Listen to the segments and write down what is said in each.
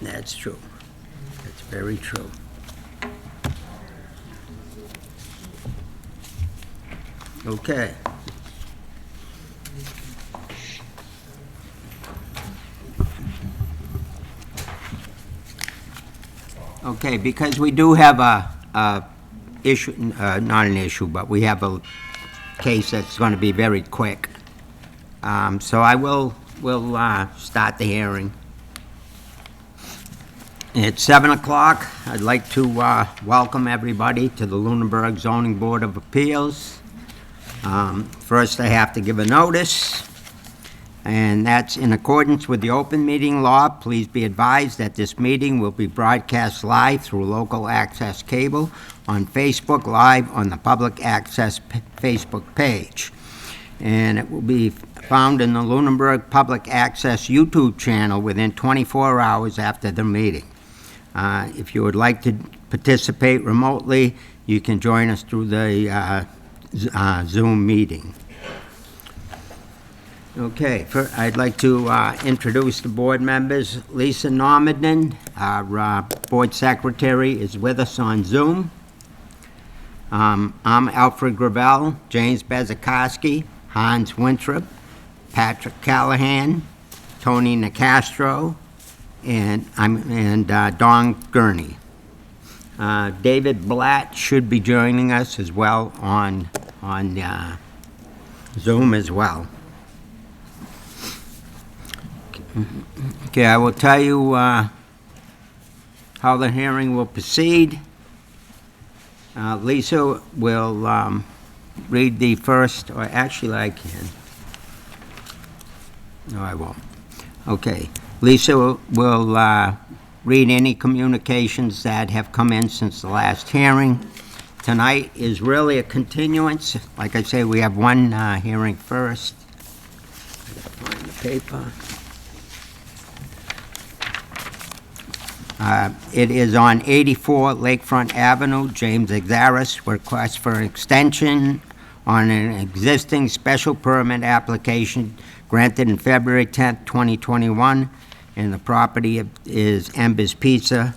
That's true. That's very true. Okay. Okay, because we do have a issue, not an issue, but we have a case that's going to be very quick. So I will start the hearing. It's 7 o'clock. I'd like to welcome everybody to the Lunenburg Zoning Board of Appeals. First, I have to give a notice, and that's in accordance with the open meeting law. Please be advised that this meeting will be broadcast live through local access cable on Facebook Live on the public access Facebook page. And it will be found in the Lunenburg Public Access YouTube channel within 24 hours after the meeting. If you would like to participate remotely, you can join us through the Zoom meeting. Okay, I'd like to introduce the board members. Lisa Normandin, our board secretary, is with us on Zoom. I'm Alfred Gravel, James Bezikowski, Hans Winthrop, Patrick Callahan, Tony Nicastro, and Don Gurney. David Blatt should be joining us as well on Zoom as well. Okay, I will tell you how the hearing will proceed. Lisa will read the first, or actually I can. No, I won't. Okay, Lisa will read any communications that have come in since the last hearing. Tonight is really a continuance. Like I say, we have one hearing first. I gotta find the paper. It is on 84 Lakefront Avenue. James Exaris requests for an extension on an existing special permit application granted in February 10th, 2021, and the property is Embers Pizza.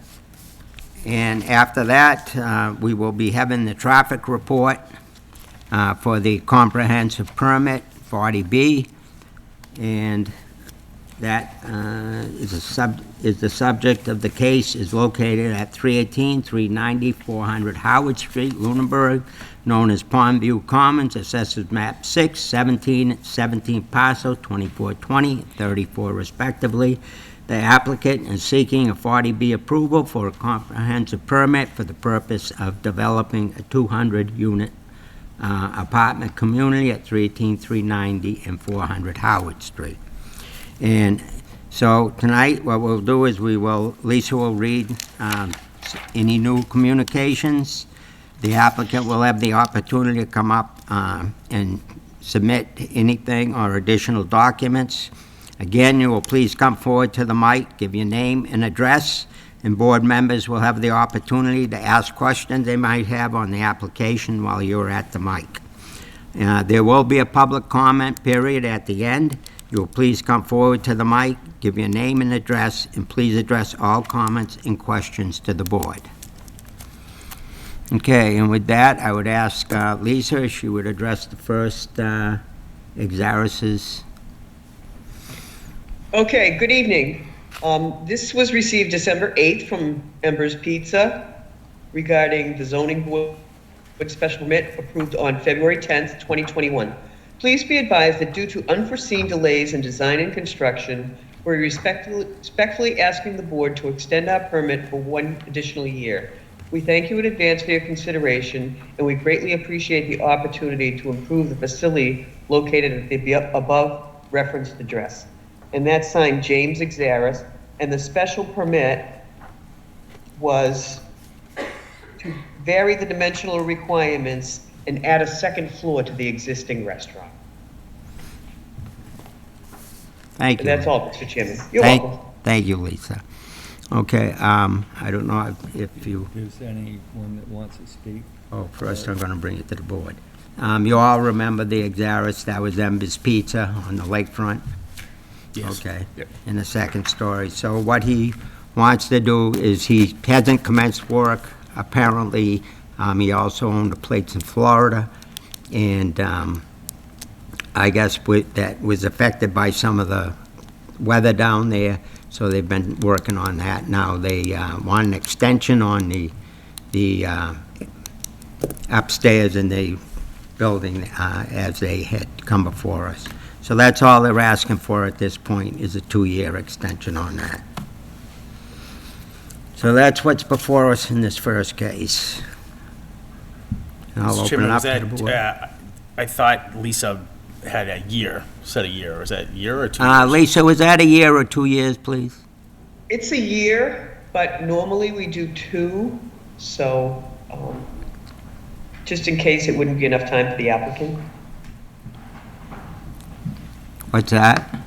And after that, we will be having the traffic report for the comprehensive permit, 40B, and that is the subject of the case is located at 318, 390, 400 Howard Street, Lunenburg, known as Pondview Commons, Assessors Map 6, 17, 17 parcel, 2420, 34 respectively. The applicant is seeking a 40B approval for a comprehensive permit for the purpose of developing a 200-unit apartment community at 318, 390, and 400 Howard Street. And so tonight, what we'll do is Lisa will read any new communications. The applicant will have the opportunity to come up and submit anything or additional documents. Again, you will please come forward to the mic, give your name and address, and board members will have the opportunity to ask questions they might have on the application while you're at the mic. There will be a public comment period at the end. You'll please come forward to the mic, give your name and address, and please address all comments and questions to the board. Okay, and with that, I would ask Lisa if she would address the first Exaris's. Okay, good evening. This was received December 8th from Embers Pizza regarding the zoning board special permit approved on February 10th, 2021. Please be advised that due to unforeseen delays in design and construction, we're respectfully asking the board to extend our permit for 1 additional year. We thank you in advance for your consideration, and we greatly appreciate the opportunity to improve the facility located at the above referenced address. And that's signed James Exaris, and the special permit was to vary the dimensional requirements and add a second floor to the existing restaurant. Thank you. And that's all, Mr. Chairman. You're welcome. Thank you, Lisa. Okay, I don't know if you... Is anyone that wants to speak? Oh, first I'm going to bring it to the board. You all remember the Exaris, that was Embers Pizza on the lakefront? Yes. Okay. Yep. In the second story. So what he wants to do is he hasn't commenced work. Apparently, he also owned the plates in Florida, and I guess that was affected by some of the weather down there, so they've been working on that. Now they want an extension on the upstairs in the building as they had come before us. So that's all they're asking for at this point, is a 2-year extension on that. So that's what's before us in this first case. And I'll Mr. open Chairman, it up was to the that, board. I thought Lisa had a year, said a year, or is that a year or 2 years? Lisa, was that a year or 2 years, please? It's a year, but normally we do 2, so just in case it wouldn't be enough time for the applicant. What's that?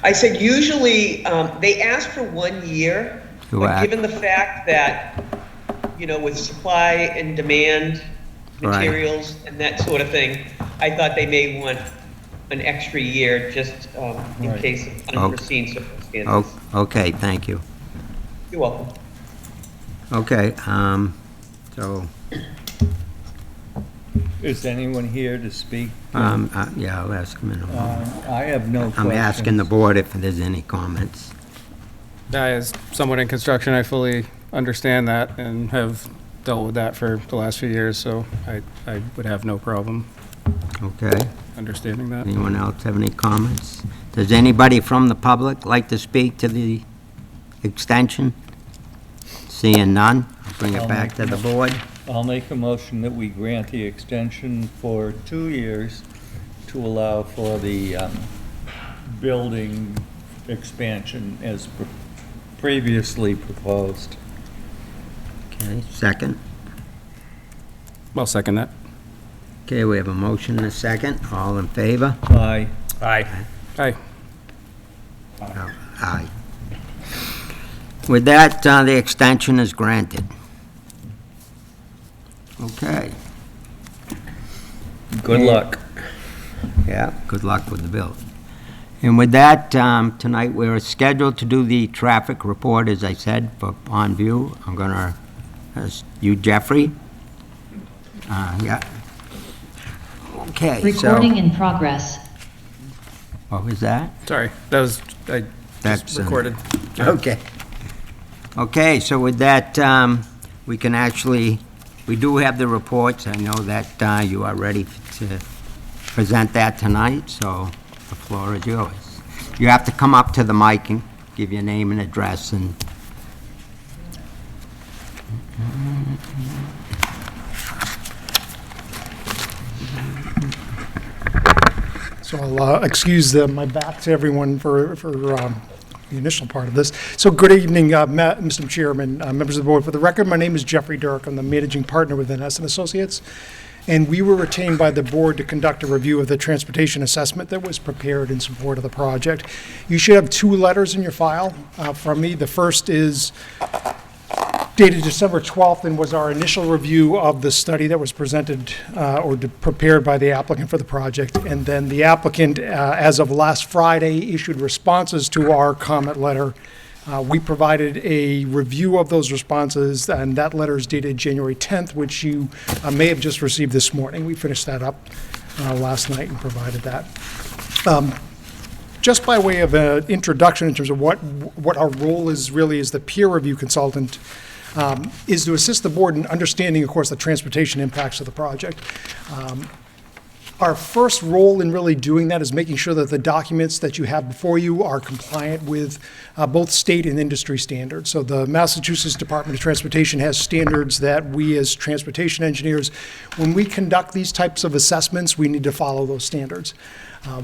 I said usually, they ask for 1 year, but Right. given the fact that, with supply and demand, Right. materials and that sort of thing, I thought they may want an extra year just in Right. case of unforeseen circumstances. Oh, okay, thank you. You're welcome. Okay, so, Is anyone here to speak? yeah, I'll ask him in a moment. I have no questions. I'm asking the board if there's any comments. As someone in construction, I fully understand that and have dealt with that for the last few years, so I would have no problem Okay, understanding that. anyone else have any comments? Does anybody from the public like to speak to the extension? Seeing none, I'll bring it back to the board. I'll make a motion that we grant the extension for 2 years to allow for the building expansion as previously proposed. Okay, second. I'll second that. Okay, we have a motion and a second. All in favor? Aye. Aye. Aye. Aye. With that, the extension is granted. Okay, Good luck. yeah, good luck with the bill. And with that, tonight, we're scheduled to do the traffic report, as I said, for Pondview. I'm gonna, you, Jeffrey? Yeah. Okay, so, Recording in progress. what was that? Sorry, that was, I That's, just recorded. Okay. Okay, so with that, we can actually, we do have the reports. I know that you are ready to present that tonight, so the floor is yours. You have to come up to the mic and give your name and address and... So I'll excuse my back to everyone for the initial part of this. So good evening, Mr. Chairman, members of the board. For the record, my name is Jeffrey Dirk. I'm the managing partner with NS & Associates. And we were retained by the board to conduct a review of the transportation assessment that was prepared in support of the project. You should have 2 letters in your file from me. The first is dated December 12th and was our initial review of the study that was presented prepared by the applicant for the project. And then the applicant, as of last Friday, issued responses to our comment letter. We provided a review of those responses, and that letter is dated January 10th, which you may have just received this morning. We finished that up last night and provided that. Just by way of an introduction in terms of what our role is really as the peer review consultant, is to assist the board in understanding, of course, the transportation impacts of the project. Our first role in really doing that is making sure that the documents that you have before you are compliant with both state and industry standards. So the Massachusetts Department of Transportation has standards that we as transportation engineers, when we conduct these types of assessments, we need to follow those standards.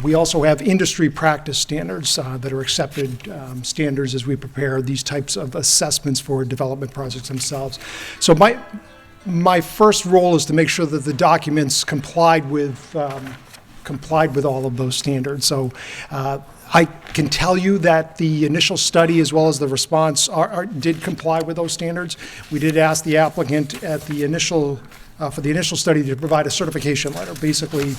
We also have industry practice standards that are accepted standards as we prepare these types of assessments for development projects themselves. So my first role is to make sure that the documents complied with all of those standards. So I can tell you that the initial study as well as the response did comply with those standards. We did ask the applicant at the initial for the initial study to provide a certification letter. Basically,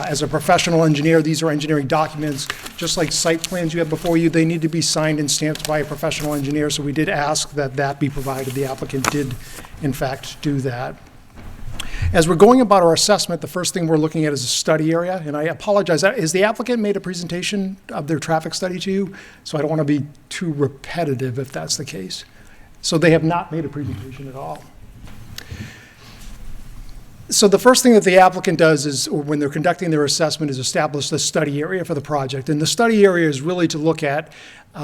as a professional engineer, these are engineering documents. Just like site plans you have before you, they need to be signed and stamped by a professional engineer, so we did ask that that be provided. The applicant did, in fact, do that. As we're going about our assessment, the first thing we're looking at is a study area, and I apologize, has the applicant made a presentation of their traffic study to you? So I don't want to be too repetitive if that's the case. So they have not made a presentation at all. So the first thing that the applicant does is, or when they're conducting their assessment, is establish the study area for the project. And the study area is really to look at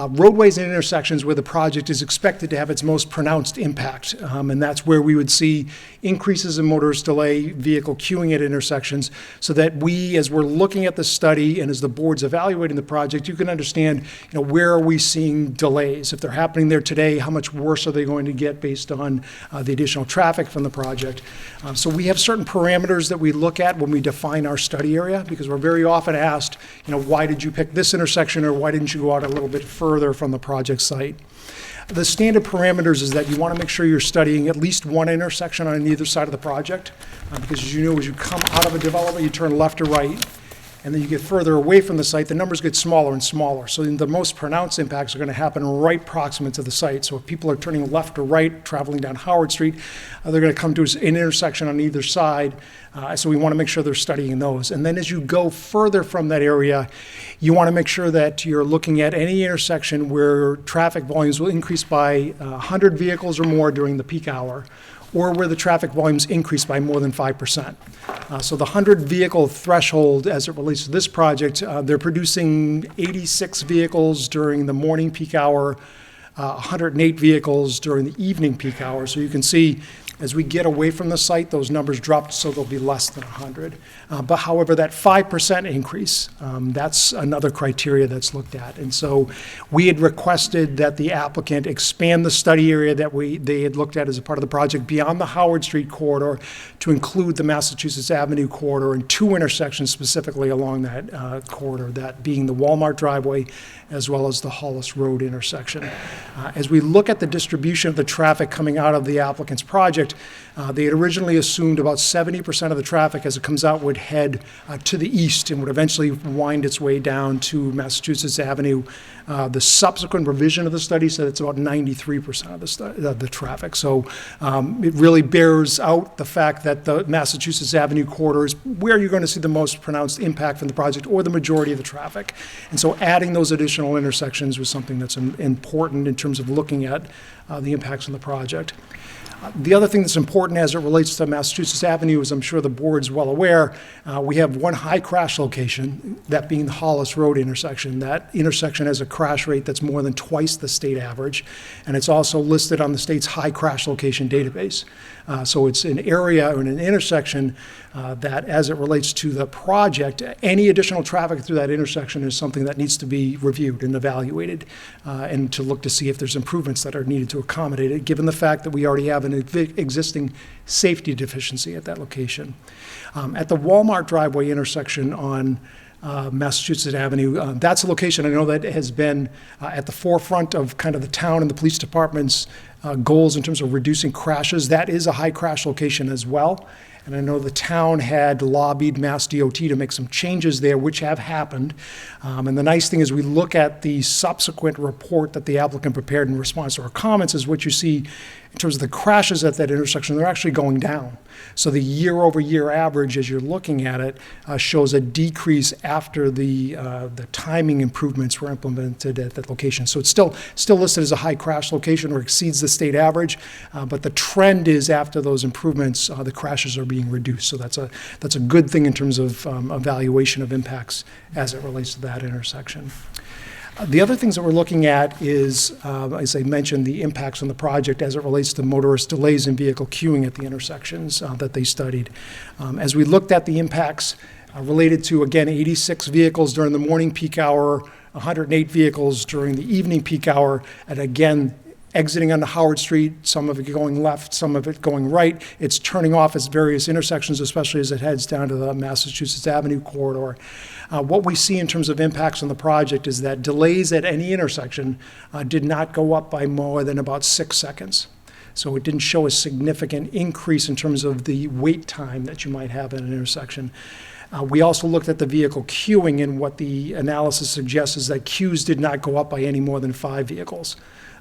roadways and intersections where the project is expected to have its most pronounced impact. And that's where we would see increases in motorist delay, vehicle queuing at intersections, so that we, as we're looking at the study and as the board's evaluating the project, you can understand, where are we seeing delays? If they're happening there today, how much worse are they going to get based on the additional traffic from the project? So we have certain parameters that we look at when we define our study area, because we're very often asked, why did you pick this intersection, or why didn't you go out a little bit further from the project site? The standard parameters is that you want to make sure you're studying at least one intersection on either side of the project, because as you know, as you come out of a development, you turn left or right, and then you get further away from the site, the numbers get smaller and smaller. So the most pronounced impacts are going to happen right proximate to the site. So if people are turning left or right, traveling down Howard Street, they're going to come to an intersection on either side. So we want to make sure they're studying those. And then as you go further from that area, you want to make sure that you're looking at any intersection where traffic volumes will increase by 100 vehicles or more during the peak hour, or where the traffic volumes increase by more than 5%. So the 100 vehicle threshold, as it relates to this project, they're producing 86 vehicles during the morning peak hour, 108 vehicles during the evening peak hour. So you can see, as we get away from the site, those numbers dropped, so they'll be less than 100. But however, that 5% increase, that's another criteria that's looked at. And so we had requested that the applicant expand the study area that they had looked at as a part of the project beyond the Howard Street corridor to include the Massachusetts Avenue corridor and two intersections specifically along that corridor, that being the Walmart driveway as well as the Hollis Road intersection. As we look at the distribution of the traffic coming out of the applicant's project, they had originally assumed about 70% of the traffic as it comes out would head to the east and would eventually wind its way down to Massachusetts Avenue. The subsequent revision of the study said it's about 93% of the traffic. So it really bears out the fact that the Massachusetts Avenue corridor is where you're going to see the most pronounced impact from the project, or the majority of the traffic. And so adding those additional intersections was something that's important in terms of looking at the impacts on the project. The other thing that's important as it relates to Massachusetts Avenue, as I'm sure the board's well aware, we have one high crash location, that being the Hollis Road intersection. That intersection has a crash rate that's more than twice the state average, and it's also listed on the state's high crash location database. So it's an area or an intersection that, as it relates to the project, any additional traffic through that intersection is something that needs to be reviewed and evaluated, and to look to see if there's improvements that are needed to accommodate it, given the fact that we already have an existing safety deficiency at that location. At the Walmart driveway intersection on Massachusetts Avenue, that's a location I know that has been at the forefront of kind of the town and the police department's goals in terms of reducing crashes. That is a high crash location as well. And I know the town had lobbied Mass DOT to make some changes there, which have happened. And the nice thing is, we look at the subsequent report that the applicant prepared in response to our comments, is what you see in terms of the crashes at that intersection, they're actually going down. So the year-over-year average, as you're looking at it, shows a decrease after the timing improvements were implemented at that location. So it's still listed as a high crash location, or exceeds the state average, but the trend is, after those improvements, the crashes are being reduced. So that's a good thing in terms of evaluation of impacts as it relates to that intersection. The other things that we're looking at is, as I mentioned, the impacts on the project as it relates to motorist delays and vehicle queuing at the intersections that they studied. As we looked at the impacts related to, again, 86 vehicles during the morning peak hour, 108 vehicles during the evening peak hour, and again, exiting onto Howard Street, some of it going left, some of it going right. It's turning off at various intersections, especially as it heads down to the Massachusetts Avenue corridor. What we see in terms of impacts on the project is that delays at any intersection did not go up by more than about 6 seconds. So it didn't show a significant increase in terms of the wait time that you might have at an intersection. We also looked at the vehicle queuing, and what the analysis suggests is that queues did not go up by any more than 5 vehicles.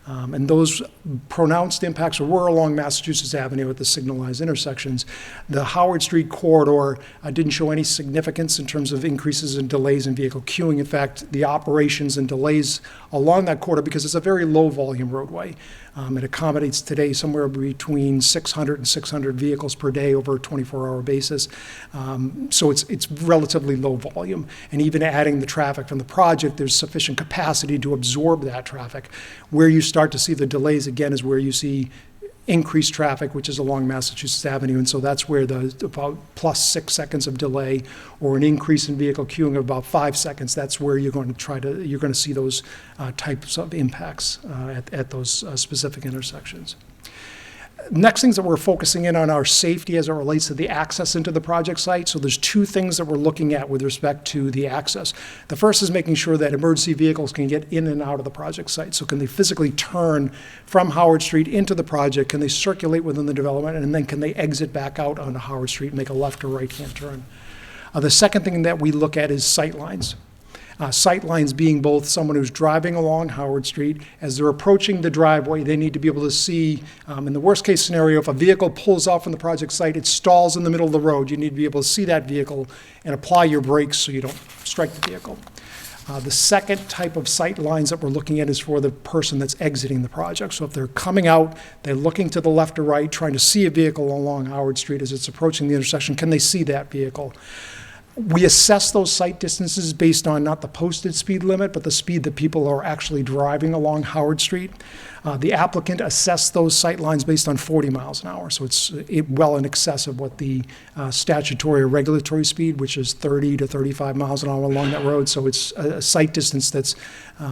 And those pronounced impacts were along Massachusetts Avenue at the signalized intersections. The Howard Street corridor didn't show any significance in terms of increases in delays in vehicle queuing. In fact, the operations and delays along that corridor, because it's a very low-volume roadway, it accommodates today somewhere between 600 and 600 vehicles per day over a 24-hour basis. So it's relatively low volume. And even adding the traffic from the project, there's sufficient capacity to absorb that traffic. Where you start to see the delays, again, is where you see increased traffic, which is along Massachusetts Avenue, and so that's where the about plus 6 seconds of delay, or an increase in vehicle queuing of about 5 seconds, that's where you're going to see those types of impacts at those specific intersections. Next things that we're focusing in on are safety as it relates to the access into the project site. So there's 2 things that we're looking at with respect to the access. The first is making sure that emergency vehicles can get in and out of the project site. So can they physically turn from Howard Street into the project? Can they circulate within the development? And then can they exit back out onto Howard Street and make a left or right-hand turn? The second thing that we look at is sight lines. Sight lines being both someone who's driving along Howard Street. As they're approaching the driveway, they need to be able to see, in the worst case scenario, if a vehicle pulls off from the project site, it stalls in the middle of the road. You need to be able to see that vehicle and apply your brakes so you don't strike the vehicle. The second type of sight lines that we're looking at is for the person that's exiting the project. So if they're coming out, they're looking to the left or right, trying to see a vehicle along Howard Street as it's approaching the intersection, can they see that vehicle? We assess those sight distances based on not the posted speed limit, but the speed that people are actually driving along Howard Street. The applicant assessed those sight lines based on 40 miles an hour, so it's well in excess of what the statutory or regulatory speed, which is 30 to 35 miles an hour along that road. So it's a sight distance that's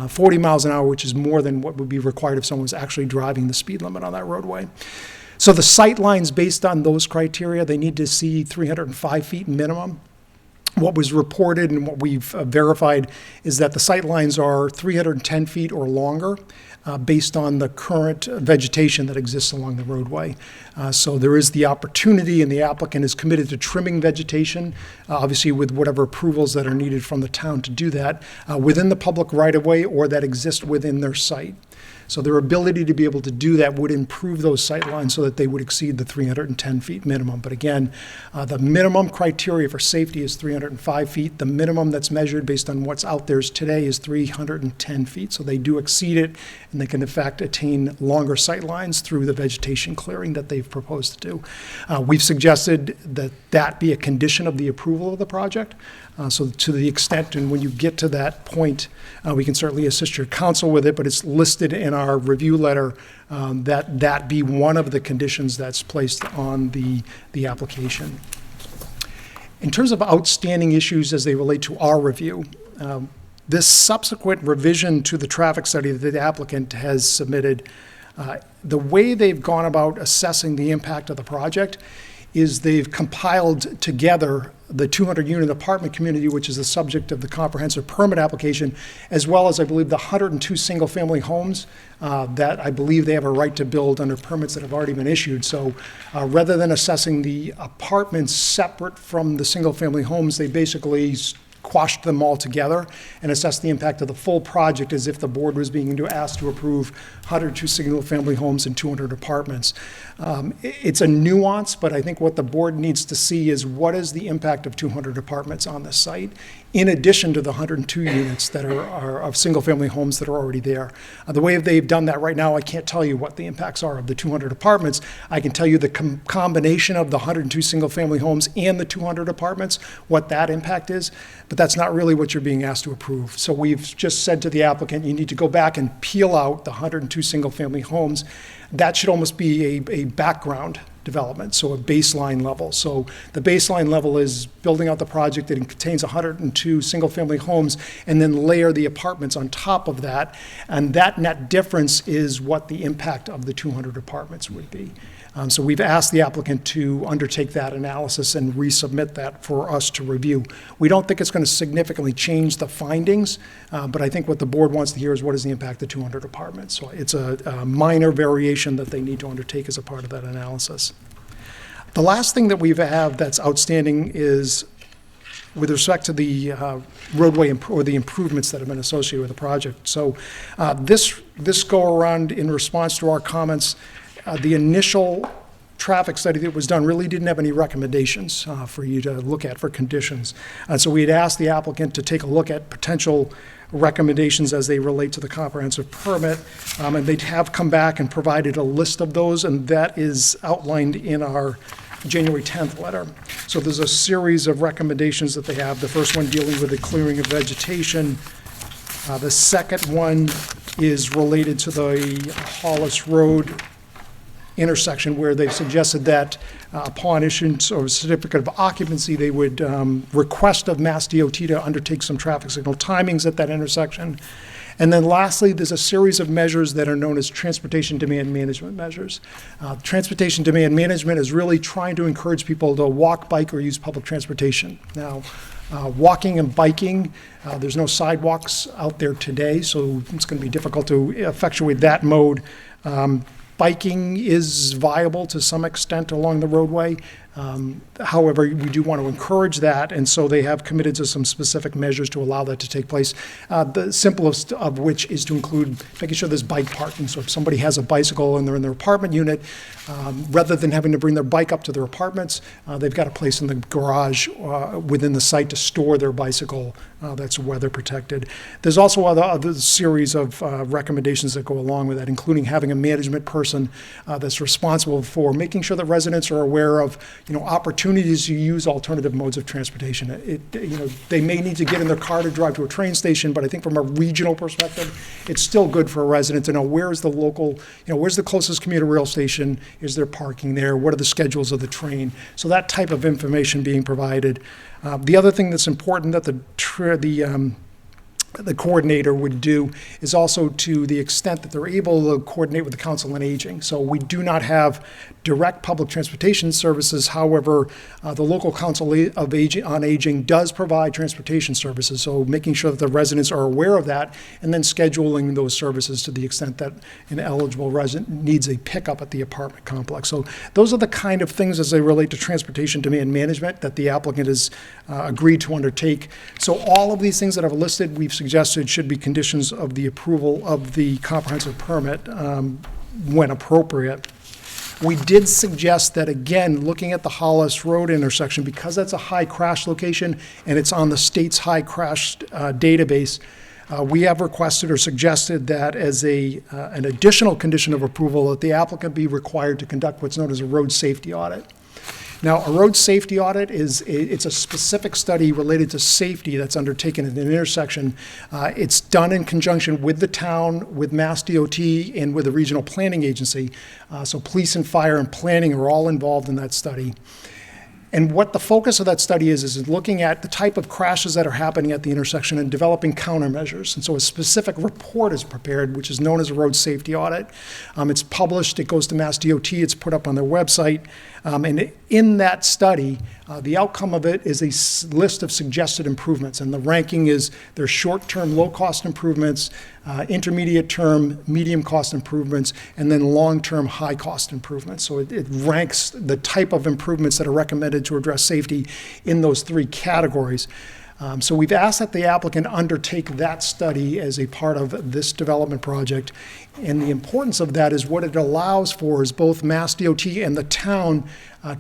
40 miles an hour, which is more than what would be required if someone was actually driving the speed limit on that roadway. So the sight lines based on those criteria, they need to see 305 feet minimum. What was reported and what we've verified is that the sight lines are 310 feet or longer based on the current vegetation that exists along the roadway. So there is the opportunity, and the applicant is committed to trimming vegetation, obviously with whatever approvals that are needed from the town to do that, within the public right-of-way or that exist within their site. So their ability to be able to do that would improve those sight lines so that they would exceed the 310 feet minimum. But again, the minimum criteria for safety is 305 feet. The minimum that's measured based on what's out there today is 310 feet. So they do exceed it, and they can in fact attain longer sight lines through the vegetation clearing that they've proposed to do. We've suggested that that be a condition of the approval of the project. So to the extent, and when you get to that point, we can certainly assist your counsel with it, but it's listed in our review letter that be one of the conditions that's placed on the application. In terms of outstanding issues as they relate to our review, this subsequent revision to the traffic study that the applicant has submitted, the way they've gone about assessing the impact of the project is they've compiled together the 200-unit apartment community, which is the subject of the comprehensive permit application, as well as, I believe, the 102 single-family homes that I believe they have a right to build under permits that have already been issued. So rather than assessing the apartments separate from the single-family homes, they basically quashed them all together and assessed the impact of the full project as if the board was being asked to approve 102 single-family homes and 200 apartments. It's a nuance, but I think what the board needs to see is what is the impact of 200 apartments on the site, in addition to the 102 units that are of single-family homes that are already there. The way they've done that right now, I can't tell you what the impacts are of the 200 apartments. I can tell you the combination of the 102 single-family homes and the 200 apartments, what that impact is, but that's not really what you're being asked to approve. So we've just said to the applicant, you need to go back and peel out the 102 single-family homes. That should almost be a background development, so a baseline level. So the baseline level is building out the project that contains 102 single-family homes, and then layer the apartments on top of that, and that net difference is what the impact of the 200 apartments would be. So we've asked the applicant to undertake that analysis and resubmit that for us to review. We don't think it's going to significantly change the findings, but I think what the board wants to hear is what is the impact of 200 apartments. So it's a minor variation that they need to undertake as a part of that analysis. The last thing that we have that's outstanding is with respect to the roadway or the improvements that have been associated with the project. So this go around in response to our comments, the initial traffic study that was done really didn't have any recommendations for you to look at for conditions. So we had asked the applicant to take a look at potential recommendations as they relate to the comprehensive permit, and they have come back and provided a list of those, and that is outlined in our January 10th letter. So there's a series of recommendations that they have. The first one dealing with the clearing of vegetation. The second one is related to the Hollis Road intersection, where they've suggested that upon issuance of a certificate of occupancy, they would request of Mass DOT to undertake some traffic signal timings at that intersection. And then lastly, there's a series of measures that are known as transportation demand management measures. Transportation demand management is really trying to encourage people to walk, bike, or use public transportation. Now, walking and biking, there's no sidewalks out there today, so it's going to be difficult to effectuate that mode. Biking is viable to some extent along the roadway. However, we do want to encourage that, and so they have committed to some specific measures to allow that to take place. The simplest of which is to include making sure there's bike parking. So if somebody has a bicycle and they're in their apartment unit, rather than having to bring their bike up to their apartments, they've got a place in the garage within the site to store their bicycle that's weather protected. There's also other series of recommendations that go along with that, including having a management person that's responsible for making sure that residents are aware of opportunities to use alternative modes of transportation. They may need to get in their car to drive to a train station, but I think from a regional perspective, it's still good for a resident to know where is the local, where's the closest commuter rail station, is there parking there, what are the schedules of the train? So that type of information being provided. The other thing that's important that the coordinator would do is also to the extent that they're able to coordinate with the Council on Aging. So we do not have direct public transportation services. However, the local Council on Aging does provide transportation services. So making sure that the residents are aware of that and then scheduling those services to the extent that an eligible resident needs a pickup at the apartment complex. So those are the kind of things as they relate to transportation demand management that the applicant has agreed to undertake. So all of these things that I've listed, we've suggested should be conditions of the approval of the comprehensive permit when appropriate. We did suggest that, again, looking at the Hollis Road intersection, because that's a high crash location and it's on the state's high crash database, we have requested or suggested that as an additional condition of approval that the applicant be required to conduct what's known as a road safety audit. Now, a road safety audit it's a specific study related to safety that's undertaken at an intersection. It's done in conjunction with the town, with Mass DOT, and with the regional planning agency. So police and fire and planning are all involved in that study. And what the focus of that study is looking at the type of crashes that are happening at the intersection and developing countermeasures. And so a specific report is prepared, which is known as a road safety audit. It's published, it goes to Mass DOT, it's put up on their website. And in that study, the outcome of it is a list of suggested improvements. And the ranking is there's short-term, low-cost improvements, intermediate-term, medium-cost improvements, and then long-term, high-cost improvements. So it ranks the type of improvements that are recommended to address safety in those three categories. So we've asked that the applicant undertake that study as a part of this development project. And the importance of that is what it allows for is both Mass DOT and the town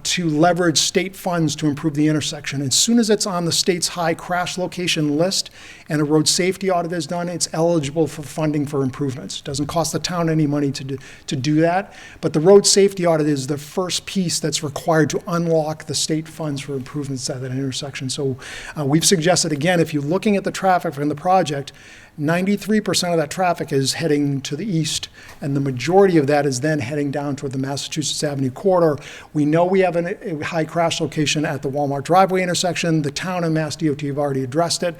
to leverage state funds to improve the intersection. As soon as it's on the state's high crash location list and a road safety audit is done, it's eligible for funding for improvements. It doesn't cost the town any money to do that, but the road safety audit is the first piece that's required to unlock the state funds for improvements at that intersection. So we've suggested, again, if you're looking at the traffic from the project, 93% of that traffic is heading to the east, and the majority of that is then heading down toward the Massachusetts Avenue corridor. We know we have a high crash location at the Walmart driveway intersection. The town and Mass DOT have already addressed it.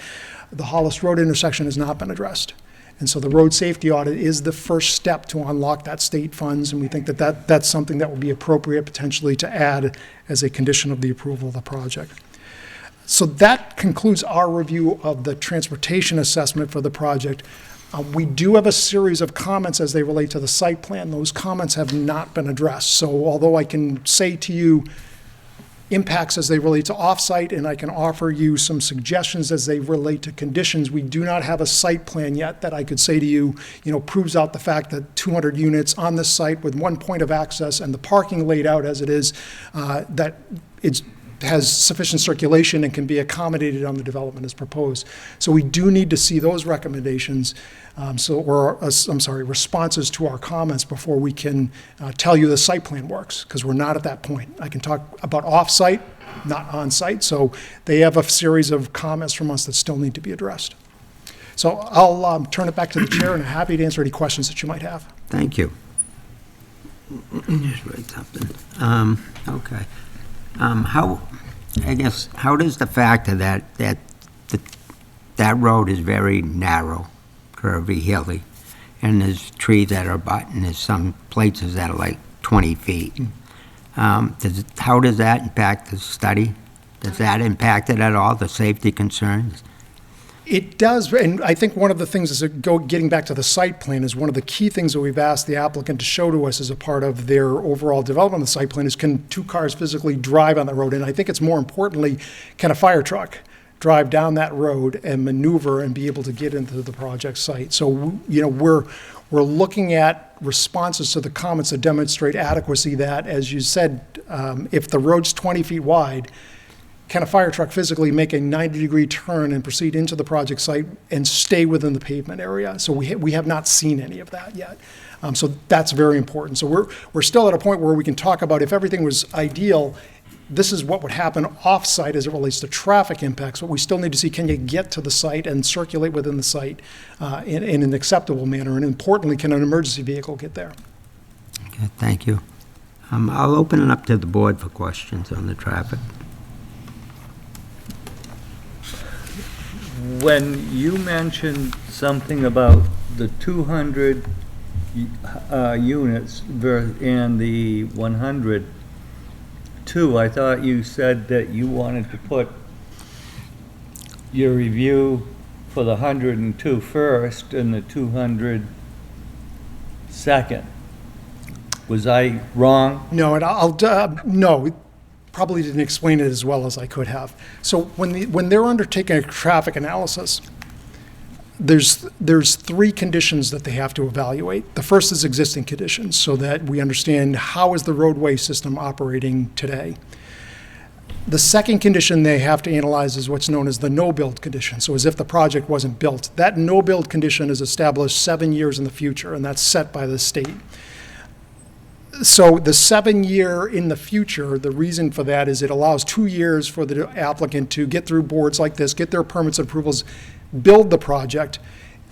The Hollis Road intersection has not been addressed. And so the road safety audit is the first step to unlock that state funds, and we think that that's something that would be appropriate potentially to add as a condition of the approval of the project. So that concludes our review of the transportation assessment for the project. We do have a series of comments as they relate to the site plan. Those comments have not been addressed. So although I can say to you impacts as they relate to off-site, and I can offer you some suggestions as they relate to conditions, we do not have a site plan yet that I could say to you, proves out the fact that 200 units on this site with one point of access and the parking laid out as it is, that it has sufficient circulation and can be accommodated on the development as proposed. So we do need to see those recommendations, responses to our comments before we can tell you the site plan works, because we're not at that point. I can talk about off-site, not on-site, so they have a series of comments from us that still need to be addressed. So I'll turn it back to the chair, and I'm happy to answer any questions that you might have. Thank you. Just write something. Okay. How does the fact of that road is very narrow, curvy, hilly, and there's trees that are abutting, there's some places that are like 20 feet. How does that impact the study? Does that impact it at all, the safety concerns? It does, and I think one of the things is getting back to the site plan is one of the key things that we've asked the applicant to show to us as a part of their overall development of the site plan is, can two cars physically drive on the road? And I think it's more importantly, can a fire truck drive down that road and maneuver and be able to get into the project site? So, we're looking at responses to the comments that demonstrate adequacy that, as you said, if the road's 20 feet wide, can a fire truck physically make a 90-degree turn and proceed into the project site and stay within the pavement area? So we have not seen any of that yet. So that's very important. So we're still at a point where we can talk about, if everything was ideal, this is what would happen off-site as it relates to traffic impacts. But we still need to see, can you get to the site and circulate within the site in an acceptable manner? And importantly, can an emergency vehicle get there? Okay, thank you. I'll open it up to the board for questions on the traffic. When you mentioned something about the 200 units and the 102, I thought you said that you wanted to put your review for the 102 first and the 200 second. Was I wrong? No, and no. Probably didn't explain it as well as I could have. So when they're undertaking a traffic analysis, there's three conditions that they have to evaluate. The first is existing conditions, so that we understand how is the roadway system operating today. The second condition they have to analyze is what's known as the no-build condition, so as if the project wasn't built. That no-build condition is established 7 years in the future, and that's set by the state. So the 7 year in the future, the reason for that is it allows 2 years for the applicant to get through boards like this, get their permits and approvals, build the project,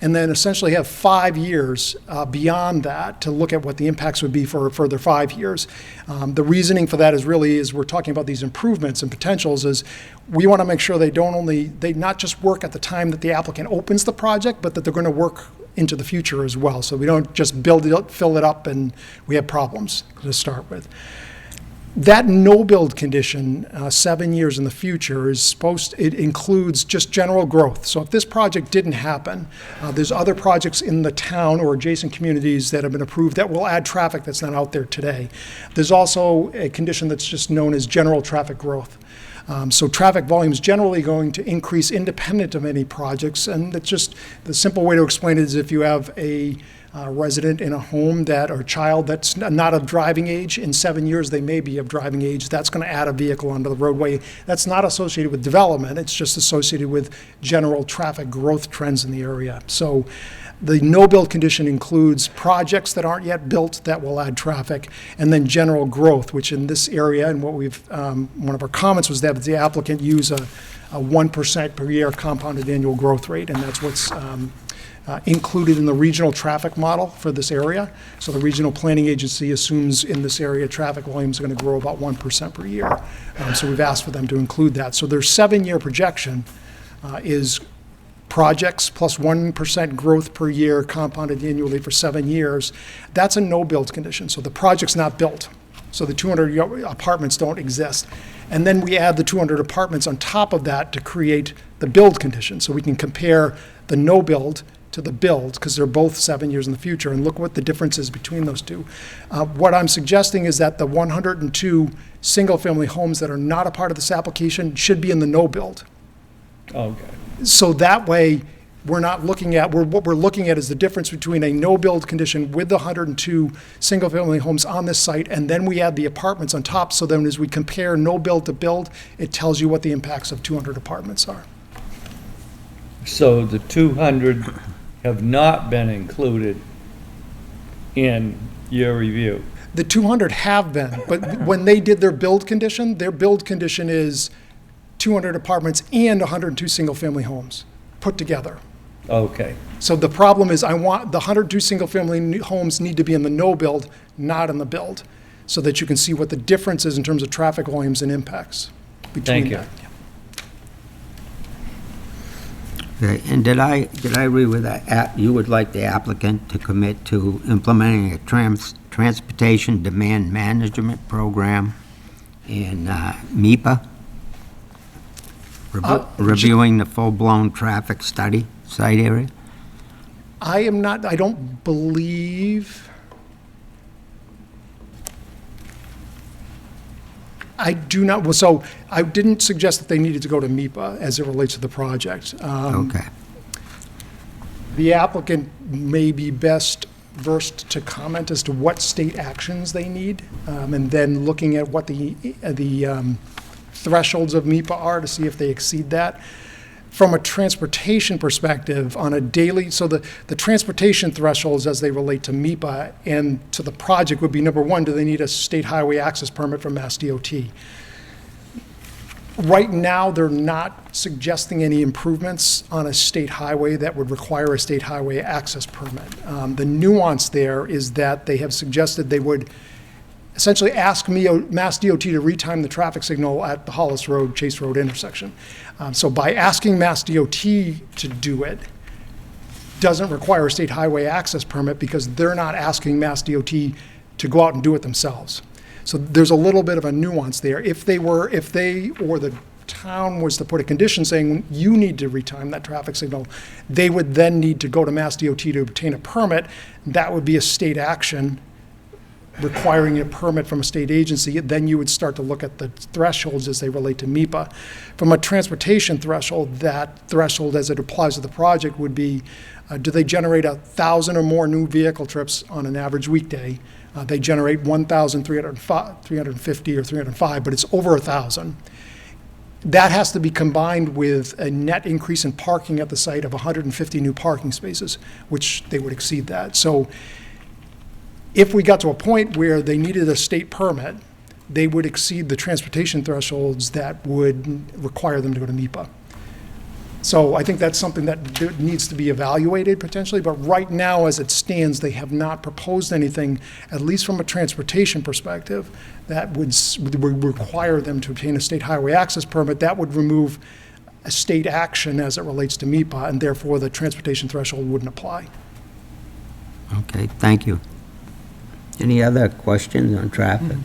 and then essentially have 5 years beyond that to look at what the impacts would be for a further 5 years. The reasoning for that is we're talking about these improvements and potentials, is we want to make sure they not just work at the time that the applicant opens the project, but that they're going to work into the future as well. So we don't just build it up, fill it up, and we have problems to start with. That no-build condition, 7 years in the future, it includes just general growth. So if this project didn't happen, there's other projects in the town or adjacent communities that have been approved that will add traffic that's not out there today. There's also a condition that's just known as general traffic growth. So traffic volume is generally going to increase independent of any projects, and it's just, the simple way to explain it is if you have a resident in a home or child that's not of driving age, in 7 years they may be of driving age, that's going to add a vehicle onto the roadway. That's not associated with development, it's just associated with general traffic growth trends in the area. So the no-build condition includes projects that aren't yet built that will add traffic, and then general growth, which in this area, and what one of our comments was that the applicant use a 1% per year compounded annual growth rate, and that's what's included in the regional traffic model for this area. So the regional planning agency assumes in this area traffic volumes are going to grow about 1% per year. So we've asked for them to include that. So their 7-year projection is projects plus 1% growth per year compounded annually for 7 years. That's a no-build condition. So the project's not built. So the 200 apartments don't exist. And then we add the 200 apartments on top of that to create the build condition. So we can compare the no-build to the build, because they're both 7 years in the future, and look what the difference is between those two. What I'm suggesting is that the 102 single-family homes that are not a part of this application should be in the no-build. Okay. So that way, we're not looking at, what we're looking at is the difference between a no-build condition with the 102 single-family homes on this site, and then we add the apartments on top, so then as we compare no-build to build, it tells you what the impacts of 200 apartments are. So the 200 have not been included in your review? The 200 have been, but when they did their build condition is 200 apartments and 102 single-family homes put together. Okay. So the problem is, I want the 102 single-family homes need to be in the no-build, not in the build, so that you can see what the difference is in terms of traffic volumes and impacts between Thank you. that. Okay, and did I read with that, you would like the applicant to commit to implementing a transportation demand management program in MIPA? Reviewing the full-blown traffic study site area? I don't believe, I do not, well, so I didn't suggest that they needed to go to MIPA as it relates to the project. Okay. The applicant may be best versed to comment as to what state actions they need, and then looking at what the thresholds of MIPA are to see if they exceed that. From a transportation perspective, on a daily, so the transportation thresholds as they relate to MIPA and to the project would be, number one, do they need a state highway access permit from Mass DOT? Right now, they're not suggesting any improvements on a state highway that would require a state highway access permit. The nuance there is that they have suggested they would essentially ask Mass DOT to retime the traffic signal at the Hollis Road, Chase Road intersection. So by asking Mass DOT to do it, doesn't require a state highway access permit, because they're not asking Mass DOT to go out and do it themselves. So there's a little bit of a nuance there. If they or the town was to put a condition saying you need to retime that traffic signal, they would then need to go to Mass DOT to obtain a permit. That would be a state action requiring a permit from a state agency. Then you would start to look at the thresholds as they relate to MIPA. From a transportation threshold, that threshold as it applies to the project would be, do they generate 1,000 or more new vehicle trips on an average weekday? They generate 1,350 or 305, but it's over 1,000. That has to be combined with a net increase in parking at the site of 150 new parking spaces, which they would exceed that. So if we got to a point where they needed a state permit, they would exceed the transportation thresholds that would require them to go to MIPA. So I think that's something that needs to be evaluated potentially, but right now, as it stands, they have not proposed anything, at least from a transportation perspective, that would require them to obtain a state highway access permit. That would remove a state action as it relates to MIPA, and therefore the transportation threshold wouldn't apply. Okay, thank you. Any other questions on traffic?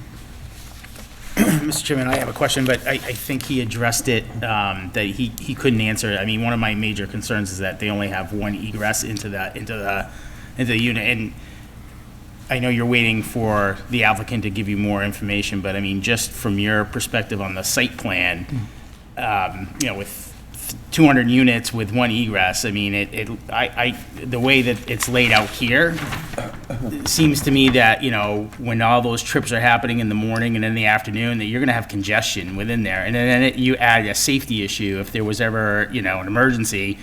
Mr. Chairman, I have a question, but I think he addressed it, that he couldn't answer it. I mean, one of my major concerns is that they only have one egress into the unit, and I know you're waiting for the applicant to give you more information, but I mean, just from your perspective on the site plan, with 200 units with one egress, I mean, the way that it's laid out here, it seems to me that, when all those trips are happening in the morning and in the afternoon, that you're going to have congestion within there. And then you add a safety issue if there was ever, an emergency.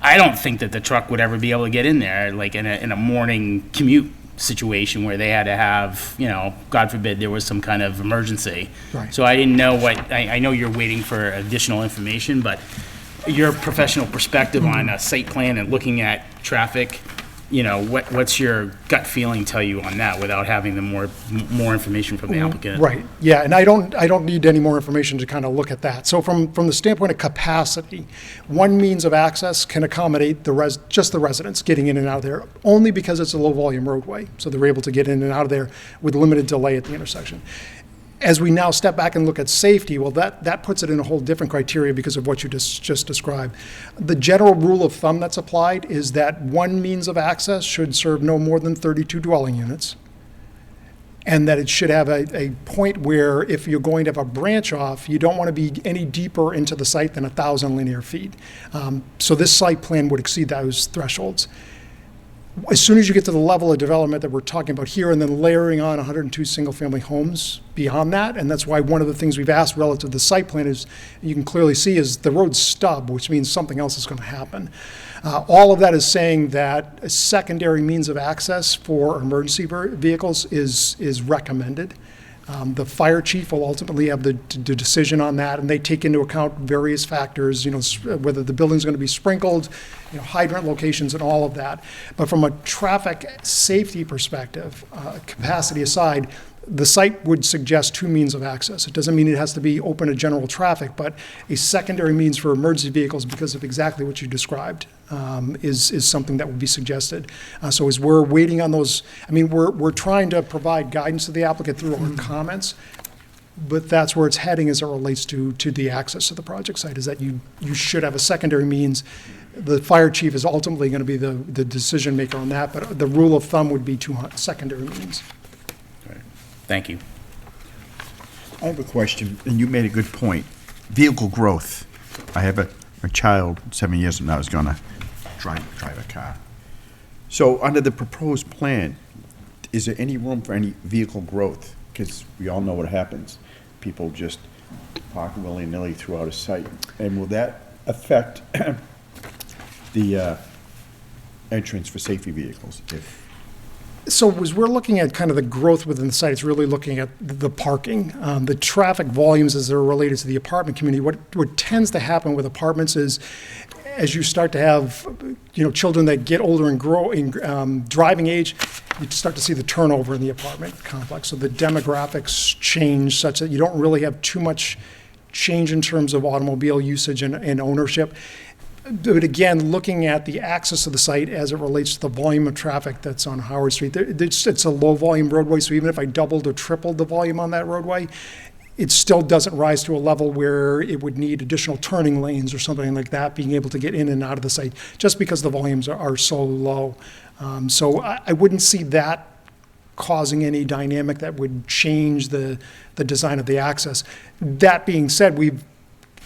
I don't think that the truck would ever be able to get in there, like in a morning commute situation where they had to have, God forbid, there was some kind of emergency. Right. So I didn't know I know you're waiting for additional information, but your professional perspective on a site plan and looking at traffic, you know, what's your gut feeling tell you on that without having the more information from the applicant? Right, yeah, and I don't need any more information to kind of look at that. So from the standpoint of capacity, one means of access can accommodate just the residents getting in and out of there, only because it's a low-volume roadway, so they're able to get in and out of there with limited delay at the intersection. As we now step back and look at safety, well, that puts it in a whole different criteria because of what you just described. The general rule of thumb that's applied is that one means of access should serve no more than 32 dwelling units, and that it should have a point where if you're going to have a branch off, you don't want to be any deeper into the site than 1,000 linear feet. So this site plan would exceed those thresholds. As soon as you get to the level of development that we're talking about here, and then layering on 102 single-family homes beyond that, and that's why one of the things we've asked relative to the site plan is, you can clearly see, is the road stub, which means something else is going to happen. All of that is saying that a secondary means of access for emergency vehicles is recommended. The fire chief will ultimately have the decision on that, and they take into account various factors, you know, whether the building's going to be sprinkled, you know, hydrant locations and all of that. But from a traffic safety perspective, capacity aside, the site would suggest two means of access. It doesn't mean it has to be open to general traffic, but a secondary means for emergency vehicles, because of exactly what you described, is something that would be suggested. So as we're waiting on those, I mean, we're trying to provide guidance to the applicant through our comments, but that's where it's heading as it relates to the access to the project site, is that you should have a secondary means. The fire chief is ultimately going to be the decision maker on that, but the rule of thumb would be two secondary means. Thank you. I have a question, and you made a good point. Vehicle growth. I have a child, 7 years from now, is going to drive a car. So under the proposed plan, is there any room for any vehicle growth? Because we all know what happens. People just park willy-nilly throughout a site. And will that affect the entrance for safety vehicles? So as we're looking at kind of the growth within the site, it's really looking at the parking, the traffic volumes as they're related to the apartment community. What tends to happen with apartments is, as you start to have, you know, children that get older and grow in driving age, you start to see the turnover in the apartment complex. So the demographics change such that you don't really have too much change in terms of automobile usage and ownership. But again, looking at the access to the site as it relates to the volume of traffic that's on Howard Street, it's a low-volume roadway, so even if I doubled or tripled the volume on that roadway, it still doesn't rise to a level where it would need additional turning lanes or something like that, being able to get in and out of the site, just because the volumes are so low. So I wouldn't see that causing any dynamic that would change the design of the access. That being said, we've,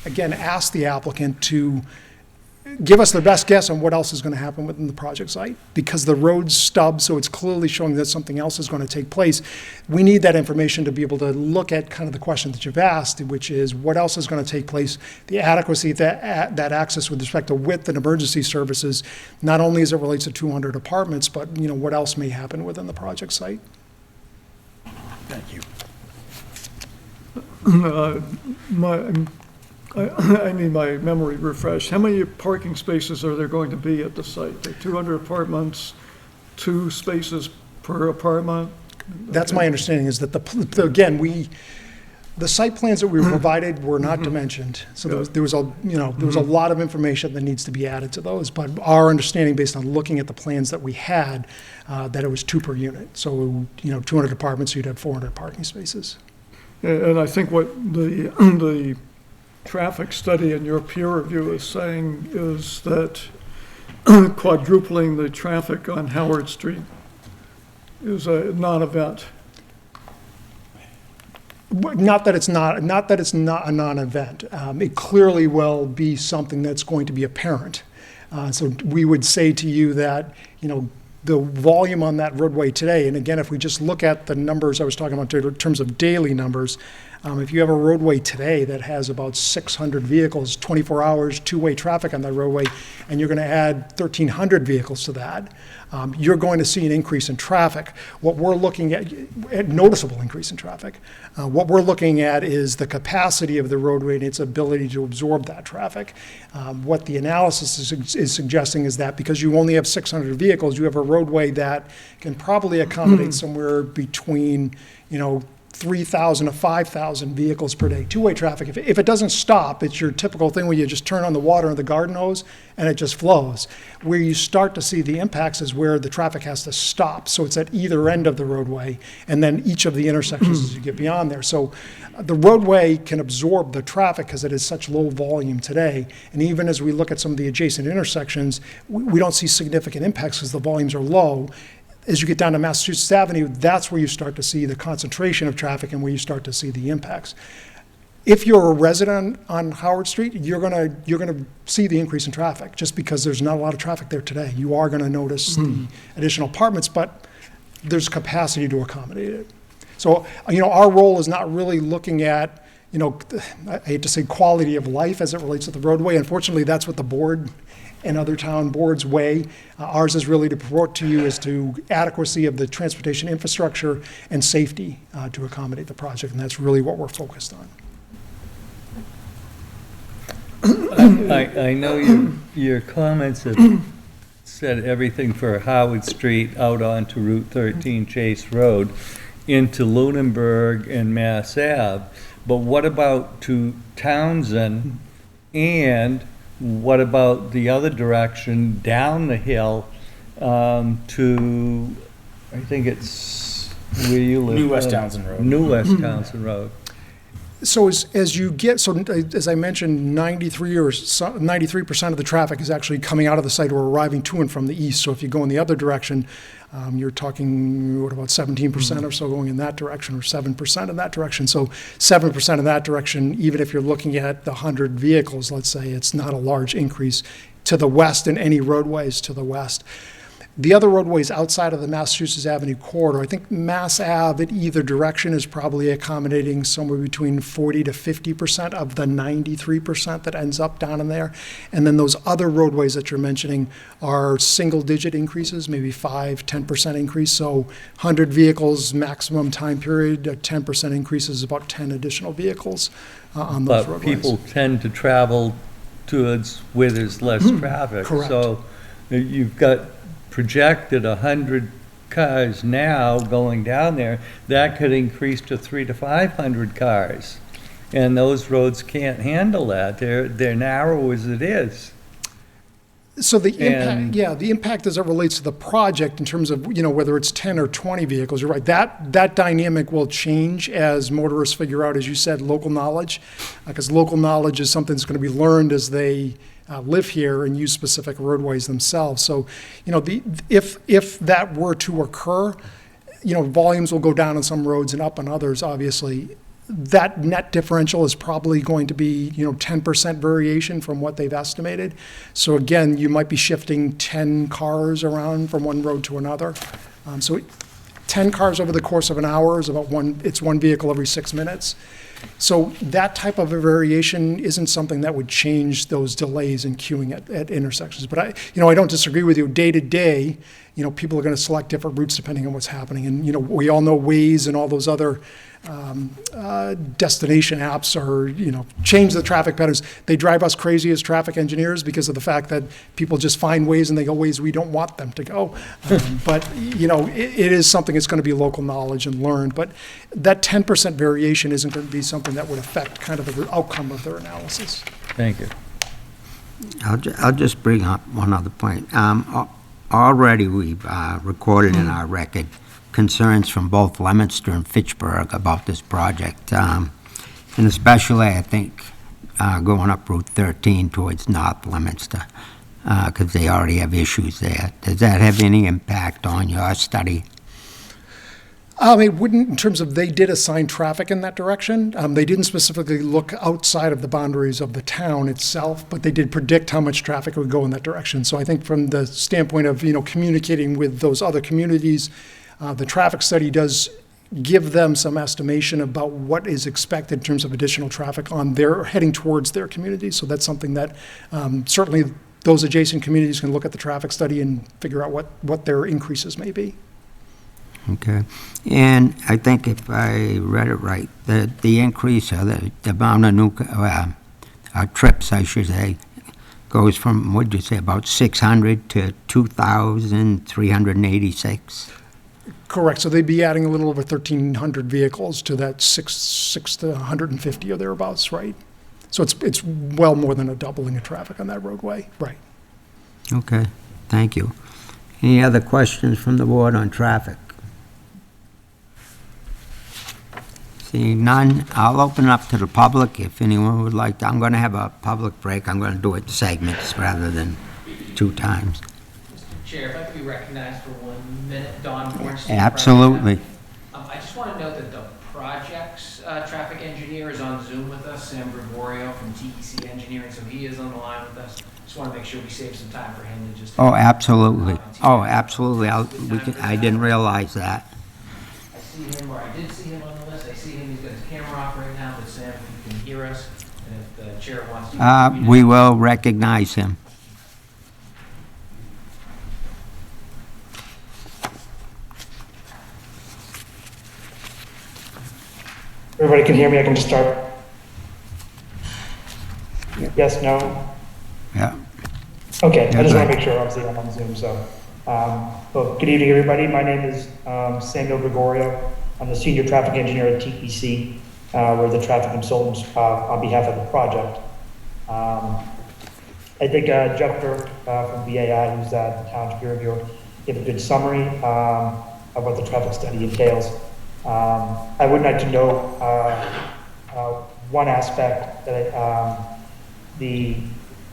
again, asked the applicant to give us their best guess on what else is going to happen within the project site, because the road's stub, so it's clearly showing that something else is going to take place. We need that information to be able to look at kind of the question that you've asked, which is what else is going to take place, the adequacy of that access with respect to width and emergency services, not only as it relates to 200 apartments, but, you know, what else may happen within the project site. Thank you. I need my memory refreshed. How many parking spaces are there going to be at the site? Like 200 apartments, 2 spaces per apartment? That's my understanding, is that the site plans that we were provided were not dimensioned. So there was a lot of information that needs to be added to those. But our understanding, based on looking at the plans that we had, that it was 2 per unit. So, 200 apartments, you'd have 400 parking spaces. And I think what the traffic study in your peer review is saying is that quadrupling the traffic on Howard Street is a non-event. Not that it's not a non-event. It clearly will be something that's going to be apparent. So we would say to you that, the volume on that roadway today, and again, if we just look at the numbers I was talking about in terms of daily numbers, if you have a roadway today that has about 600 vehicles, 24 hours, two-way traffic on that roadway, and you're going to add 1,300 vehicles to that, you're going to see an increase in traffic. What we're looking at, a noticeable increase in traffic. What we're looking at is the capacity of the roadway and its ability to absorb that traffic. What the analysis is suggesting is that because you only have 600 vehicles, you have a roadway that can probably accommodate somewhere between, 3,000 to 5,000 vehicles per day, two-way traffic. If it doesn't stop, it's your typical thing where you just turn on the water in the garden hose and it just flows. Where you start to see the impacts is where the traffic has to stop. So it's at either end of the roadway and then each of the intersections as you get beyond there. So the roadway can absorb the traffic because it is such low volume today. And even as we look at some of the adjacent intersections, we don't see significant impacts because the volumes are low. As you get down to Massachusetts Avenue, that's where you start to see the concentration of traffic and where you start to see the impacts. If you're a resident on Howard Street, you're gonna see the increase in traffic just because there's not a lot of traffic there today. You are gonna notice the additional apartments, but there's capacity to accommodate it. So, our role is not really looking at, I hate to say quality of life as it relates to the roadway. Unfortunately, that's what the board and other town boards weigh. Ours is really to report to you as to adequacy of the transportation infrastructure and safety to accommodate the project, and that's really what we're focused on. I know your comments have said everything for Howard Street out onto Route 13 Chase Road into Lunenburg and Mass Ave, but what about to Townsend, and what about the other direction down the hill to, I think it's where you live? New West Townsend Road. New West Townsend Road. So as I mentioned, 93% of the traffic is actually coming out of the site or arriving to and from the east. So if you go in the other direction, you're talking, about 17% or so going in that direction, or 7% in that direction. So 7% in that direction, even if you're looking at the 100 vehicles, let's say, it's not a large increase to the west in any roadways to the west. The other roadways outside of the Massachusetts Avenue corridor, I think Mass Ave at either direction is probably accommodating somewhere between 40 to 50% of the 93% that ends up down in there. And then those other roadways that you're mentioning are single-digit increases, maybe 5-10% increase. So 100 vehicles maximum time period, a 10% increase is about 10 additional vehicles on those But roadways. people tend to travel towards where there's less traffic. Correct. So you've got projected 100 cars now going down there, that could increase to 300 to 500 cars. And those roads can't handle that. They're narrow as it is. So the And- impact, the impact as it relates to the project in terms of, whether it's 10 or 20 vehicles, you're right, that dynamic will change as motorists figure out, as you said, local knowledge, because local knowledge is something that's going to be learned as they live here and use specific roadways themselves. So, if that were to occur, volumes will go down on some roads and up on others, obviously. That net differential is probably going to be, 10% variation from what they've estimated. So again, you might be shifting 10 cars around from one road to another. So 10 cars over the course of an hour is about one vehicle every 6 minutes. So that type of a variation isn't something that would change those delays in queuing at intersections. But I don't disagree with you. Day to day, people are going to select different routes depending on what's happening. And, we all know Waze and all those other destination apps are, change the traffic patterns. They drive us crazy as traffic engineers because of the fact that people just find ways and they go ways we don't want them to go. But, it is something that's going to be local knowledge and learned. But that 10% variation isn't going to be something that would affect kind of the outcome of their analysis. Thank you. I'll just bring up one other point. Already we've recorded in our record concerns from both Leominster and Fitchburg about this project. And especially, I think, going up Route 13 towards North Leominster, because they already have issues there. Does that have any impact on your study? It wouldn't, in terms of they did assign traffic in that direction. They didn't specifically look outside of the boundaries of the town itself, but they did predict how much traffic would go in that direction. So I think from the standpoint of, communicating with those other communities, the traffic study does give them some estimation about what is expected in terms of additional traffic on their, heading towards their community. So that's something that certainly those adjacent communities can look at the traffic study and figure out what their increases may be. Okay. And I think if I read it right, the increase or the amount of new trips, I should say, goes from, what'd you say, about 600 to 2,386? Correct. So they'd be adding a little over 1,300 vehicles to that six to 150 or thereabouts, right? So it's well more than a doubling of traffic on that roadway, right? Okay, thank you. Any other questions from the board on traffic? Seeing none, I'll open up to the public if anyone would like to. I'm going to have a public break. I'm going to do it in segments rather than 2 times. Mr. Chair, if I could be recognized for 1 minute, Don Bornstein. Absolutely. I just want to note that the project's traffic engineer is on Zoom with us, Sam Gregorio from TEC Engineering, so he is on the line with us. Just want to make sure we save some time for him to just. Oh, absolutely. Oh, absolutely. I didn't realize that. I see him, or I did see him on the list. I see him, he's got his camera off right now, but Sam, if you can hear us, and if the chair wants to. We will recognize him. Everybody can hear me, I can just start. Yes, no? Yeah. Okay, I Yeah, just go want to ahead. make sure, obviously, I'm on Zoom, so. Well, good evening, everybody. My name is Samuel Gregorio. I'm the Senior Traffic Engineer at TEC. We're the traffic consultants on behalf of the project. I think Jeff Burke from BAI, who's the town's peer reviewer, gave a good summary of what the traffic study entails. I would like to note one aspect that the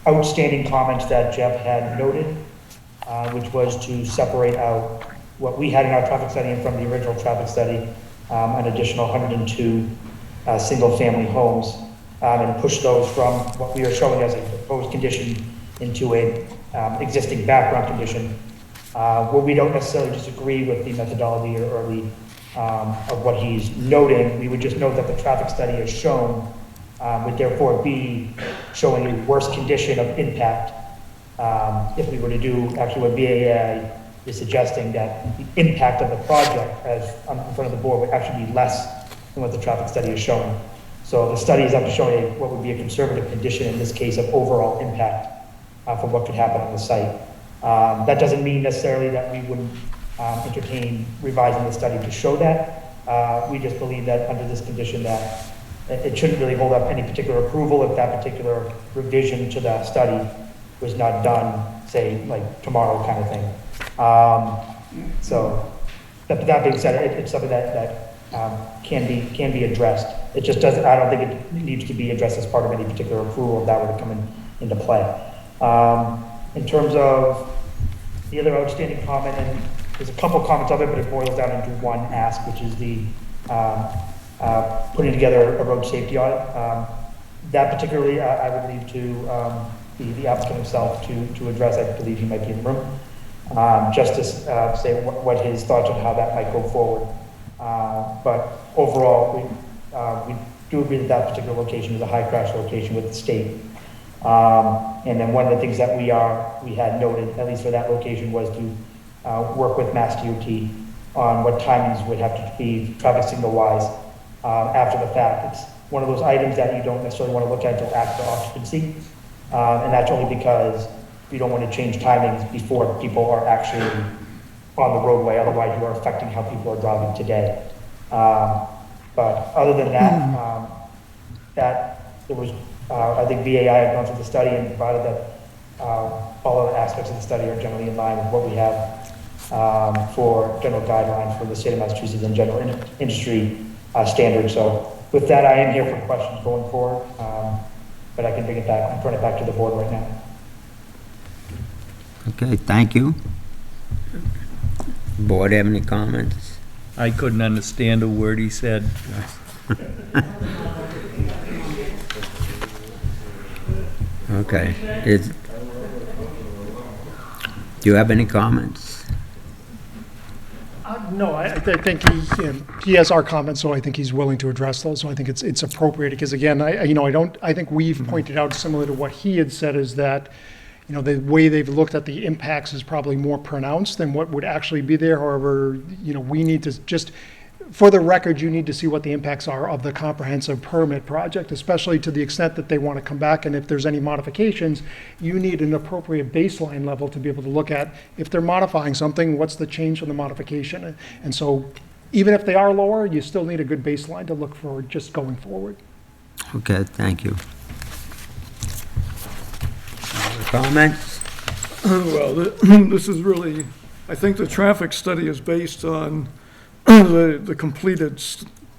outstanding comments that Jeff had noted, which was to separate out what we had in our traffic study and from the original traffic study, an additional 102 single-family homes, and push those from what we are showing as a proposed condition into a existing background condition, where we don't necessarily disagree with the methodology or the of what he's noting. We would just note that the traffic study has shown would therefore be showing a worse condition of impact if we were to do actually what BAI is suggesting, that the impact of the project as in front of the board would actually be less than what the traffic study is showing. So the study is actually showing what would be a conservative condition in this case of overall impact for what could happen on the site. That doesn't mean necessarily that we wouldn't entertain revising the study to show that. We just believe that under this condition that it shouldn't really hold up any particular approval if that particular revision to that study was not done, say, like tomorrow kind of thing. So that being said, it's something that can be addressed. It just doesn't, I don't think it needs to be addressed as part of any particular approval if that were to come into play. In terms of the other outstanding comment, and there's a couple comments of it, but it boils down into one ask, which is the putting together a road safety audit. That particularly, I would leave to the applicant himself to address. I believe he might be in the room, just to say what his thoughts on how that might go forward. But overall, we do agree that that particular location is a high crash location with the state. And then one of the things that we had noted, at least for that location, was to work with Mass DOT on what timings would have to be traffic signal wise after the fact. It's one of those items that you don't necessarily want to look at until after occupancy. And that's only because you don't want to change timings before people are actually on the roadway. Otherwise, you are affecting how people are driving today. But other than that, there was, I think BAI had gone through the study and provided that all other aspects of the study are generally in line with what we have for general guidelines for the state of Massachusetts and general industry standards. So with that, I am here for questions going forward, but I can bring it back and turn it back to the board right now. Okay, thank you. Board have any comments? I couldn't understand a word he said. Okay. Do you have any comments? No, I think he has our comments, so I think he's willing to address those. So I think it's appropriate, because again, I think we've pointed out, similar to what he had said, is that, the way they've looked at the impacts is probably more pronounced than what would actually be there. However, we need to just, for the record, you need to see what the impacts are of the comprehensive permit project, especially to the extent that they want to come back, and if there's any modifications, you need an appropriate baseline level to be able to look at. If they're modifying something, what's the change from the modification? And so, even if they are lower, you still need a good baseline to look for just going forward. Okay, thank you. Other comments? Well, this is really, I think the traffic study is based on the completed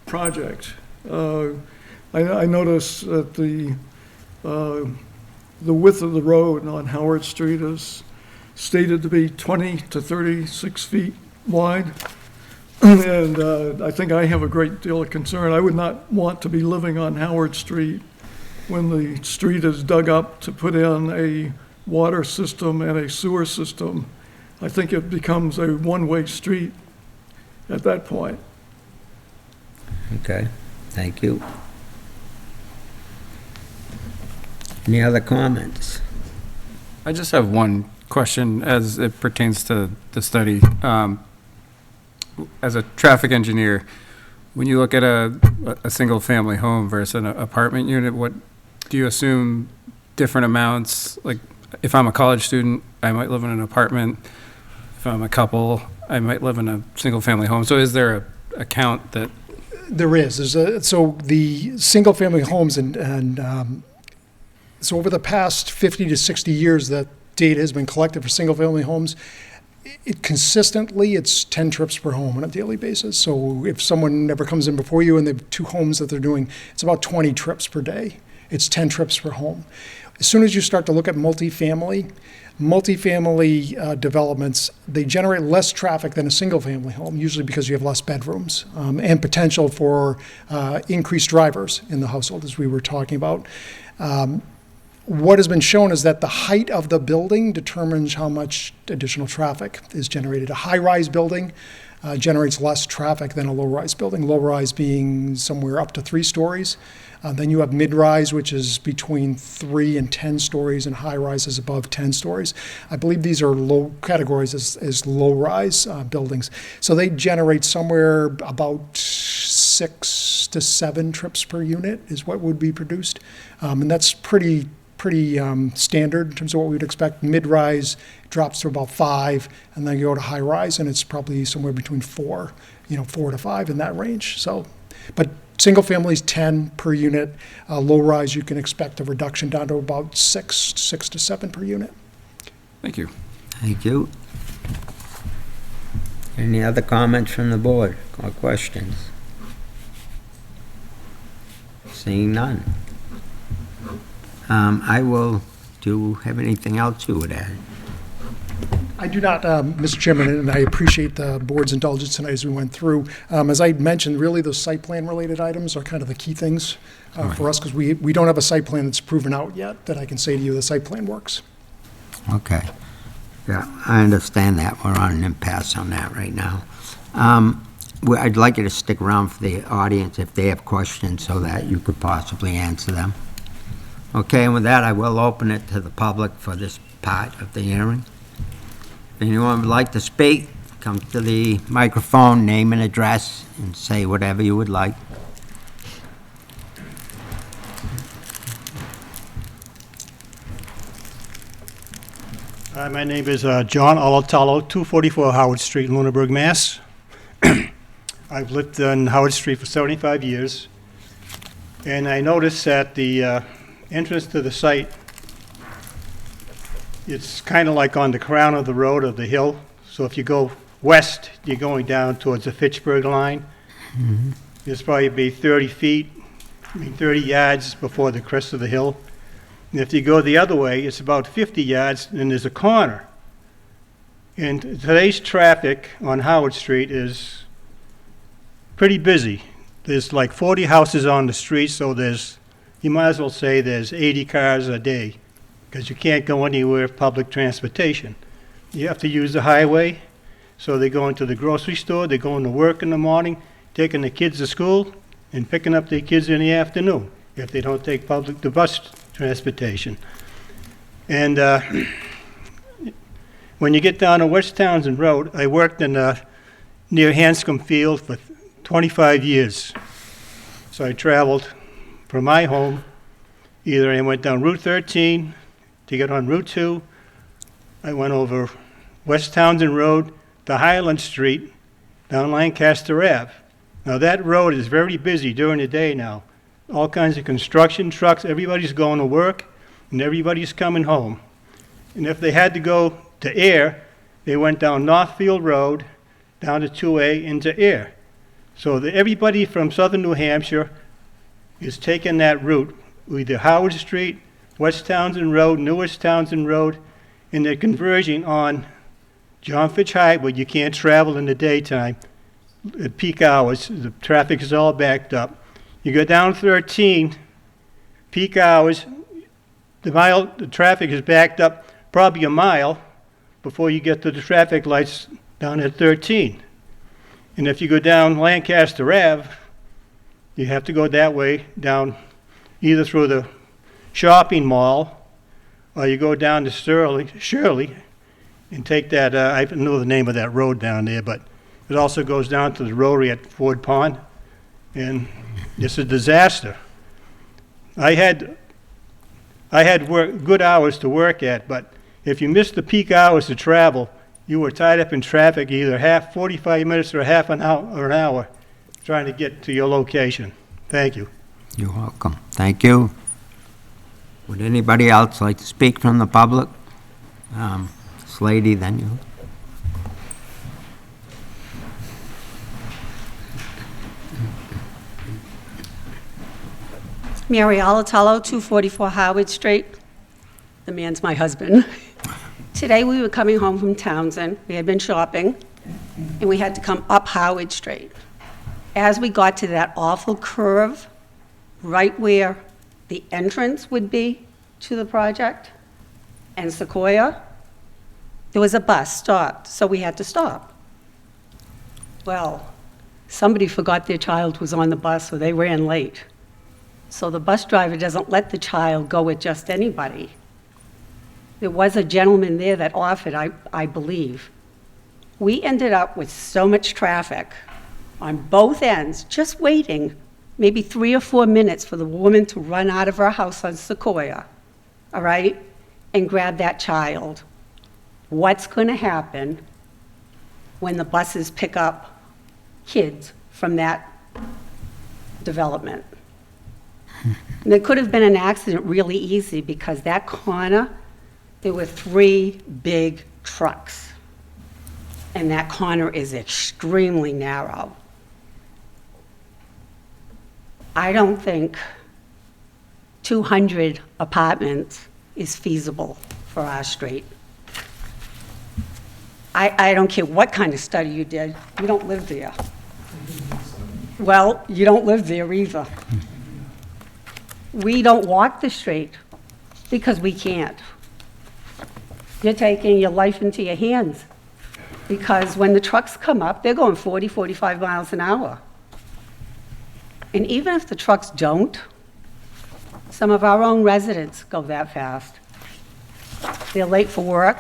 project. I notice that the width of the road on Howard Street is stated to be 20 to 36 feet wide. And I think I have a great deal of concern. I would not want to be living on Howard Street when the street is dug up to put in a water system and a sewer system. I think it becomes a one-way street at that point. Okay, thank you. Any other comments? I just have one question as it pertains to the study. As a traffic engineer, when you look at a single-family home versus an apartment unit, what do you assume different amounts? Like, if I'm a college student, I might live in an apartment. If I'm a couple, I might live in a single-family home. So is there a count that? There is. So the single-family homes so over the past 50 to 60 years that data has been collected for single-family homes, it's 10 trips per home on a daily basis. So if someone never comes in before you and they have 2 homes that they're doing, it's about 20 trips per day. It's 10 trips per home. As soon as you start to look at multifamily developments, they generate less traffic than a single-family home, usually because you have less bedrooms and potential for increased drivers in the household, as we were talking about. What has been shown is that the height of the building determines how much additional traffic is generated. A high-rise building generates less traffic than a low-rise building, low-rise being somewhere up to 3 stories. Then you have mid-rise, which is between 3 and 10 stories, and high-rise is above 10 stories. I believe these are low categories as low-rise buildings. So they generate somewhere about 6 to 7 trips per unit is what would be produced. And that's pretty standard in terms of what we'd expect. Mid-rise drops to about 5, and then you go to high-rise, and it's probably somewhere between 4 to 5 in that range. So, but single family is 10 per unit. Low-rise, you can expect a reduction down to about 6 to 7 per unit. Thank you. Thank you. Any other comments from the board or questions? Seeing none. Do you have anything else you would add? I do not, Mr. Chairman, and I appreciate the board's indulgence tonight as we went through. As I mentioned, really those site plan related items are kind of the key things for us, because we don't have a site plan that's proven out yet that I can say to you the site plan works. Okay. Yeah, I understand that. We're on an impasse on that right now. I'd like you to stick around for the audience if they have questions so that you could possibly answer them. Okay, and with that, I will open it to the public for this part of the hearing. If anyone would like to speak, come to the microphone, name and address, and say whatever you would like. My name is John Alatalo, 244 Howard Street, Lunenburg, Mass. I've lived on Howard Street for 75 years, and I noticed that the entrance to the site, it's kind of like on the crown of the road of the hill. So if you go west, you're going down towards the Fitchburg line. Mm-hmm. It's probably be 30 yards before the crest of the hill. And if you go the other way, it's about 50 yards, and there's a corner. And today's traffic on Howard Street is pretty busy. There's like 40 houses on the street, so you might as well say there's 80 cars a day, because you can't go anywhere with public transportation. You have to use the highway, so they're going to the grocery store, they're going to work in the morning, taking the kids to school, and picking up their kids in the afternoon, if they don't take the bus transportation. And when you get down to West Townsend Road, I worked near Hanscom Field for 25 years. So I traveled from my home, either I went down Route 13 to get on Route 2, I went over West Townsend Road to Highland Street, down Lancaster Ave. Now that road is very busy during the day now. All kinds of construction trucks, everybody's going to work, and everybody's coming home. And if they had to go to Air, they went down Northfield Road, down to 2A into Air. So everybody from southern New Hampshire is taking that route, either Howard Street, West Townsend Road, Newest Townsend Road, and they're converging on John Fitch Highway. You can't travel in the daytime at peak hours. The traffic is all backed up. You go down 13, peak hours, the traffic is backed up probably a mile before you get to the traffic lights down at 13. And if you go down Lancaster Ave, you have to go that way down either through the shopping mall or you go down to Shirley and take that, I don't know the name of that road down there, but it also goes down to the rotary at Ford Pond. And it's a disaster. I had good hours to work at, but if you missed the peak hours to travel, you were tied up in traffic either 45 minutes or half an hour trying to get to your location. Thank you. You're welcome. Thank you. Would anybody else like to speak from the public? This lady, then you. Mary Alatello, 244 Howard Street. The man's my husband. Today we were coming home from Townsend. We had been shopping, and we had to come up Howard Street. As we got to that awful curve, right where the entrance would be to the project, and Sequoia, there was a bus stopped, so we had to stop. Well, somebody forgot their child was on the bus, so they ran late. So the bus driver doesn't let the child go with just anybody. There was a gentleman there that offered, I believe. We ended up with so much traffic on both ends, just waiting maybe 3 or 4 minutes for the woman to run out of her house on Sequoia, all right, and grab that child. What's going to happen when the buses pick up kids from that development? And there could have been an accident really easy because that corner, there were 3 big trucks. And that corner is extremely narrow. I don't think 200 apartments is feasible for our street. I don't care what kind of study you did, you don't live there. Well, you don't live there either. We don't walk the street because we can't. You're taking your life into your hands because when the trucks come up, they're going 40, 45 miles an hour. And even if the trucks don't, some of our own residents go that fast. They're late for work,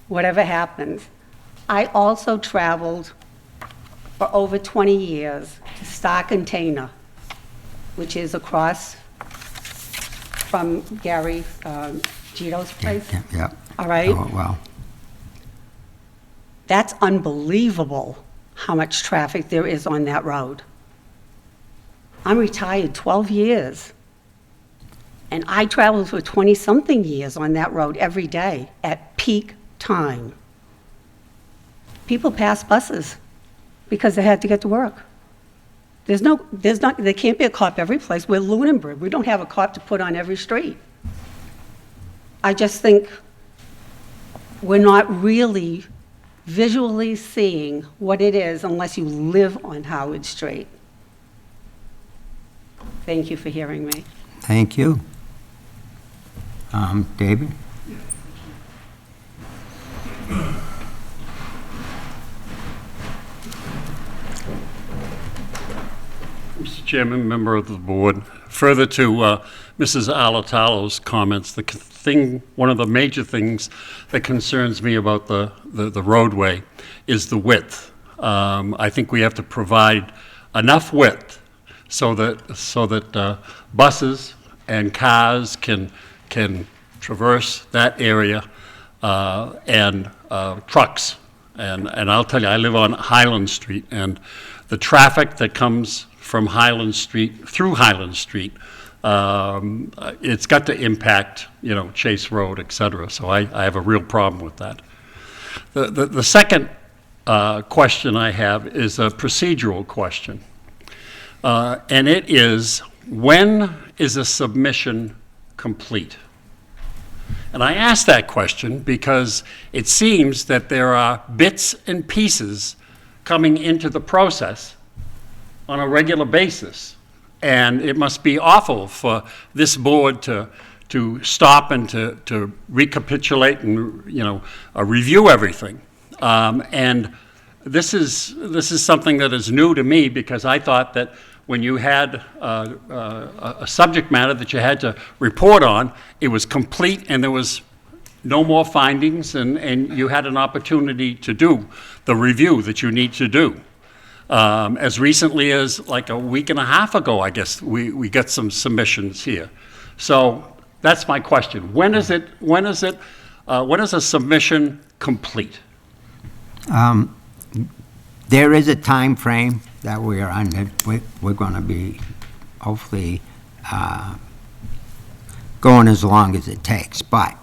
whatever happens. I also traveled for over 20 years to Star Container, which is across from Gary Gito's place. Yeah. All right? Oh, wow. That's unbelievable how much traffic there is on that road. I'm retired 12 years, and I traveled for 20-something years on that road every day at peak time. People pass buses because they had to get to work. There can't be a cop every place. We're Lunenburg. We don't have a cop to put on every street. I just think we're not really visually seeing what it is unless you live on Howard Street. Thank you for hearing me. Thank you. David? Mr. Chairman, member of the board, further to Mrs. Alatalo's comments, one of the major things that concerns me about the roadway is the width. I think we have to provide enough width so that buses and cars can traverse that area, and trucks. And I'll tell you, I live on Highland Street, and the traffic that comes from Highland Street, through Highland Street, it's got to impact, Chase Road, et cetera. So I have a real problem with that. The second question I have is a procedural question. And it is, when is a submission complete? And I ask that question because it seems that there are bits and pieces coming into the process on a regular basis. And it must be awful for this board to stop and to recapitulate and, review everything. And this is something that is new to me, because I thought that when you had a subject matter that you had to report on, it was complete and there was no more findings, and you had an opportunity to do the review that you need to do. As recently as like a week and a half ago, I guess, we got some submissions here. So that's my question. When is a submission complete? There is a time frame that we are under. We're going to be hopefully going as long as it takes. But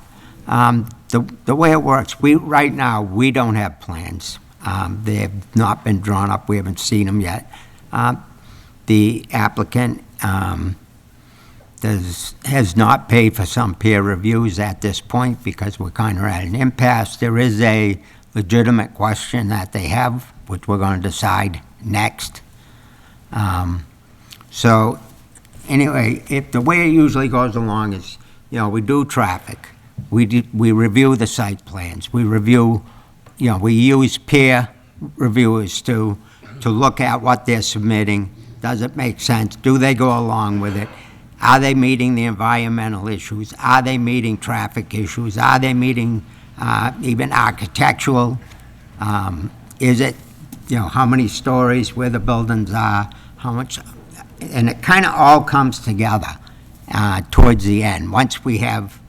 the way it works, right now we don't have plans. They have not been drawn up. We haven't seen them yet. The applicant has not paid for some peer reviews at this point because we're kind of at an impasse. There is a legitimate question that they have, which we're going to decide next. So anyway, the way it usually goes along is, we do traffic. We review the site plans. We review, we use peer reviewers to look at what they're submitting. Does it make sense? Do they go along with it? Are they meeting the environmental issues? Are they meeting traffic issues? Are they meeting even architectural? Is it, how many stories, where the buildings are, how much, and it kind of all comes together towards the end. Once we have,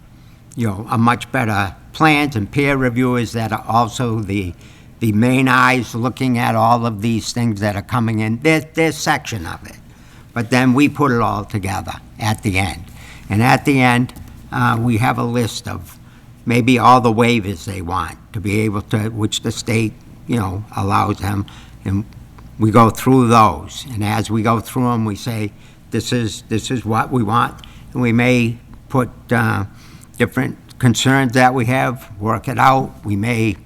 a much better plans and peer reviewers that are also the main eyes looking at all of these things that are coming in, their section of it. But then we put it all together at the end. And at the end, we have a list of maybe all the waivers they want to be able to, which the state, allows them. And we go through those. And as we go through them, we say, this is what we want. And we may put different concerns that we have, work it out. We may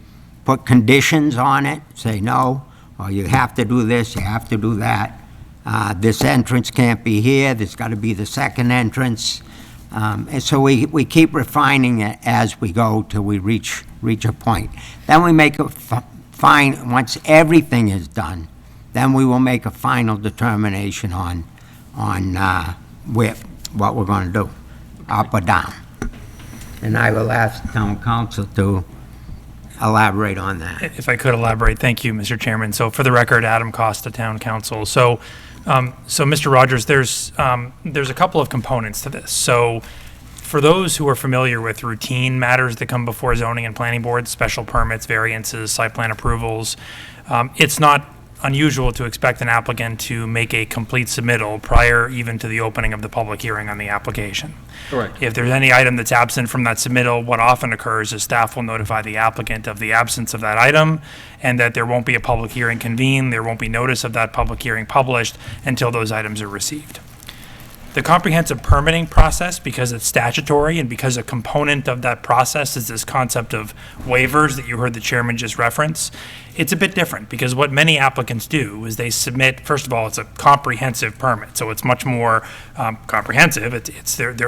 put conditions on it, say no, or you have to do this, you have to do that. This entrance can't be here, there's got to be the second entrance. And so we keep refining it as we go till we reach a point. Then we make a once everything is done, then we will make a final determination on what we're going to do, up or down. And I will ask town council to elaborate on that. If I could elaborate, thank you, Mr. Chairman. So for the record, Adam Costa, Town Council. So Mr. Rogers, there's a couple of components to this. So for those who are familiar with routine matters that come before zoning and planning boards, special permits, variances, site plan approvals, it's not unusual to expect an applicant to make a complete submittal prior even to the opening of the public hearing on the application. Correct. If there's any item that's absent from that submittal, what often occurs is staff will notify the applicant of the absence of that item and that there won't be a public hearing convened, there won't be notice of that public hearing published until those items are received. The comprehensive permitting process, because it's statutory and because a component of that process is this concept of waivers that you heard the chairman just reference, it's a bit different because what many applicants do is they submit, first of all, it's a comprehensive permit, so it's much more comprehensive. They're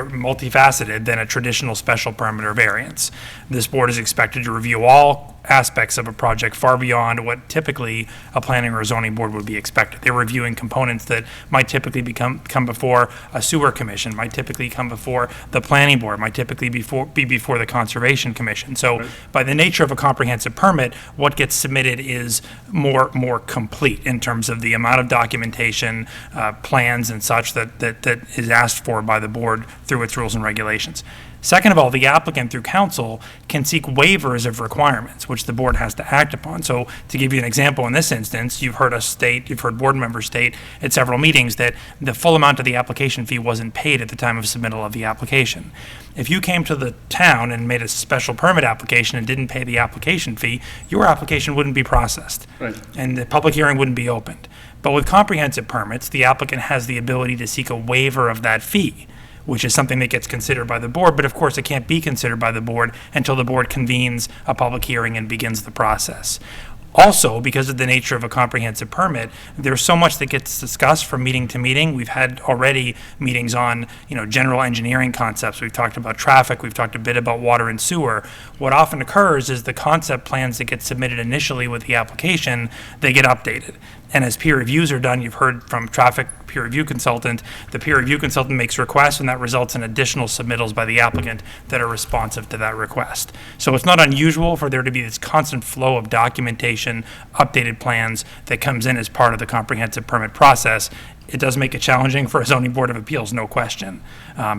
multifaceted than a traditional special permit or variance. This board is expected to review all aspects of a project far beyond what typically a planning or a zoning board would be expected. They're reviewing components that might typically come before a sewer commission, might typically come before the planning board, might typically be before the conservation commission. So by the nature of a comprehensive permit, what gets submitted is more complete in terms of the amount of documentation, plans and such that is asked for by the board through its rules and regulations. Second of all, the applicant through council can seek waivers of requirements, which the board has to act upon. So to give you an example, in this instance, you've heard board members state at several meetings that the full amount of the application fee wasn't paid at the time of submittal of the application. If you came to the town and made a special permit application and didn't pay the application fee, your application wouldn't be processed. Right. And the public hearing wouldn't be opened. But with comprehensive permits, the applicant has the ability to seek a waiver of that fee, which is something that gets considered by the board, but of course it can't be considered by the board until the board convenes a public hearing and begins the process. Also, because of the nature of a comprehensive permit, there's so much that gets discussed from meeting to meeting. We've had already meetings on, general engineering concepts. We've talked about traffic. We've talked a bit about water and sewer. What often occurs is the concept plans that get submitted initially with the application, they get updated. And as peer reviews are done, you've heard from traffic peer review consultant, the peer review consultant makes requests and that results in additional submittals by the applicant that are responsive to that request. So it's not unusual for there to be this constant flow of documentation, updated plans that comes in as part of the comprehensive permit process. It does make it challenging for a zoning board of appeals, no question,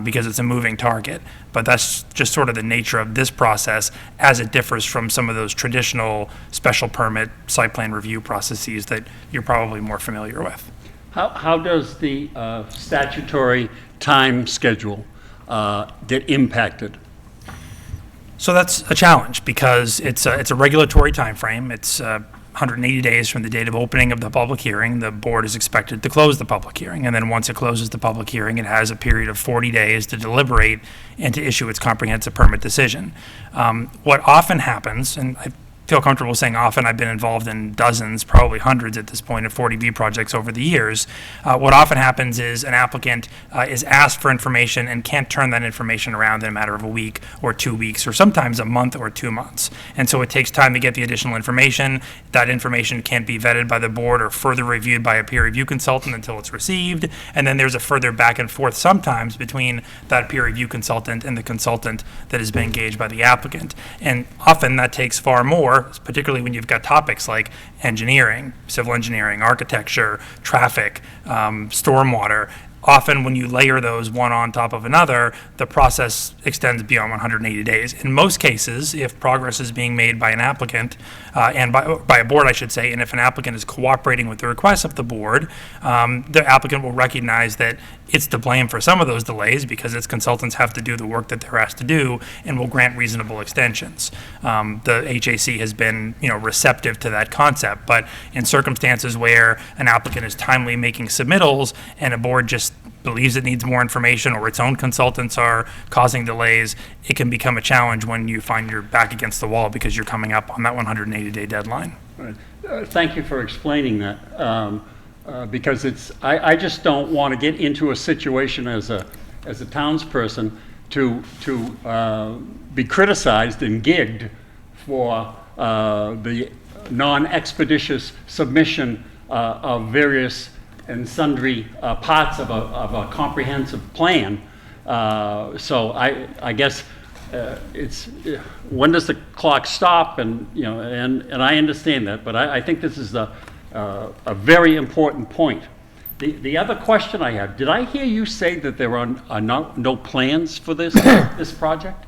because it's a moving target. But that's just sort of the nature of this process as it differs from some of those traditional special permit site plan review processes that you're probably more familiar with. How does the statutory time schedule get impacted? So that's a challenge because it's a regulatory timeframe. It's 180 days from the date of opening of the public hearing. The board is expected to close the public hearing. And then once it closes the public hearing, it has a period of 40 days to deliberate and to issue its comprehensive permit decision. What often happens, and I feel comfortable saying often, I've been involved in dozens, probably hundreds at this point, of 40B projects over the years. What often happens is an applicant is asked for information and can't turn that information around in a matter of a week or 2 weeks or sometimes a month or 2 months. And so it takes time to get the additional information. That information can't be vetted by the board or further reviewed by a peer review consultant until it's received. And then there's a further back and forth sometimes between that peer review consultant and the consultant that has been engaged by the applicant. And often that takes far more, particularly when you've got topics like engineering, civil engineering, architecture, traffic, stormwater. Often when you layer those one on top of another, the process extends beyond 180 days. In most cases, if progress is being made by an applicant, and by a board, I should say, and if an applicant is cooperating with the requests of the board, the applicant will recognize that it's to blame for some of those delays because its consultants have to do the work that they're asked to do and will grant reasonable extensions. The HAC has been, receptive to that concept, but in circumstances where an applicant is timely making submittals and a board just believes it needs more information or its own consultants are causing delays, it can become a challenge when you find you're back against the wall because you're coming up on that 180-day deadline. Right. Thank you for explaining that, because I just don't want to get into a situation as a townsperson to be criticized and gigged for the non-expeditious submission of various and sundry parts of a comprehensive plan. So I guess it's when does the clock stop? And and I understand that, but I think this is a very important point. The other question I have: did I hear you say that there are no plans for this project?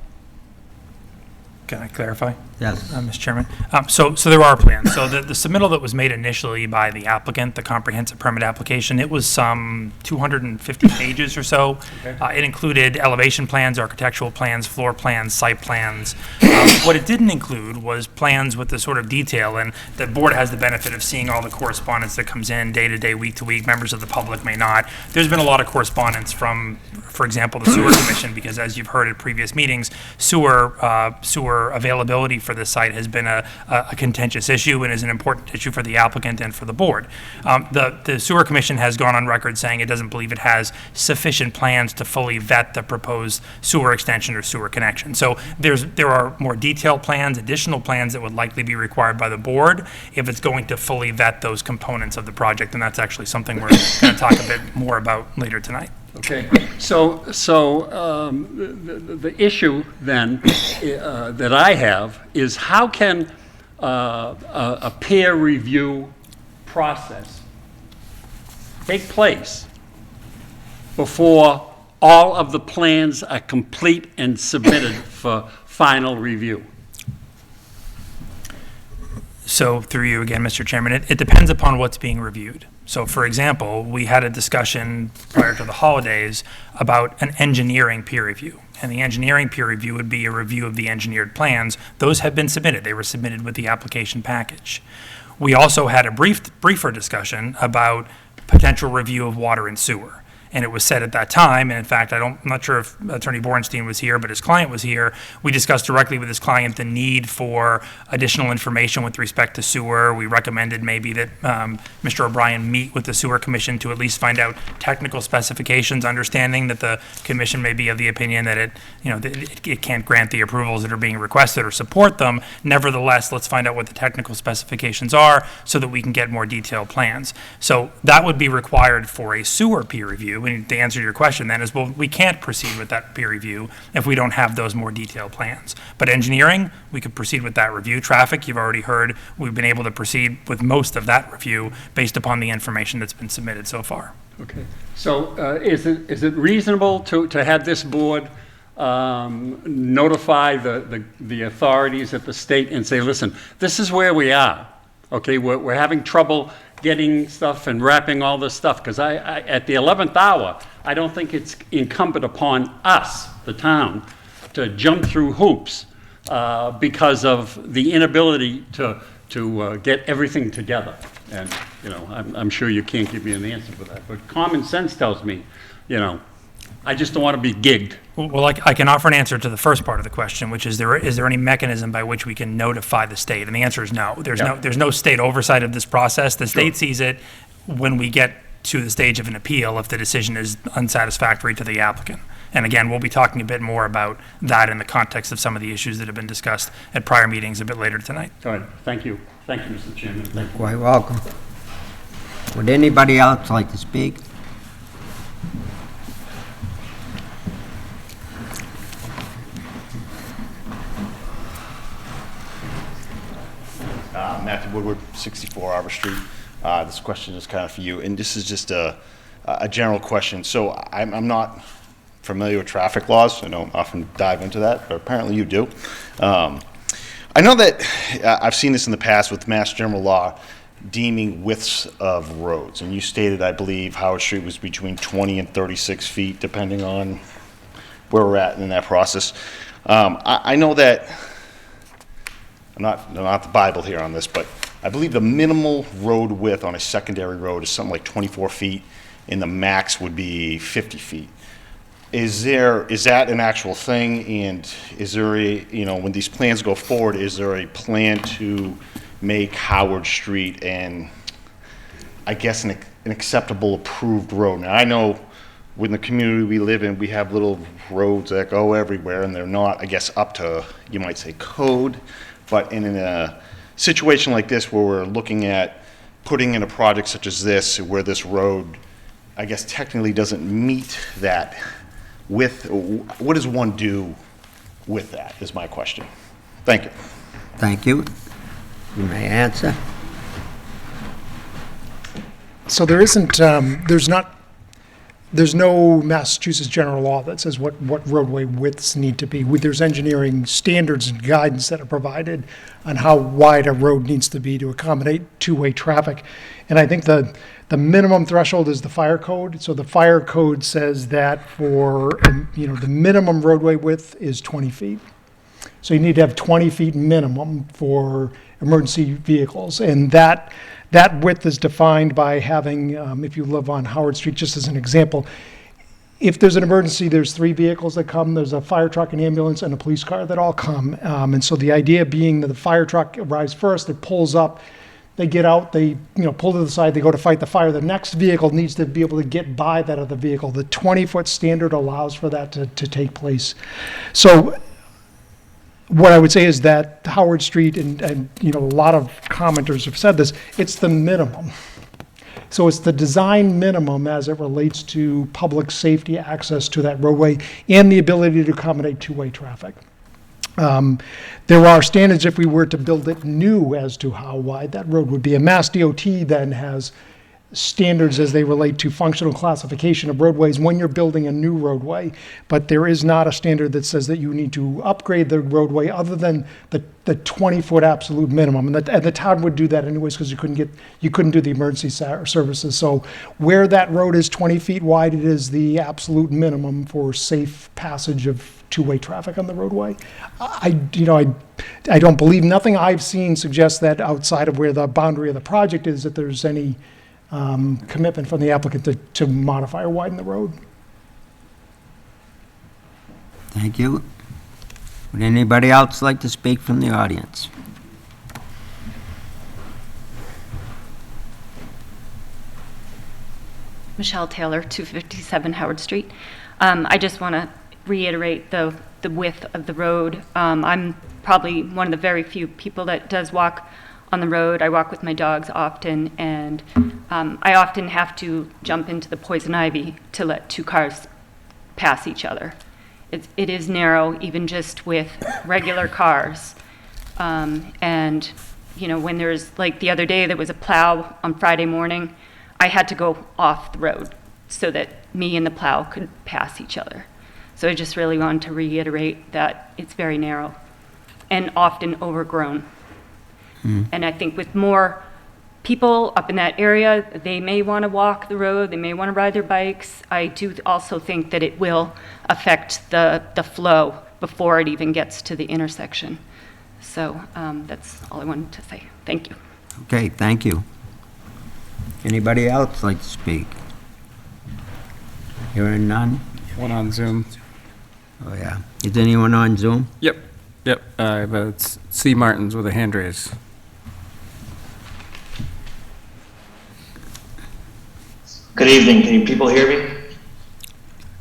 Can I clarify? Yes. Mr. Chairman. So there are plans. So the submittal that was made initially by the applicant, the comprehensive permit application, it was some 250 pages or so. It included elevation plans, architectural plans, floor plans, site plans. What it didn't include was plans with the sort of detail, and the board has the benefit of seeing all the correspondence that comes in day to day, week to week. Members of the public may not. There's been a lot of correspondence from, for example, the Sewer Commission, because as you've heard at previous meetings, sewer availability for this site has been a contentious issue and is an important issue for the applicant and for the board. The Sewer Commission has gone on record saying it doesn't believe it has sufficient plans to fully vet the proposed sewer extension or sewer connection. So there are more detailed plans, additional plans that would likely be required by the board if it's going to fully vet those components of the project, and that's actually something we're going to talk a bit more about later tonight. Okay, so the issue then that I have is how can a peer review process take place before all of the plans are complete and submitted for final review? So through you again, Mr. Chairman, it depends upon what's being reviewed. So for example, we had a discussion prior to the holidays about an engineering peer review. And the engineering peer review would be a review of the engineered plans. Those have been submitted. They were submitted with the application package. We also had a briefer discussion about potential review of water and sewer. And it was said at that time, and in fact, I'm not sure if Attorney Borenstein was here, but his client was here. We discussed directly with his client the need for additional information with respect to sewer. We recommended maybe that Mr. O'Brien meet with the Sewer Commission to at least find out technical specifications, understanding that the commission may be of the opinion that it can't grant the approvals that are being requested or support them. Nevertheless, let's find out what the technical specifications are so that we can get more detailed plans. So that would be required for a sewer peer review. And the answer to your question then is, well, we can't proceed with that peer review if we don't have those more detailed plans. But engineering, we could proceed with that review. Traffic, you've already heard, we've been able to proceed with most of that review based upon the information that's been submitted so far. Okay. So is it reasonable to have this board notify the authorities at the state and say, listen, this is where we are. Okay, we're having trouble getting stuff and wrapping all this stuff, because I at the 11th hour, I don't think it's incumbent upon us, the town, to jump through hoops because of the inability to get everything together. And, I'm sure you can't give me an answer for that, but common sense tells me, I just don't want to be gigged. Well, I can offer an answer to the first part of the question, which is there any mechanism by which we can notify the state? And the answer is no. There's no state oversight of this process. The state sees it when we get to the stage of an appeal if the decision is unsatisfactory to the applicant. And again, we'll be talking a bit more about that in the context of some of the issues that have been discussed at prior meetings a bit later tonight. All right. Thank you. Thank you, Mr. Chairman. You're quite welcome. Would anybody else like to speak? Matthew Woodward, 64 Arbor Street. This question is kind of for you, and this is just a general question. So I'm not familiar with traffic laws. I don't often dive into that, but apparently you do. I know that I've seen this in the past with Mass General Law deeming widths of roads, and you stated, I believe, Howard Street was between 20 and 36 feet, depending on where we're at in that process. I know that I'm not the Bible here on this, but I believe the minimal road width on a secondary road is something like 24 feet, and the max would be 50 feet. Is that an actual thing, and is there when these plans go forward, is there a plan to make Howard Street and I guess an acceptable approved road? Now, I know within the community we live in, we have little roads that go everywhere, and they're not, I guess, up to, you might say, code. But in a situation like this, where we're looking at putting in a project such as this, where this road, I guess, technically doesn't meet that width, what does one do with that, is my question. Thank you. Thank you. You may answer. So there isn't, there's not there's no Massachusetts general law that says what roadway widths need to be. There's engineering standards and guidance that are provided on how wide a road needs to be to accommodate two-way traffic. And I think the minimum threshold is the fire code. So the fire code says that for, the minimum roadway width is 20 feet. So you need to have 20 feet minimum for emergency vehicles. And that width is defined by having, if you live on Howard Street, just as an example, if there's an emergency, there's 3 vehicles that come. There's a fire truck, an ambulance, and a police car that all come. And so the idea being that the fire truck arrives first, it pulls up, they get out, they pull to the side, they go to fight the fire. The next vehicle needs to be able to get by that other vehicle. The 20-foot standard allows for that to take place. So what I would say is that Howard Street and a lot of commenters have said this, it's the minimum. So it's the design minimum as it relates to public safety access to that roadway and the ability to accommodate two-way traffic. There are standards if we were to build it new as to how wide that road would be. And Mass DOT then has standards as they relate to functional classification of roadways when you're building a new roadway, but there is not a standard that says that you need to upgrade the roadway other than the 20-foot absolute minimum. And the town would do that anyways because you couldn't do the emergency services. So where that road is 20 feet wide, it is the absolute minimum for safe passage of two-way traffic on the roadway. I don't believe, nothing I've seen suggests that outside of where the boundary of the project is that there's any commitment from the applicant to modify or widen the road. Thank you. Would anybody else like to speak from the audience? Michelle Taylor, 257 Howard Street. I just want to reiterate the width of the road. I'm probably one of the very few people that does walk on the road. I walk with my dogs often, and I often have to jump into the poison ivy to let 2 cars pass each other. It is narrow, even just with regular cars. And, when there's, like the other day, there was a plow on Friday morning, I had to go off the road so that me and the plow could pass each other. So I just really wanted to reiterate that it's very narrow and often overgrown. And I think with more people up in that area, they may want to walk the road, they may want to ride their bikes. I do also think that it will affect the flow before it even gets to the intersection. So that's all I wanted to say. Thank you. Okay, thank you. Anybody else like to speak? Hearing none? One on Zoom. Oh, yeah. Is anyone on Zoom? Yep. It's C. Martins with a hand raise. Good evening. Can you people hear me?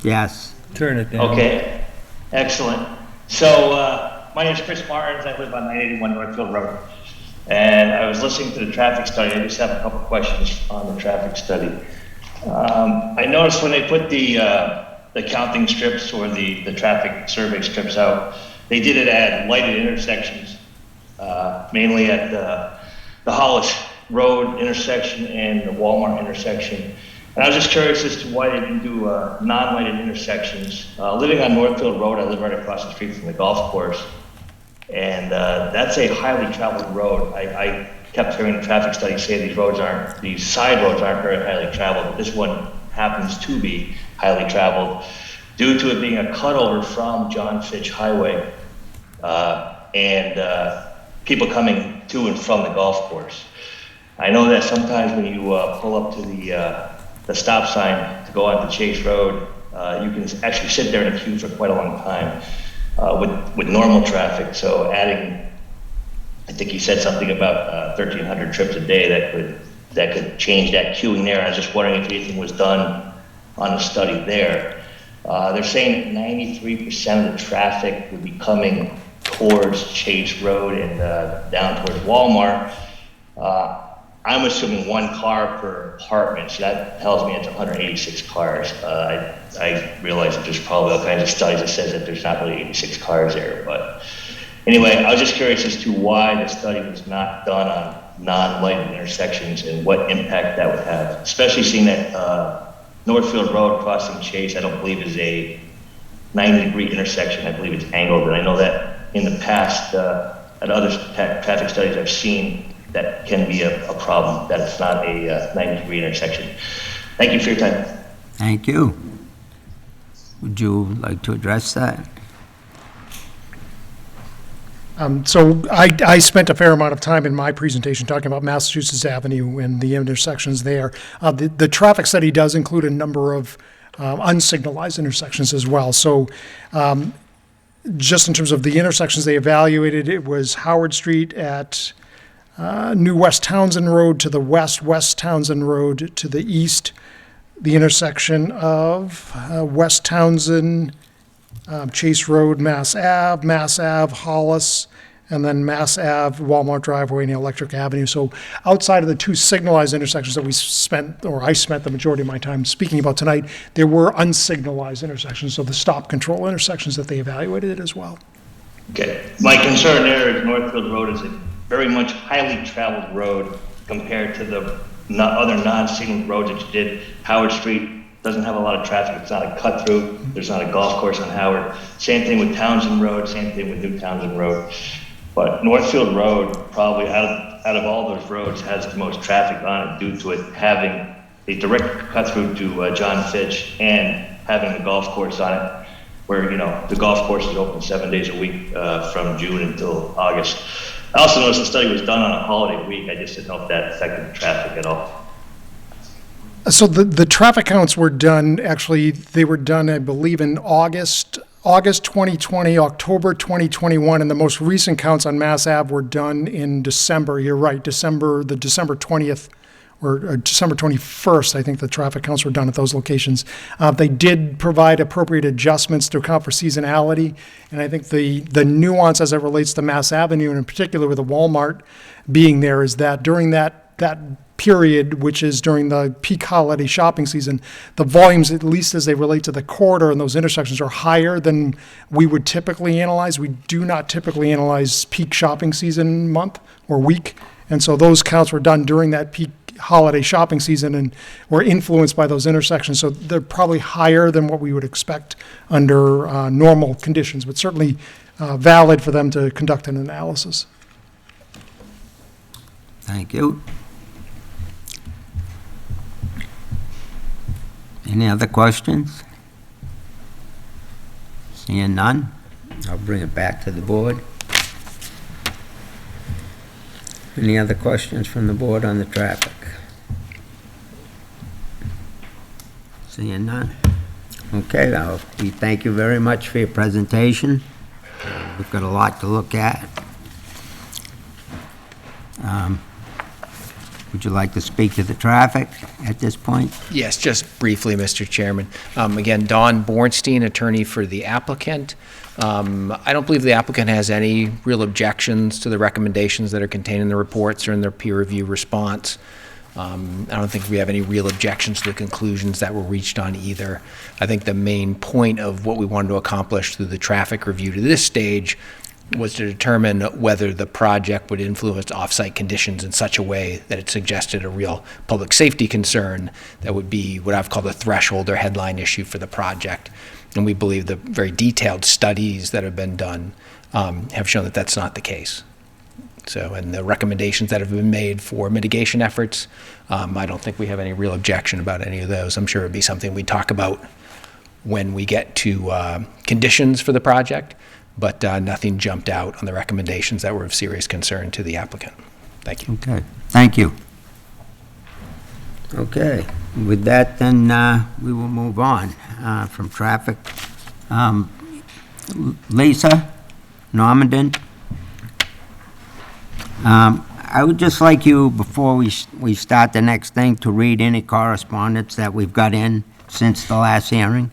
Yes. Turn it down. Okay. Excellent. So, my name is Chris Martins. I live on 981 Northfield Road. And I was listening to the traffic study. I just have a couple questions on the traffic study. I noticed when they put the counting strips or the traffic survey strips out, they did it at lighted intersections, mainly at the Hollis Road intersection and the Walmart intersection. And I was just curious as to why they didn't do non-lighted intersections. Living on Northfield Road, I live right across the street from the golf course. And that's a highly traveled road. I kept hearing the traffic study say these side roads aren't very highly traveled, but this one happens to be highly traveled due to it being a cutover from John Fitch Highway and people coming to and from the golf course. I know that sometimes when you pull up to the stop sign to go onto Chase Road, you can actually sit there in a queue for quite a long time with normal traffic. So adding, I think you said something about 1,300 trips a day that could change that queuing there. I was just wondering if anything was done on the study there. They're saying that 93% of the traffic would be coming towards Chase Road and down towards Walmart. I'm assuming 1 car per apartment, so that tells me it's 186 cars. I realize that there's probably all kinds of studies that says that there's not really 86 cars there, but anyway, I was just curious as to why the study was not done on non-lighted intersections and what impact that would have, especially seeing that Northfield Road crossing Chase, I don't believe is a 90-degree intersection. I believe it's angled, and I know that in the past, at other traffic studies I've seen, that can be a problem, that it's not a 90-degree intersection. Thank you for your time. Thank you. Would you like to address that? So I spent a fair amount of time in my presentation talking about Massachusetts Avenue and the intersections there. The traffic study does include a number of unsignalized intersections as well. So just in terms of the intersections they evaluated, it was Howard Street at New West Townsend Road to the west, West Townsend Road to the east, the intersection of West Townsend, Chase Road, Mass Ave, Hollis, and then Mass Ave, Walmart Driveway, and Electric Avenue. So outside of the two signalized intersections that I spent the majority of my time speaking about tonight, there were unsignalized intersections, so the stop control intersections that they evaluated as well. Okay. My concern there is Northfield Road is a very much highly traveled road compared to the other non-signal roads that you did. Howard Street doesn't have a lot of traffic. It's not a cut through. There's not a golf course on Howard. Same thing with Townsend Road, same thing with New Townsend Road. But Northfield Road, probably out of all those roads, has the most traffic on it due to it having a direct cut through to John Fitch and having the golf course on it, where, you know, the golf course is open 7 days a week from June until August. I also noticed the study was done on a holiday week. I just didn't know if that affected the traffic at all. So the traffic counts were done, actually, they were done, I believe, in August 2020, October 2021, and the most recent counts on Mass Ave were done in December. You're right, December 20th or December 21st, I think the traffic counts were done at those locations. They did provide appropriate adjustments to account for seasonality, and I think the nuance as it relates to Mass Avenue, and in particular with the Walmart being there, is that during that period, which is during the peak holiday shopping season, the volumes, at least as they relate to the corridor and those intersections, are higher than we would typically analyze. We do not typically analyze peak shopping season month or week, and so those counts were done during that peak holiday shopping season and were influenced by those intersections. So they're probably higher than what we would expect under normal conditions, but certainly valid for them to conduct an analysis. Thank you. Any other questions? Seeing none, I'll bring it back to the board. Any other questions from the board on the traffic? Seeing none? Okay, we thank you very much for your presentation. We've got a lot to look at. Would you like to speak to the traffic at this point? Yes, just briefly, Mr. Chairman. Again, Don Bornstein, attorney for the applicant. I don't believe the applicant has any real objections to the recommendations that are contained in the reports or in their peer review response. I don't think we have any real objections to the conclusions that were reached on either. I think the main point of what we wanted to accomplish through the traffic review to this stage was to determine whether the project would influence off-site conditions in such a way that it suggested a real public safety concern that would be what I've called a threshold or headline issue for the project. And we believe the very detailed studies that have been done have shown that that's not the case. So, and the recommendations that have been made for mitigation efforts, I don't think we have any real objection about any of those. I'm sure it'd be something we talk about when we get to conditions for the project, but nothing jumped out on the recommendations that were of serious concern to the applicant. Thank you. Okay, thank you. Okay, with that, then we will move on from traffic. Lisa Normandin, I would just like you, before we start the next thing, to read any correspondence that we've got in since the last hearing.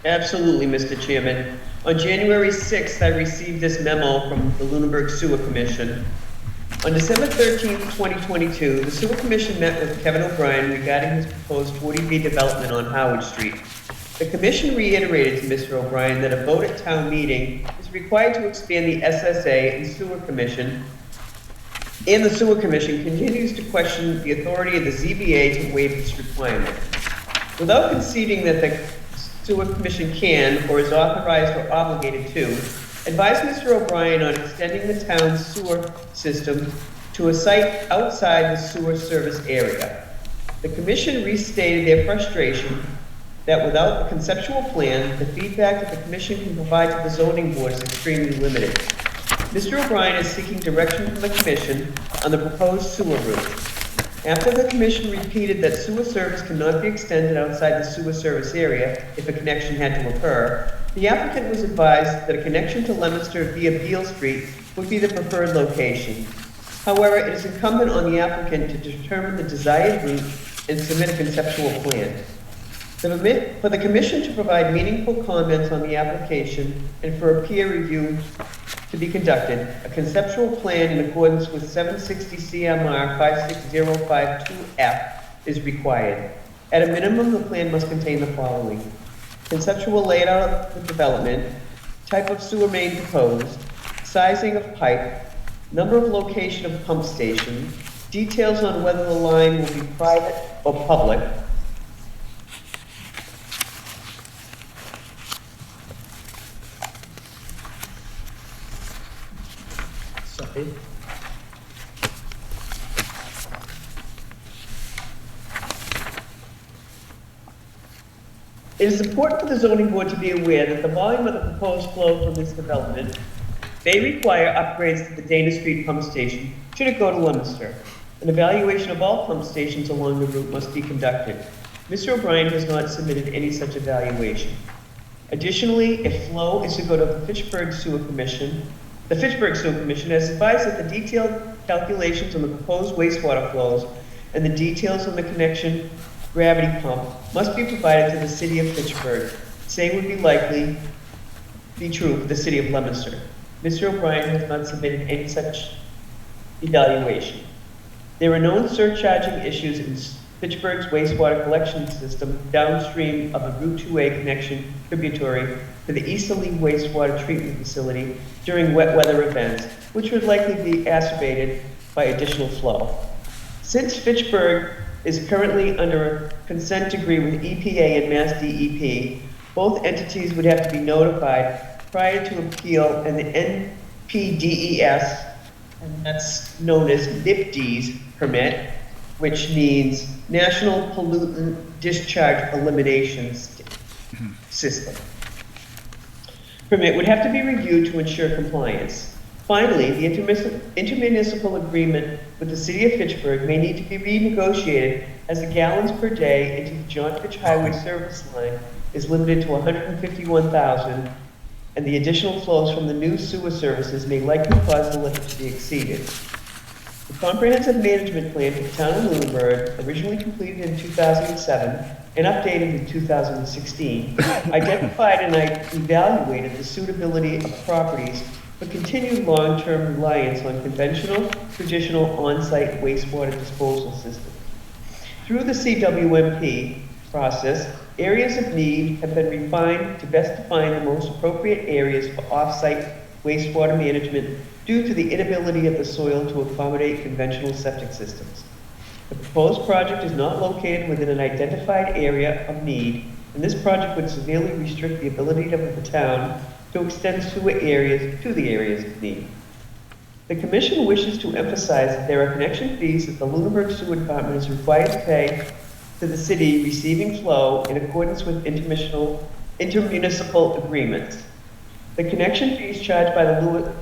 Absolutely, Mr. Chairman. On January 6th, I received this memo from the Lunenburg Sewer Commission. On December 13th, 2022, the Sewer Commission met with Kevin O'Brien regarding his proposed 40B development on Howard Street. The Commission reiterated to Mr. O'Brien that a vote at town meeting is required to expand the SSA and Sewer Commission, and the Sewer Commission continues to question the authority of the ZBA to waive this requirement. Without conceding that the sewer commission can or is authorized or obligated to advise Mr. O'Brien on extending the town's sewer system to a site outside the sewer service area. The commission restated their frustration that without a conceptual plan, the feedback that the commission can provide to the zoning board is extremely limited. Mr. O'Brien is seeking direction from the commission on the proposed sewer route. After the commission repeated that sewer service cannot be extended outside the sewer service area if a connection had to occur, the applicant was advised that a connection to Leominster via Beale Street would be the preferred location. However, it is incumbent on the applicant to determine the desired route and submit a conceptual plan. For the commission to provide meaningful comments on the application and for a peer review to be conducted, a conceptual plan in accordance with 760 CMR 56052F is required. At a minimum, the plan must contain the following: conceptual layout of the development, type of sewer main proposed, sizing of pipe, number of location of pump station, details on whether the line will be private or public, sorry. It is important for the zoning board to be aware that the volume of the proposed flow from this development may require upgrades to the Dana Street pump station should it go to Leominster. An evaluation of all pump stations along the route must be conducted. Mr. O'Brien has not submitted any such evaluation. Additionally, if flow is to go to the Fitchburg Sewer Commission has advised that the detailed calculations on the proposed wastewater flows and the details on the connection gravity pump must be provided to the city of Fitchburg. Same would be likely be true for the city of Leominster. Mr. O'Brien has not submitted any such evaluation. There are known surcharging issues in Fitchburg's wastewater collection system downstream of the Route 2A connection tributary to the Easterly wastewater treatment facility during wet weather events, which would likely be exacerbated by additional flow. Since Fitchburg is currently under a consent decree with EPA and Mass DEP, both entities would have to be notified prior to appeal, and the NPDES, and that's known as NIPDES permit, which means National Pollutant Discharge Elimination System permit, would have to be reviewed to ensure compliance. Finally, the intermunicipal agreement with the city of Fitchburg may need to be renegotiated as the gallons per day into the John Fitch Highway service line is limited to 151,000, and the additional flows from the new sewer services may likely cause the limit to be exceeded. The comprehensive management plan for the town of Lunenburg, originally completed in 2007 and updated in 2016, identified and evaluated the suitability of properties for continued long-term reliance on conventional, traditional on-site wastewater disposal systems. Through the CWMP process, areas of need have been refined to best define the most appropriate areas for off-site wastewater management due to the inability of the soil to accommodate conventional septic systems. The proposed project is not located within an identified area of need, and this project would severely restrict the ability of the town to extend sewer areas to the areas of need. The Commission wishes to emphasize that there are connection fees that the Lunenburg Sewer Department is required to pay to the city receiving flow in accordance with intermunicipal agreements. The connection fees charged by the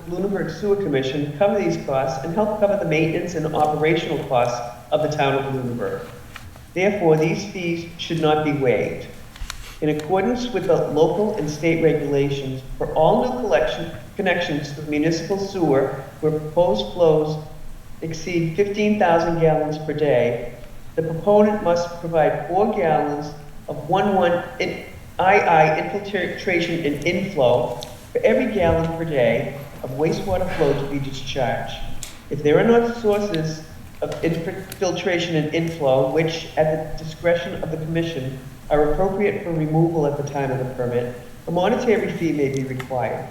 Lunenburg Sewer Commission cover these costs and help cover the maintenance and operational costs of the town of Lunenburg. Therefore, these fees should not be waived. In accordance with the local and state regulations, for all new connections to municipal sewer where proposed flows exceed 15,000 gallons per day, the proponent must provide 4 gallons of 1,1 II infiltration and inflow for every gallon per day of wastewater flow to be discharged. If there are not sources of infiltration and inflow, which at the discretion of the Commission are appropriate for removal at the time of the permit, a monetary fee may be required.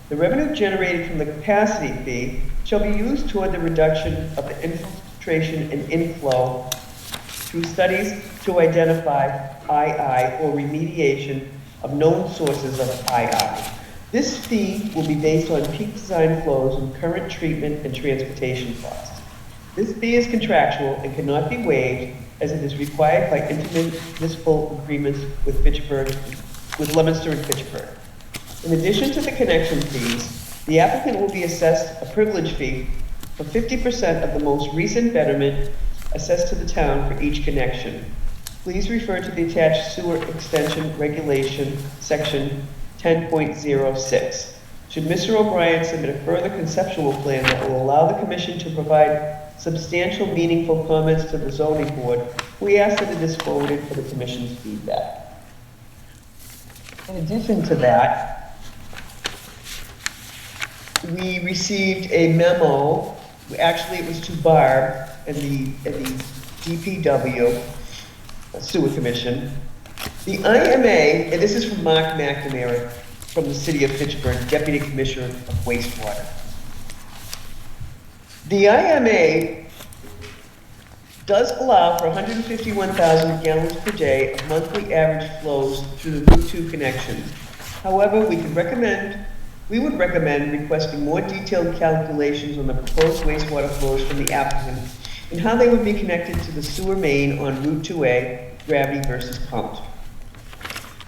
The revenue generated from the capacity fee shall be used toward the reduction of the infiltration and inflow through studies to identify II or remediation of known sources of II. This fee will be based on peak design flows and current treatment and transportation costs. This fee is contractual and cannot be waived as it is required by intermunicipal agreements with Leominster and Fitchburg. In addition to the connection fees, the applicant will be assessed a privilege fee for 50% of the most recent betterment assessed to the town for each connection. Please refer to the attached sewer extension regulation, section 10.06. Should Mr. O'Brien submit a further conceptual plan that will allow the commission to provide substantial, meaningful comments to the zoning board, we ask that it is forwarded for the commission's feedback. In addition to that, we received a memo, actually it was to Barb and the DPW Sewer Commission. The IMA, and this is from Mark McNamara from the City of Fitchburg, Deputy Commissioner of Wastewater. The IMA does allow for 151,000 gallons per day of monthly average flows through the Route 2 connection. However, we would recommend requesting more detailed calculations on the proposed wastewater flows from the applicant and how they would be connected to the sewer main on Route 2A, gravity versus pumped.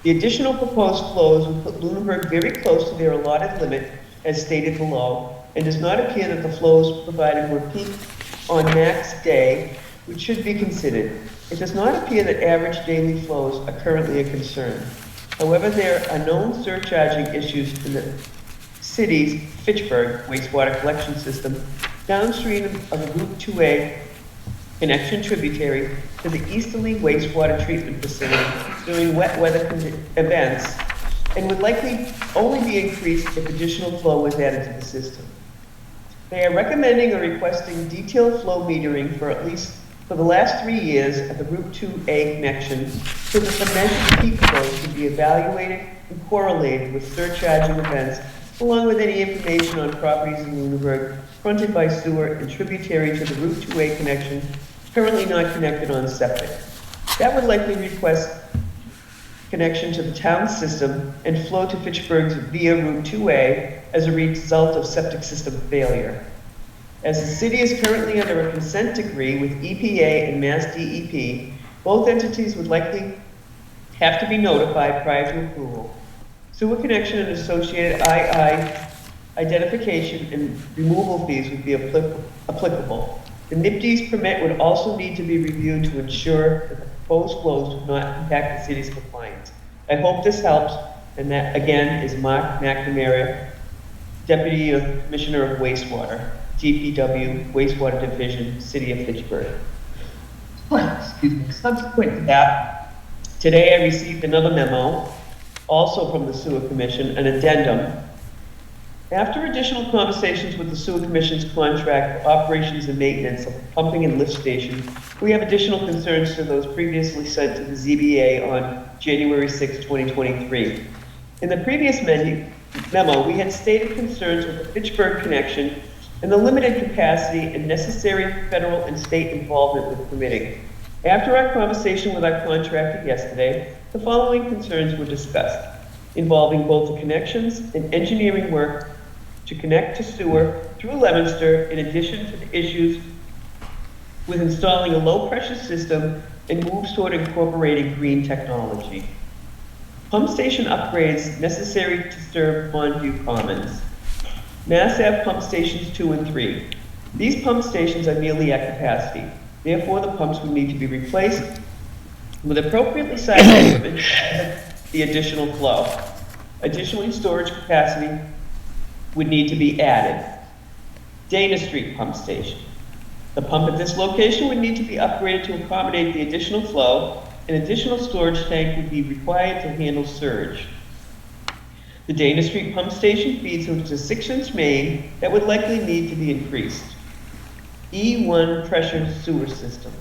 The additional proposed flows would put Lunenburg very close to their allotted limit, as stated below, and does not appear that the flows provided were peak on max day, which should be considered. It does not appear that average daily flows are currently a concern. However, there are known surcharging issues in the city's Fitchburg wastewater collection system downstream of the Route 2A connection tributary to the easterly wastewater treatment facility during wet weather events, and would likely only be increased if additional flow was added to the system. They are recommending or requesting detailed flow metering for at least for the last 3 years at the Route 2A connection so that the measured peak flows can be evaluated and correlated with surcharging events, along with any information on properties in Lunenburg fronted by sewer and tributary to the Route 2A connection currently not connected on septic. That would likely request connection to the town system and flow to Fitchburg's via Route 2A as a result of septic system failure. As the city is currently under a consent decree with EPA and Mass DEP, both entities would likely have to be notified prior to approval. Sewer connection and associated II identification and removal fees would be applicable. The NIPD's permit would also need to be reviewed to ensure that the proposed flows do not impact the city's compliance. I hope this helps, and that again is Mark McNamara, Deputy Commissioner of Wastewater, DPW, Wastewater Division, City of Fitchburg. Excuse me. Subsequent to that, today I received another memo, also from the Sewer Commission, an addendum. After additional conversations with the Sewer Commission's contract for operations and maintenance of the pumping and lift station, we have additional concerns to those previously sent to the ZBA on January 6, 2023. In the previous memo, we had stated concerns with the Fitchburg connection and the limited capacity and necessary federal and state involvement with permitting. After our conversation with our contractor yesterday, the following concerns were discussed, involving both the connections and engineering work to connect to sewer through Leominster, in addition to the issues with installing a low-pressure system and moves toward incorporating green technology. Pump station upgrades necessary to serve Pondview Commons. Mass Ave pump stations 2 and 3. These pump stations are nearly at capacity. Therefore, the pumps would need to be replaced with appropriately sized equipment to handle the additional flow. Additionally, storage capacity would need to be added. Dana Street Pump Station. The pump at this location would need to be upgraded to accommodate the additional flow. An additional storage tank would be required to handle surge. The Dana Street Pump Station feeds into a 6-inch main that would likely need to be increased. E1 pressure sewer system.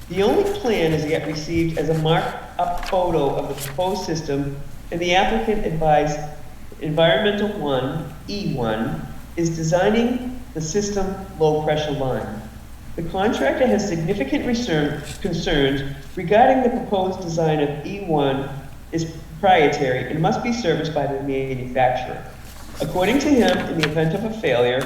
The only plan is yet received as a marked-up photo of the proposed system, and the applicant advised Environmental 1, E1, is designing the system low-pressure line. The contractor has significant concerns regarding the proposed design of E1 is proprietary and must be serviced by the manufacturer. According to him, in the event of a failure,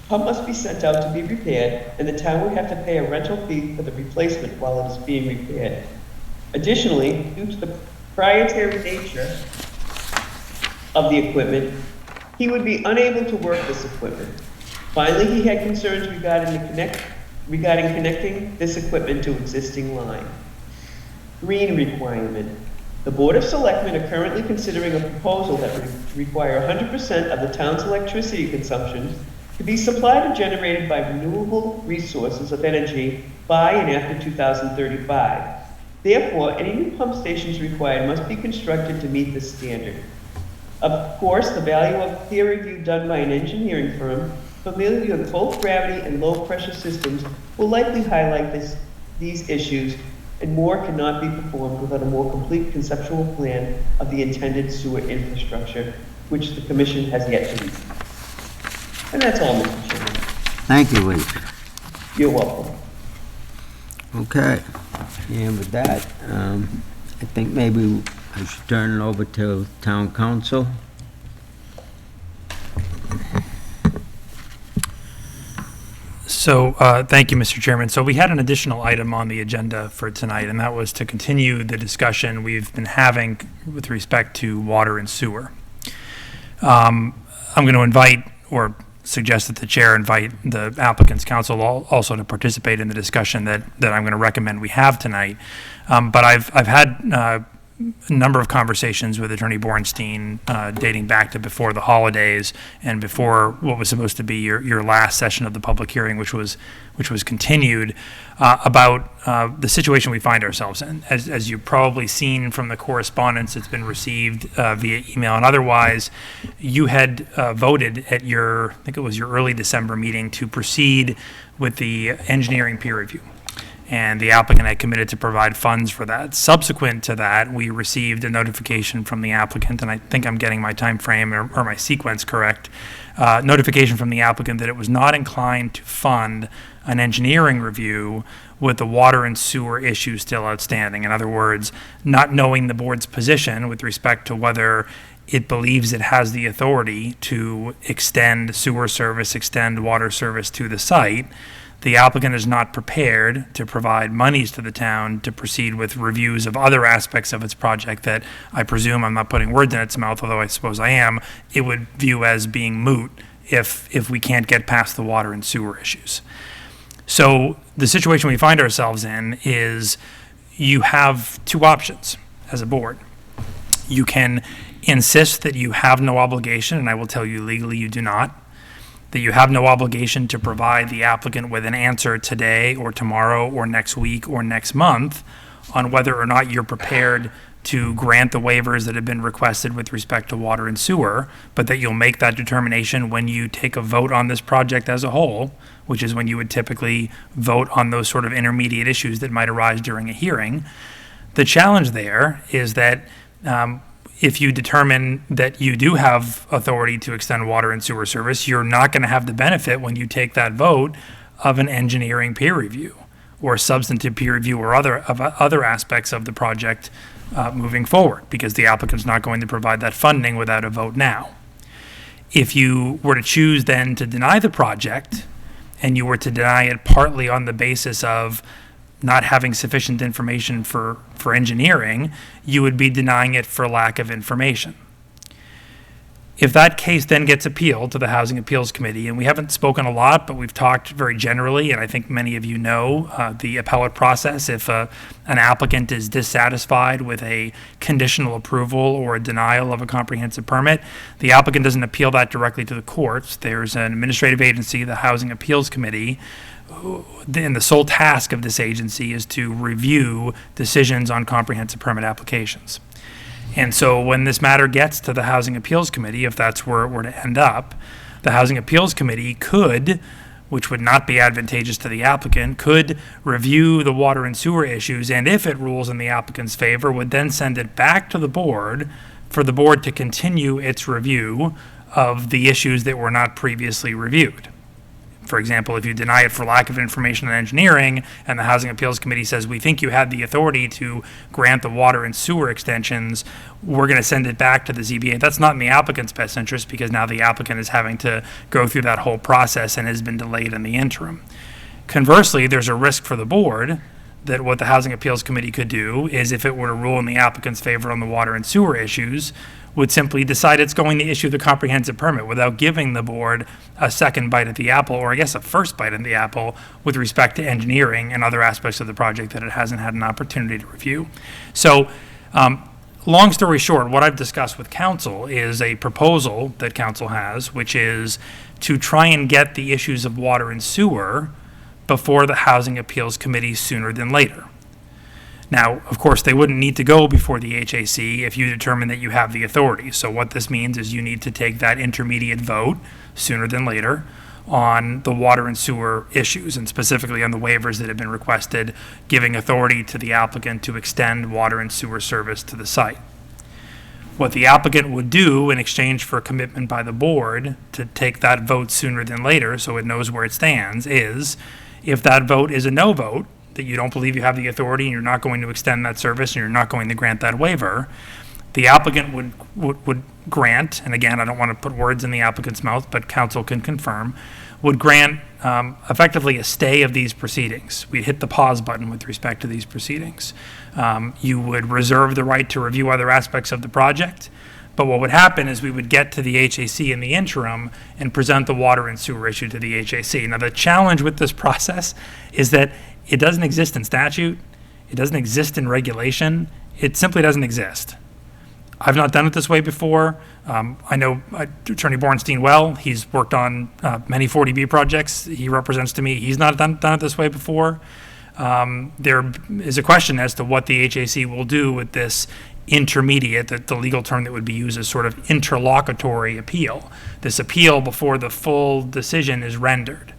pump must be sent out to be repaired, and the town would have to pay a rental fee for the replacement while it is being repaired. Additionally, due to the proprietary nature of the equipment, he would be unable to work this equipment. Finally, he had concerns regarding connecting this equipment to existing line. Green requirement. The Board of Selectmen are currently considering a proposal that would require 100% of the town's electricity consumption to be supplied and generated by renewable resources of energy by and after 2035. Therefore, any new pump stations required must be constructed to meet this standard. Of course, the value of peer review done by an engineering firm familiar with both gravity and low pressure systems will likely highlight these issues, and more cannot be performed without a more complete conceptual plan of the intended sewer infrastructure, which the commission has yet to review. And that's all, Mr. Chairman. Thank you, Lisa. You're welcome. Okay, and with that, I think maybe I should turn it over to town council. So, thank you, Mr. Chairman. So we had an additional item on the agenda for tonight, and that was to continue the discussion we've been having with respect to water and sewer. I'm going to invite, or suggest that the chair invite the applicant's counsel also to participate in the discussion that I'm going to recommend we have tonight. But I've had a number of conversations with Attorney Bornstein dating back to before the holidays and before what was supposed to be your last session of the public hearing, which was continued, about the situation we find ourselves in. As you've probably seen from the correspondence that's been received via email and otherwise, you had voted at I think it was your early December meeting, to proceed with the engineering peer review. And the applicant had committed to provide funds for that. Subsequent to that, we received a notification from the applicant, and I think I'm getting my time frame or my sequence correct, notification from the applicant that it was not inclined to fund an engineering review with the water and sewer issue still outstanding. In other words, not knowing the board's position with respect to whether it believes it has the authority to extend sewer service, extend water service to the site, the applicant is not prepared to provide monies to the town to proceed with reviews of other aspects of its project that I presume, I'm not putting words in its mouth, although I suppose I am, it would view as being moot if we can't get past the water and sewer issues. So the situation we find ourselves in is you have two options as a board. You can insist that you have no obligation, and I will tell you legally you do not, that you have no obligation to provide the applicant with an answer today or tomorrow or next week or next month on whether or not you're prepared to grant the waivers that have been requested with respect to water and sewer, but that you'll make that determination when you take a vote on this project as a whole, which is when you would typically vote on those sort of intermediate issues that might arise during a hearing. The challenge there is that if you determine that you do have authority to extend water and sewer service, you're not going to have the benefit when you take that vote of an engineering peer review or substantive peer review or other aspects of the project moving forward, because the applicant's not going to provide that funding without a vote now. If you were to choose then to deny the project, and you were to deny it partly on the basis of not having sufficient information for engineering, you would be denying it for lack of information. If that case then gets appealed to the Housing Appeals Committee, and we haven't spoken a lot, but we've talked very generally, and I think many of you know the appellate process. If an applicant is dissatisfied with a conditional approval or a denial of a comprehensive permit, the applicant doesn't appeal that directly to the courts. There's an administrative agency, the Housing Appeals Committee, and the sole task of this agency is to review decisions on comprehensive permit applications. And so when this matter gets to the Housing Appeals Committee, if that's where it were to end up, the Housing Appeals Committee could, which would not be advantageous to the applicant, could review the water and sewer issues, and if it rules in the applicant's favor, would then send it back to the board for the board to continue its review of the issues that were not previously reviewed. For example, if you deny it for lack of information and engineering, and the Housing Appeals Committee says, we think you had the authority to grant the water and sewer extensions, we're going to send it back to the ZBA. That's not in the applicant's best interest, because now the applicant is having to go through that whole process and has been delayed in the interim. Conversely, there's a risk for the board that what the Housing Appeals Committee could do is, if it were to rule in the applicant's favor on the water and sewer issues, would simply decide it's going to issue the comprehensive permit without giving the board a second bite at the apple, or I guess a first bite at the apple, with respect to engineering and other aspects of the project that it hasn't had an opportunity to review. So, long story short, what I've discussed with council is a proposal that council has, which is to try and get the issues of water and sewer before the Housing Appeals Committee sooner than later. Now, of course, they wouldn't need to go before the HAC if you determine that you have the authority. So what this means is you need to take that intermediate vote sooner than later on the water and sewer issues, and specifically on the waivers that have been requested, giving authority to the applicant to extend water and sewer service to the site. What the applicant would do in exchange for a commitment by the board to take that vote sooner than later, so it knows where it stands, is if that vote is a no vote, that you don't believe you have the authority and you're not going to extend that service and you're not going to grant that waiver, the applicant would grant, and again, I don't want to put words in the applicant's mouth, but council can confirm, would grant effectively a stay of these proceedings. We'd hit the pause button with respect to these proceedings. You would reserve the right to review other aspects of the project, but what would happen is we would get to the HAC in the interim and present the water and sewer issue to the HAC. Now, the challenge with this process is that it doesn't exist in statute, it doesn't exist in regulation, it simply doesn't exist. I've not done it this way before. I know Attorney Bornstein well. He's worked on many 40B projects. He represents to me, he's not done it this way before. There is a question as to what the HAC will do with this intermediate, the legal term that would be used as sort of interlocutory appeal, this appeal before the full decision is rendered.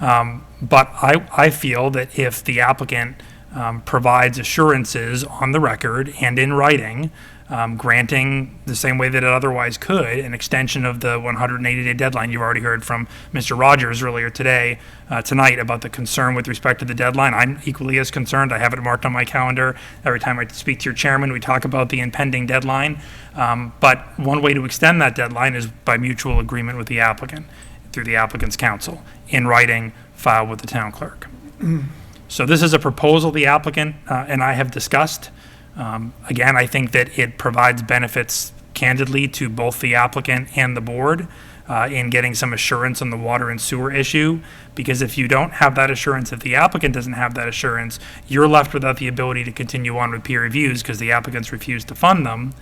But I feel that if the applicant provides assurances on the record and in writing, granting the same way that it otherwise could, an extension of the 180-day deadline. You've already heard from Mr. Rogers earlier tonight about the concern with respect to the deadline. I'm equally as concerned. I have it marked on my calendar. Every time I speak to your chairman, we talk about the impending deadline. But one way to extend that deadline is by mutual agreement with the applicant through the applicant's counsel, in writing, filed with the town clerk. So this is a proposal the applicant and I have discussed. Again, I think that it provides benefits candidly to both the applicant and the board in getting some assurance on the water and sewer issue, because if you don't have that assurance, if the applicant doesn't have that assurance, you're left without the ability to continue on with peer reviews because the applicants refuse to fund them.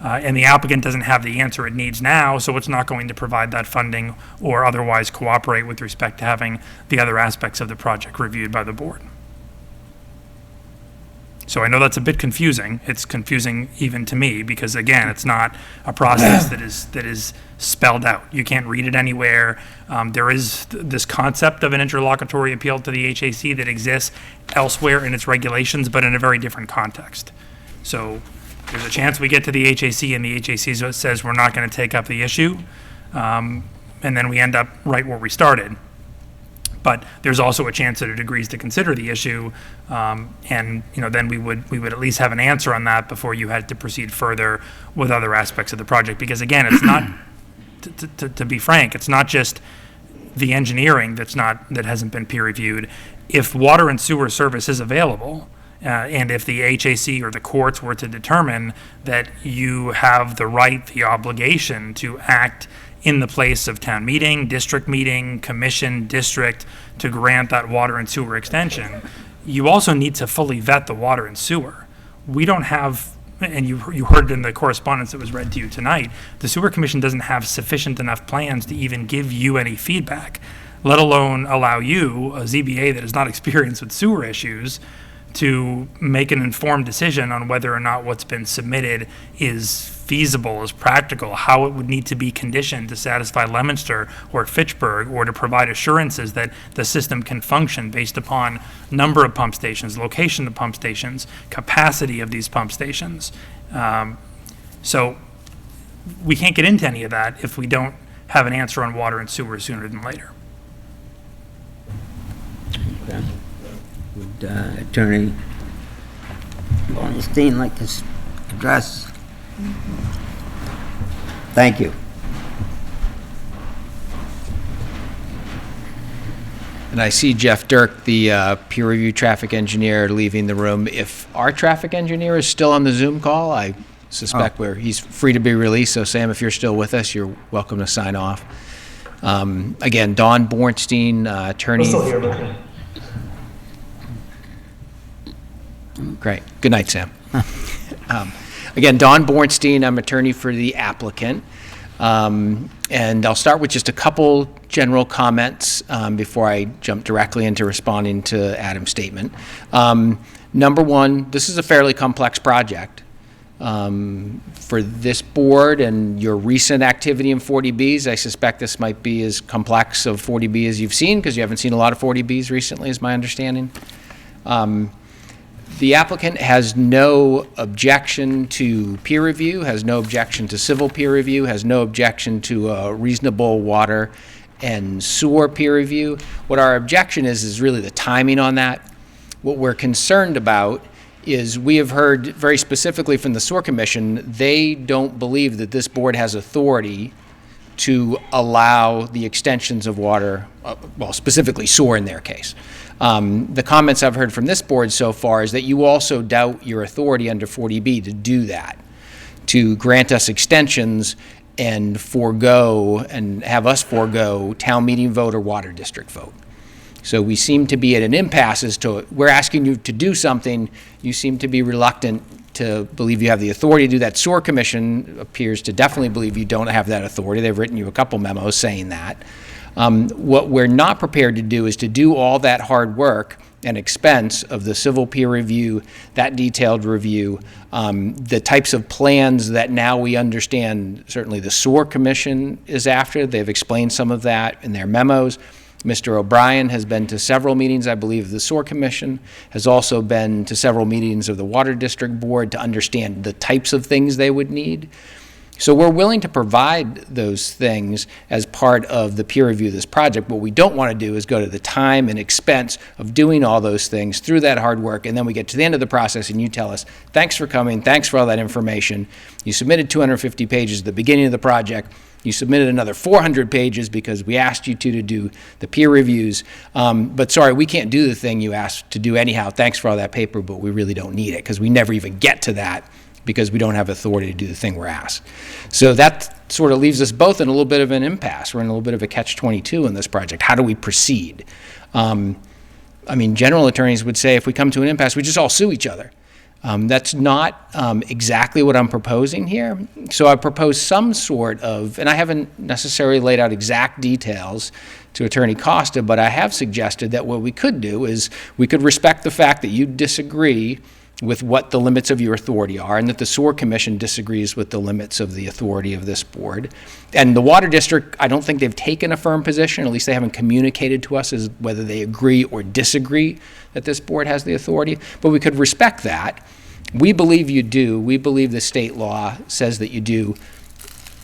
And the applicant doesn't have the answer it needs now, so it's not going to provide that funding or otherwise cooperate with respect to having the other aspects of the project reviewed by the board. So I know that's a bit confusing. It's confusing even to me because, again, it's not a process that is spelled out. You can't read it anywhere. There is this concept of an interlocutory appeal to the HAC that exists elsewhere in its regulations, but in a very different context. So there's a chance we get to the HAC and the HAC says we're not going to take up the issue, and then we end up right where we started. But there's also a chance that it agrees to consider the issue, and then we would at least have an answer on that before you had to proceed further with other aspects of the project. Because again, it's not, to be frank, it's not just the engineering that hasn't been peer reviewed. If water and sewer service is available, and if the HAC or the courts were to determine that you have the right, the obligation to act in the place of town meeting, district meeting, commission, district, to grant that water and sewer extension, you also need to fully vet the water and sewer. We don't have, and you heard in the correspondence that was read to you tonight, the sewer commission doesn't have sufficient enough plans to even give you any feedback, let alone allow you, a ZBA that is not experienced with sewer issues, to make an informed decision on whether or not what's been submitted is feasible, is practical, how it would need to be conditioned to satisfy Leominster or Fitchburg, or to provide assurances that the system can function based upon number of pump stations, location of pump stations, capacity of these pump stations. So we can't get into any of that if we don't have an answer on water and sewer sooner than later. Would Attorney Bornstein like to address? Thank you. And I see Jeff Dirk, the peer review traffic engineer, leaving the room. If our traffic engineer is still on the Zoom call, I suspect he's free to be released. So Sam, if you're still with us, you're welcome to sign off. Again, Don Bornstein, attorney. I'm still here, but Great. Good night, Sam. Again, Don Bornstein, I'm attorney for the applicant. And I'll start with just a couple general comments before I jump directly into responding to Adam's statement. Number one, this is a fairly complex project. For this board and your recent activity in 40Bs, I suspect this might be as complex of 40B as you've seen, because you haven't seen a lot of 40Bs recently, is my understanding. The applicant has no objection to peer review, has no objection to civil peer review, has no objection to a reasonable water and sewer peer review. What our objection is really the timing on that. What we're concerned about is we have heard very specifically from the Sewer Commission, they don't believe that this board has authority to allow the extensions of water, well, specifically sewer in their case. The comments I've heard from this board so far is that you also doubt your authority under 40B to do that, to grant us extensions and forego, and have us forego town meeting vote or water district vote. So we seem to be at an impasse as to, we're asking you to do something, you seem to be reluctant to believe you have the authority to do that. Sewer Commission appears to definitely believe you don't have that authority. They've written you a couple memos saying that. What we're not prepared to do is to do all that hard work and expense of the civil peer review, that detailed review, the types of plans that now we understand certainly the Sewer Commission is after. They've explained some of that in their memos. Mr. O'Brien has been to several meetings, I believe, of the Sewer Commission, has also been to several meetings of the Water District Board to understand the types of things they would need. So we're willing to provide those things as part of the peer review of this project. What we don't want to do is go to the time and expense of doing all those things through that hard work, and then we get to the end of the process and you tell us, thanks for coming, thanks for all that information. You submitted 250 pages at the beginning of the project. You submitted another 400 pages because we asked you to do the peer reviews. But sorry, we can't do the thing you asked to do anyhow. Thanks for all that paper, but we really don't need it because we never even get to that because we don't have authority to do the thing we're asked. So that sort of leaves us both in a little bit of an impasse. We're in a little bit of a catch-22 in this project. How do we proceed? I mean, general attorneys would say if we come to an impasse, we just all sue each other. That's not exactly what I'm proposing here. So I propose some sort of, and I haven't necessarily laid out exact details to Attorney Costa, but I have suggested that what we could do is we could respect the fact that you disagree with what the limits of your authority are, and that the Sewer Commission disagrees with the limits of the authority of this board. And the Water District, I don't think they've taken a firm position, at least they haven't communicated to us as whether they agree or disagree that this board has the authority, but we could respect that. We believe you do. We believe the state law says that you do.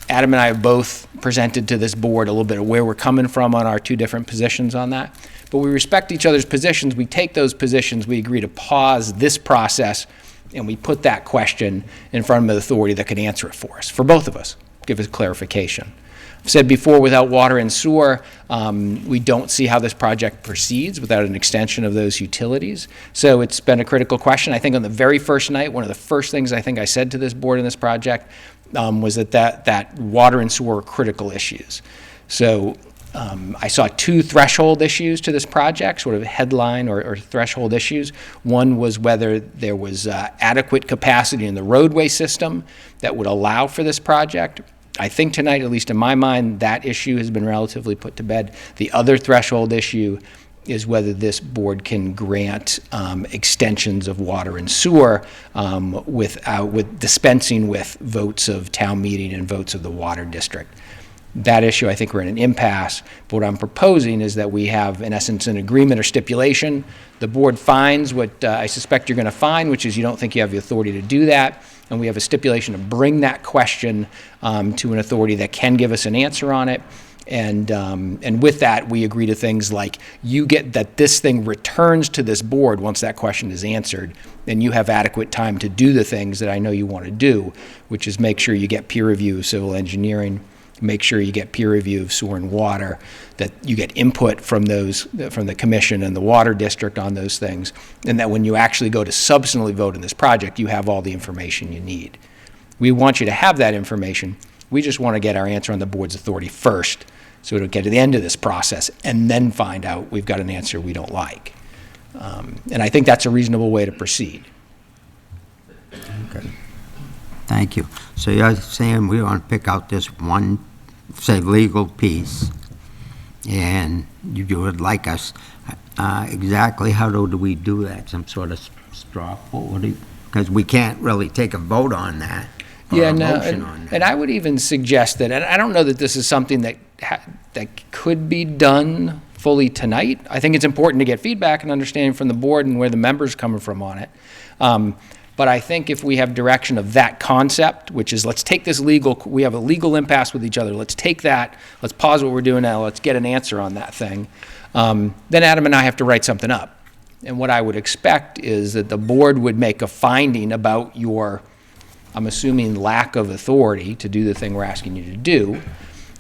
Adam and I have both presented to this board a little bit of where we're coming from on our two different positions on that. But we respect each other's positions. We take those positions. We agree to pause this process, and we put that question in front of the authority that can answer it for us, for both of us, give us clarification. I've said before, without water and sewer, we don't see how this project proceeds without an extension of those utilities. So it's been a critical question. I think on the very first night, one of the first things I think I said to this board in this project was that water and sewer are critical issues. So I saw two threshold issues to this project, sort of headline or threshold issues. One was whether there was adequate capacity in the roadway system that would allow for this project. I think tonight, at least in my mind, that issue has been relatively put to bed. The other threshold issue is whether this board can grant extensions of water and sewer with dispensing with votes of town meeting and votes of the water district. That issue, I think we're in an impasse. But what I'm proposing is that we have, in essence, an agreement or stipulation. The board finds what I suspect you're going to find, which is you don't think you have the authority to do that. And we have a stipulation to bring that question to an authority that can give us an answer on it. And with that, we agree to things like you get that this thing returns to this board once that question is answered, and you have adequate time to do the things that I know you want to do, which is make sure you get peer review of civil engineering, make sure you get peer review of sewer and water, that you get input from the commission and the water district on those things, and that when you actually go to substantively vote in this project, you have all the information you need. We want you to have that information. We just want to get our answer on the board's authority first, so we don't get to the end of this process and then find out we've got an answer we don't like. And I think that's a reasonable way to proceed. Okay. Thank you. So you're saying we want to pick out this one, say, legal piece, and you would like us, exactly how do we do that? Some sort of straw poll? Because we can't really take a vote on that. Yeah, no, and I would even suggest that, and I don't know that this is something that could be done fully tonight. I think it's important to get feedback and understanding from the board and where the members are coming from on it. But I think if we have direction of that concept, which is let's take this we have a legal impasse with each other, let's take that, let's pause what we're doing now, let's get an answer on that thing, then Adam and I have to write something up. And what I would expect is that the board would make a finding about your, I'm assuming, lack of authority to do the thing we're asking you to do.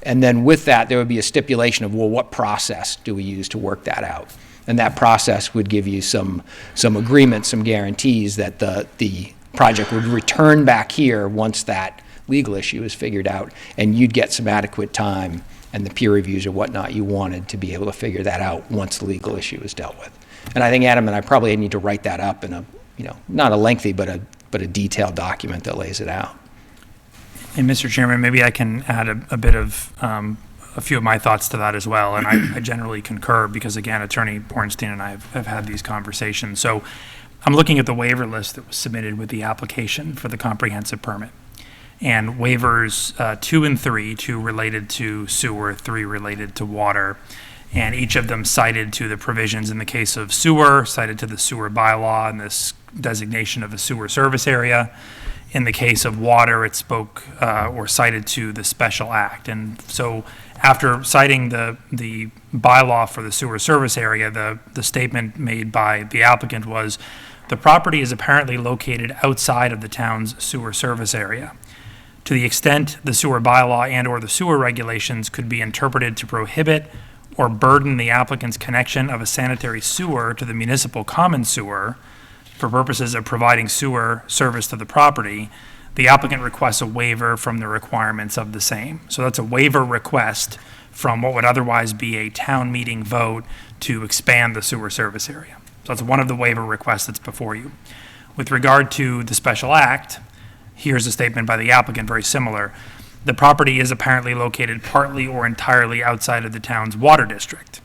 And then with that, there would be a stipulation of, well, what process do we use to work that out? And that process would give you some agreements, some guarantees that the project would return back here once that legal issue is figured out, and you'd get some adequate time and the peer reviews or whatnot you wanted to be able to figure that out once the legal issue is dealt with. And I think Adam and I probably need to write that up in a, not a lengthy, but a detailed document that lays it out. And Mr. Chairman, maybe I can add a bit of a few of my thoughts to that as well. And I generally concur because, again, Attorney Bornstein and I have had these conversations. So I'm looking at the waiver list that was submitted with the application for the comprehensive permit. And waivers 2 and 3, 2 related to sewer, 3 related to water. And each of them cited to the provisions in the case of sewer, cited to the sewer bylaw and this designation of a sewer service area. In the case of water, it spoke or cited to the special act. And so after citing the bylaw for the sewer service area, the statement made by the applicant was, the property is apparently located outside of the town's sewer service area. To the extent the sewer bylaw and or the sewer regulations could be interpreted to prohibit or burden the applicant's connection of a sanitary sewer to the municipal common sewer for purposes of providing sewer service to the property, the applicant requests a waiver from the requirements of the same. So that's a waiver request from what would otherwise be a town meeting vote to expand the sewer service area. So that's one of the waiver requests that's before you. With regard to the special act, here's a statement by the applicant, very similar. The property is apparently located partly or entirely outside of the town's water district.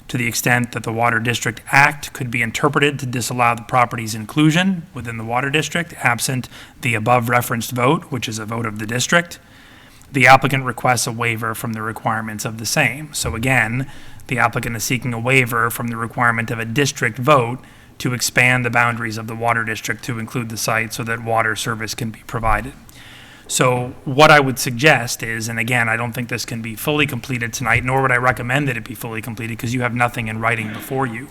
To the extent that the Water District Act could be interpreted to disallow the property's inclusion within the water district, absent the above referenced vote, which is a vote of the district, the applicant requests a waiver from the requirements of the same. So again, the applicant is seeking a waiver from the requirement of a district vote to expand the boundaries of the water district to include the site so that water service can be provided. So what I would suggest is, and again, I don't think this can be fully completed tonight, nor would I recommend that it be fully completed because you have nothing in writing before you,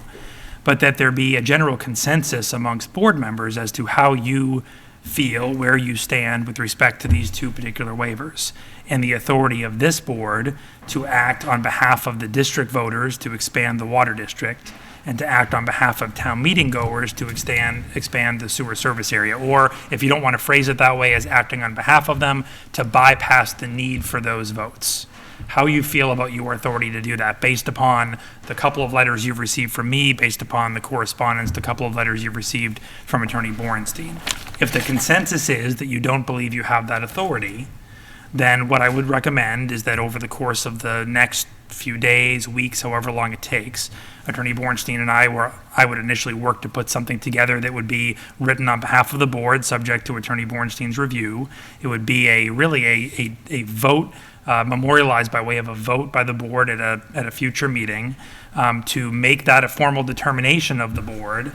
but that there be a general consensus amongst board members as to how you feel, where you stand with respect to these two particular waivers, and the authority of this board to act on behalf of the district voters to expand the water district, and to act on behalf of town meeting goers to expand the sewer service area. Or if you don't want to phrase it that way, as acting on behalf of them, to bypass the need for those votes. How you feel about your authority to do that based upon the couple of letters you've received from me, based upon the correspondence, the couple of letters you've received from Attorney Bornstein. If the consensus is that you don't believe you have that authority, then what I would recommend is that over the course of the next few days, weeks, however long it takes, Attorney Bornstein and I would initially work to put something together that would be written on behalf of the board, subject to Attorney Bornstein's review. It would be a vote, memorialized by way of a vote by the board at a future meeting, to make that a formal determination of the board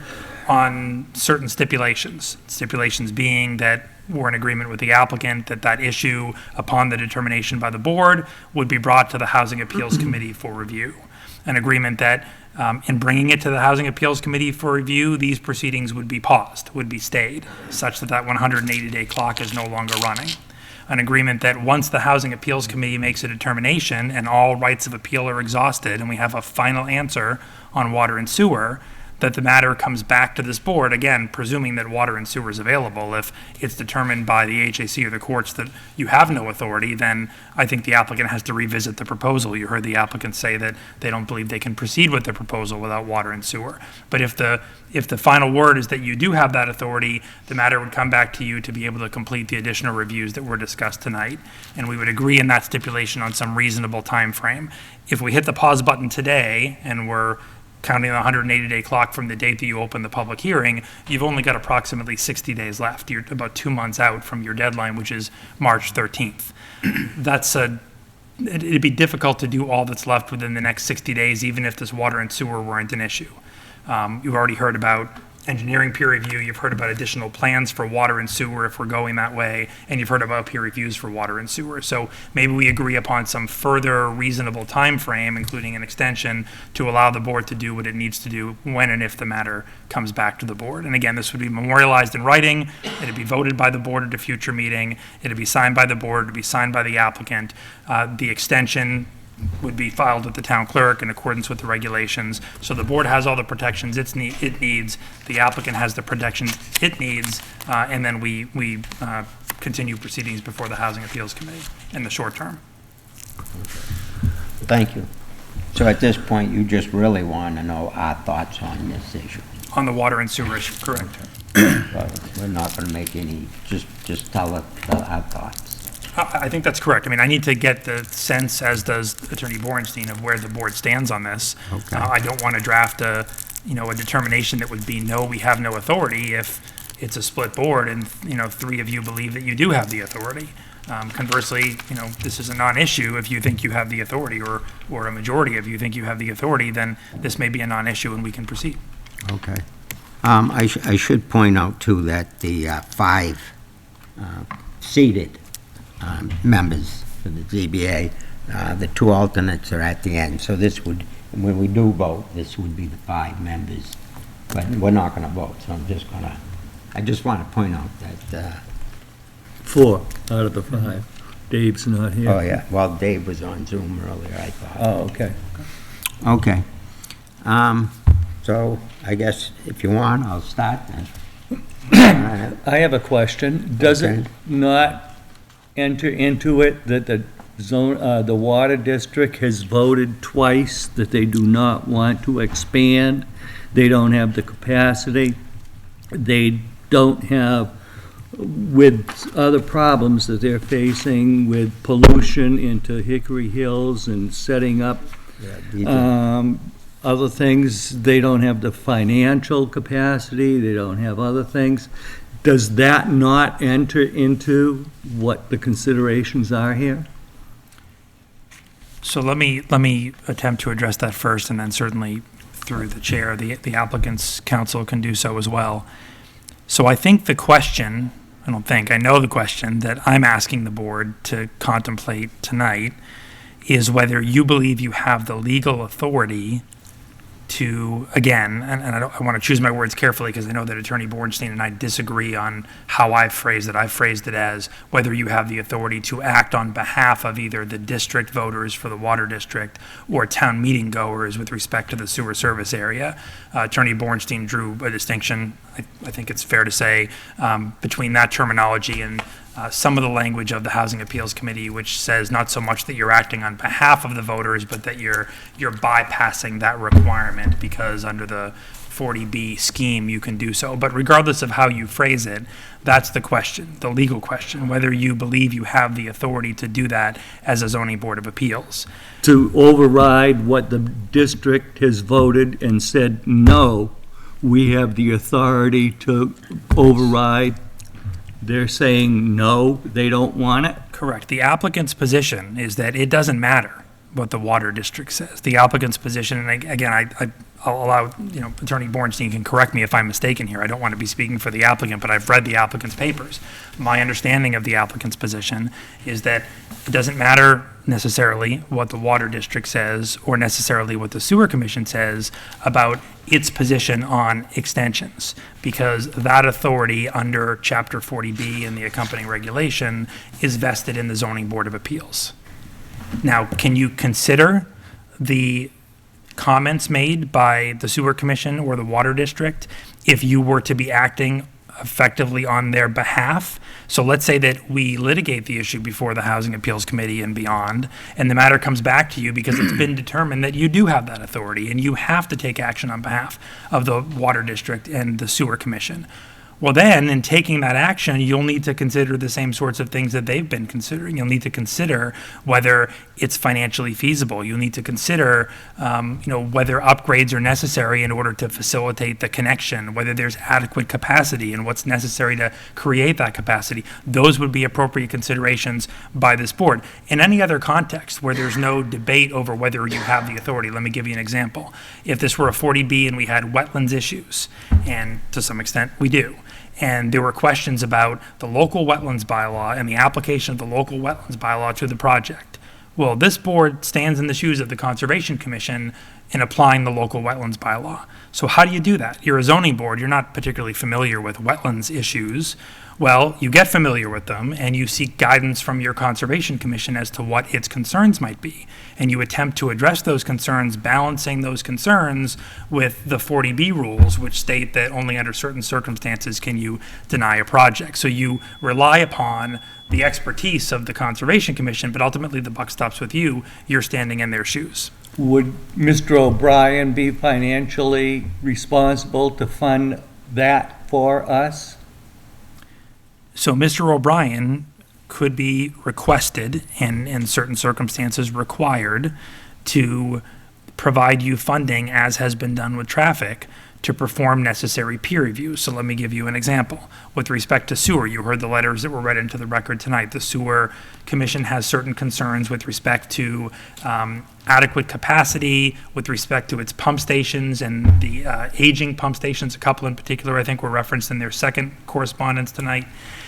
on certain stipulations. Stipulations being that we're in agreement with the applicant that that issue, upon the determination by the board, would be brought to the Housing Appeals Committee for review. An agreement that in bringing it to the Housing Appeals Committee for review, these proceedings would be paused, would be stayed, such that that 180-day clock is no longer running. An agreement that once the Housing Appeals Committee makes a determination and all rights of appeal are exhausted and we have a final answer on water and sewer, that the matter comes back to this board, again, presuming that water and sewer is available. If it's determined by the HAC or the courts that you have no authority, then I think the applicant has to revisit the proposal. You heard the applicant say that they don't believe they can proceed with the proposal without water and sewer. But if the final word is that you do have that authority, the matter would come back to you to be able to complete the additional reviews that were discussed tonight. And we would agree in that stipulation on some reasonable time frame. If we hit the pause button today and we're counting the 180-day clock from the date that you open the public hearing, you've only got approximately 60 days left. You're about 2 months out from your deadline, which is March 13th. It'd be difficult to do all that's left within the next 60 days, even if this water and sewer weren't an issue. You've already heard about engineering peer review, you've heard about additional plans for water and sewer if we're going that way, and you've heard about peer reviews for water and sewer. So maybe we agree upon some further reasonable time frame, including an extension, to allow the board to do what it needs to do when and if the matter comes back to the board. And again, this would be memorialized in writing, it'd be voted by the board at a future meeting, it'd be signed by the board, it'd be signed by the applicant. The extension would be filed with the town clerk in accordance with the regulations. So the board has all the protections it needs, the applicant has the protections it needs, and then we continue proceedings before the Housing Appeals Committee in the short term. Thank you. So at this point, you just really want to know our thoughts on this issue. On the water and sewer issue, correct. Well, we're not going to make any, just tell us our thoughts. I think that's correct. I mean, I need to get the sense, as does Attorney Borenstein, of where the board stands on this. Okay. I don't want to draft a determination that would be, no, we have no authority, if it's a split board and, 3 of you believe that you do have the authority. Conversely, this is a non-issue. If you think you have the authority, or a majority of you think you have the authority, then this may be a non-issue and we can proceed. Okay. I should point out, too, that the 5 seated members for the ZBA, the 2 alternates are at the end. So this would, when we do vote, this would be the 5 members. But we're not going to vote, so I just want to point out that... 4 out of the 5. Dave's not here. Oh, yeah. Well, Dave was on Zoom earlier, I thought. Oh, okay. Okay. So I guess if you want, I'll start then. I have a question. Does it not enter into it that the water district has voted twice that they do not want to expand? They don't have the capacity. They don't have, with other problems that they're facing with pollution into Hickory Hills and setting up other things, they don't have the financial capacity, they don't have other things. Does that not enter into what the considerations are here? So let me attempt to address that first, and then certainly through the chair, the applicant's counsel can do so as well. So I think the question, I know the question that I'm asking the board to contemplate tonight is whether you believe you have the legal authority to, again, and I want to choose my words carefully because I know that Attorney Borenstein and I disagree on how I've phrased it. I've phrased it as whether you have the authority to act on behalf of either the district voters for the water district or town meeting goers with respect to the sewer service area. Attorney Borenstein drew a distinction, I think it's fair to say, between that terminology and some of the language of the Housing Appeals Committee, which says not so much that you're acting on behalf of the voters, but that you're bypassing that requirement because under the 40B scheme you can do so. But regardless of how you phrase it, that's the question, the legal question, whether you believe you have the authority to do that as a zoning board of appeals. To override what the district has voted and said, no, we have the authority to override. They're saying no, they don't want it? Correct. The applicant's position is that it doesn't matter what the water district says. The applicant's position, and again, I'll allow, Attorney Bornstein can correct me if I'm mistaken here. I don't want to be speaking for the applicant, but I've read the applicant's papers. My understanding of the applicant's position is that it doesn't matter necessarily what the water district says or necessarily what the sewer commission says about its position on extensions, because that authority under Chapter 40B and the accompanying regulation is vested in the Zoning Board of Appeals. Now, can you consider the comments made by the sewer commission or the water district if you were to be acting effectively on their behalf? So let's say that we litigate the issue before the Housing Appeals Committee and beyond, and the matter comes back to you because it's been determined that you do have that authority and you have to take action on behalf of the water district and the sewer commission. Well, then, in taking that action, you'll need to consider the same sorts of things that they've been considering. You'll need to consider whether it's financially feasible. You'll need to consider, whether upgrades are necessary in order to facilitate the connection, whether there's adequate capacity and what's necessary to create that capacity. Those would be appropriate considerations by this board. In any other context where there's no debate over whether you have the authority, let me give you an example. If this were a 40B and we had wetlands issues, and to some extent we do, and there were questions about the local wetlands bylaw and the application of the local wetlands bylaw to the project. Well, this board stands in the shoes of the Conservation Commission in applying the local wetlands bylaw. So how do you do that? You're a zoning board, you're not particularly familiar with wetlands issues. Well, you get familiar with them and you seek guidance from your Conservation Commission as to what its concerns might be. And you attempt to address those concerns, balancing those concerns with the 40B rules, which state that only under certain circumstances can you deny a project. So you rely upon the expertise of the Conservation Commission, but ultimately the buck stops with you. You're standing in their shoes. Would Mr. O'Brien be financially responsible to fund that for us? So Mr. O'Brien could be requested and in certain circumstances required to provide you funding, as has been done with traffic, to perform necessary peer reviews. So let me give you an example. With respect to sewer, you heard the letters that were read into the record tonight. The sewer commission has certain concerns with respect to adequate capacity, with respect to its pump stations and the aging pump stations. A couple in particular, I think, were referenced in their second correspondence tonight.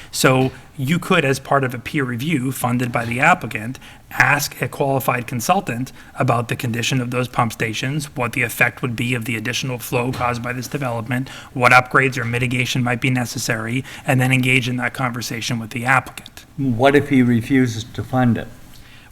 So you could, as part of a peer review funded by the applicant, ask a qualified consultant about the condition of those pump stations, what the effect would be of the additional flow caused by this development, what upgrades or mitigation might be necessary, and then engage in that conversation with the applicant. What if he refuses to fund it?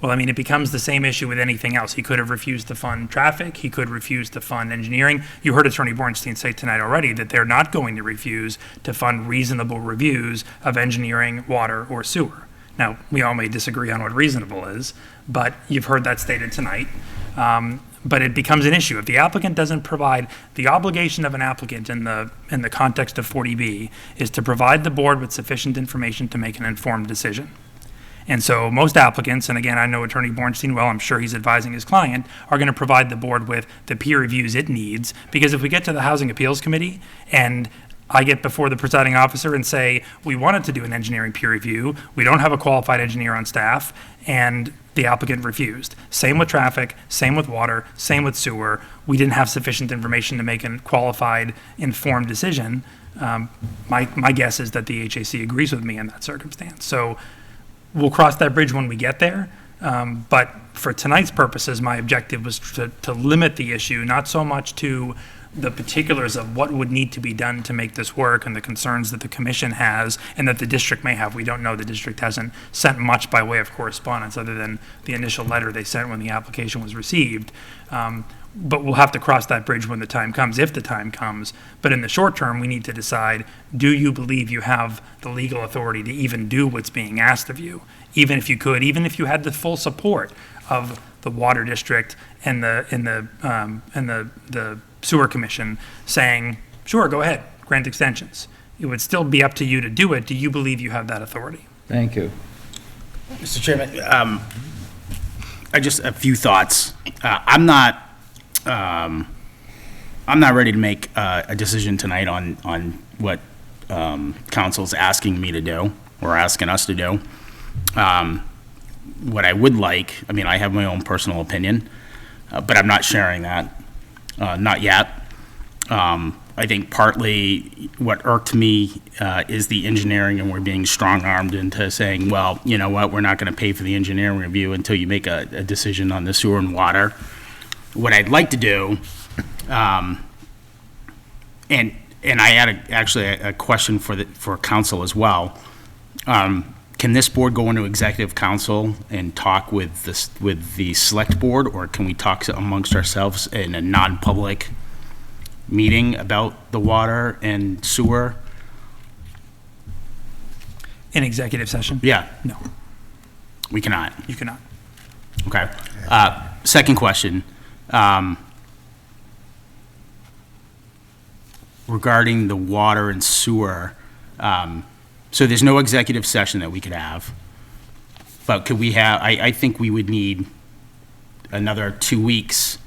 Well, I mean, it becomes the same issue with anything else. He could have refused to fund traffic. He could refuse to fund engineering. You heard Attorney Bornstein say tonight already that they're not going to refuse to fund reasonable reviews of engineering, water, or sewer. Now, we all may disagree on what reasonable is, but you've heard that stated tonight. But it becomes an issue. If the applicant doesn't provide, the obligation of an applicant in the context of 40B is to provide the board with sufficient information to make an informed decision. And so most applicants, and again, I know Attorney Bornstein well, I'm sure he's advising his client, are going to provide the board with the peer reviews it needs, because if we get to the Housing Appeals Committee and I get before the presiding officer and say, we wanted to do an engineering peer review, we don't have a qualified engineer on staff, and the applicant refused. Same with traffic, same with water, same with sewer. We didn't have sufficient information to make a qualified, informed decision. My guess is that the HAC agrees with me in that circumstance. So we'll cross that bridge when we get there. But for tonight's purposes, my objective was to limit the issue, not so much to the particulars of what would need to be done to make this work and the concerns that the commission has and that the district may have. We don't know. The district hasn't sent much by way of correspondence other than the initial letter they sent when the application was received. But we'll have to cross that bridge when the time comes, if the time comes. But in the short term, we need to decide, do you believe you have the legal authority to even do what's being asked of you? Even if you could, even if you had the full support of the water district and the sewer commission saying, sure, go ahead, grant extensions. It would still be up to you to do it. Do you believe you have that authority? Thank you. Mr. Chairman, just a few thoughts. I'm not ready to make a decision tonight on what council's asking me to do or asking us to do. what I would like, I mean, I have my own personal opinion, but I'm not sharing that, not yet. I think partly what irked me is the engineering, and we're being strong-armed into saying, well, you know what, we're not going to pay for the engineering review until you make a decision on the sewer and water. What I'd like to do, and I had actually a question for council as well. Can this board go into executive council and talk with the select board, or can we talk amongst ourselves in a non-public meeting about the water and sewer? In executive session? Yeah. No. We cannot. You cannot. Okay. Second question. Regarding the water and sewer, so there's no executive session that we could have, but could we have, I think we would need another 2 weeks,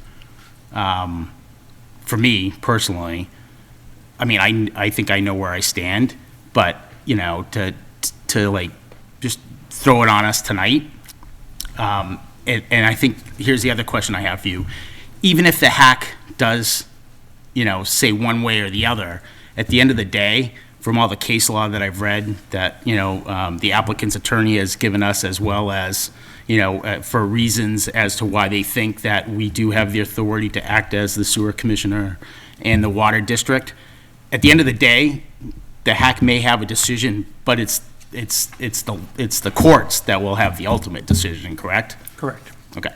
for me personally. I mean, I think I know where I stand, but, you know, to like, just throw it on us tonight. And I think, here's the other question I have for you. Even if the hack does, you know, say one way or the other, at the end of the day, from all the case law that I've read, that, you know, the applicant's attorney has given us, as well as, you know, for reasons as to why they think that we do have the authority to act as the sewer commissioner and the water district. At the end of the day, the hack may have a decision, but it's the courts that will have the ultimate decision, correct? Correct. Okay.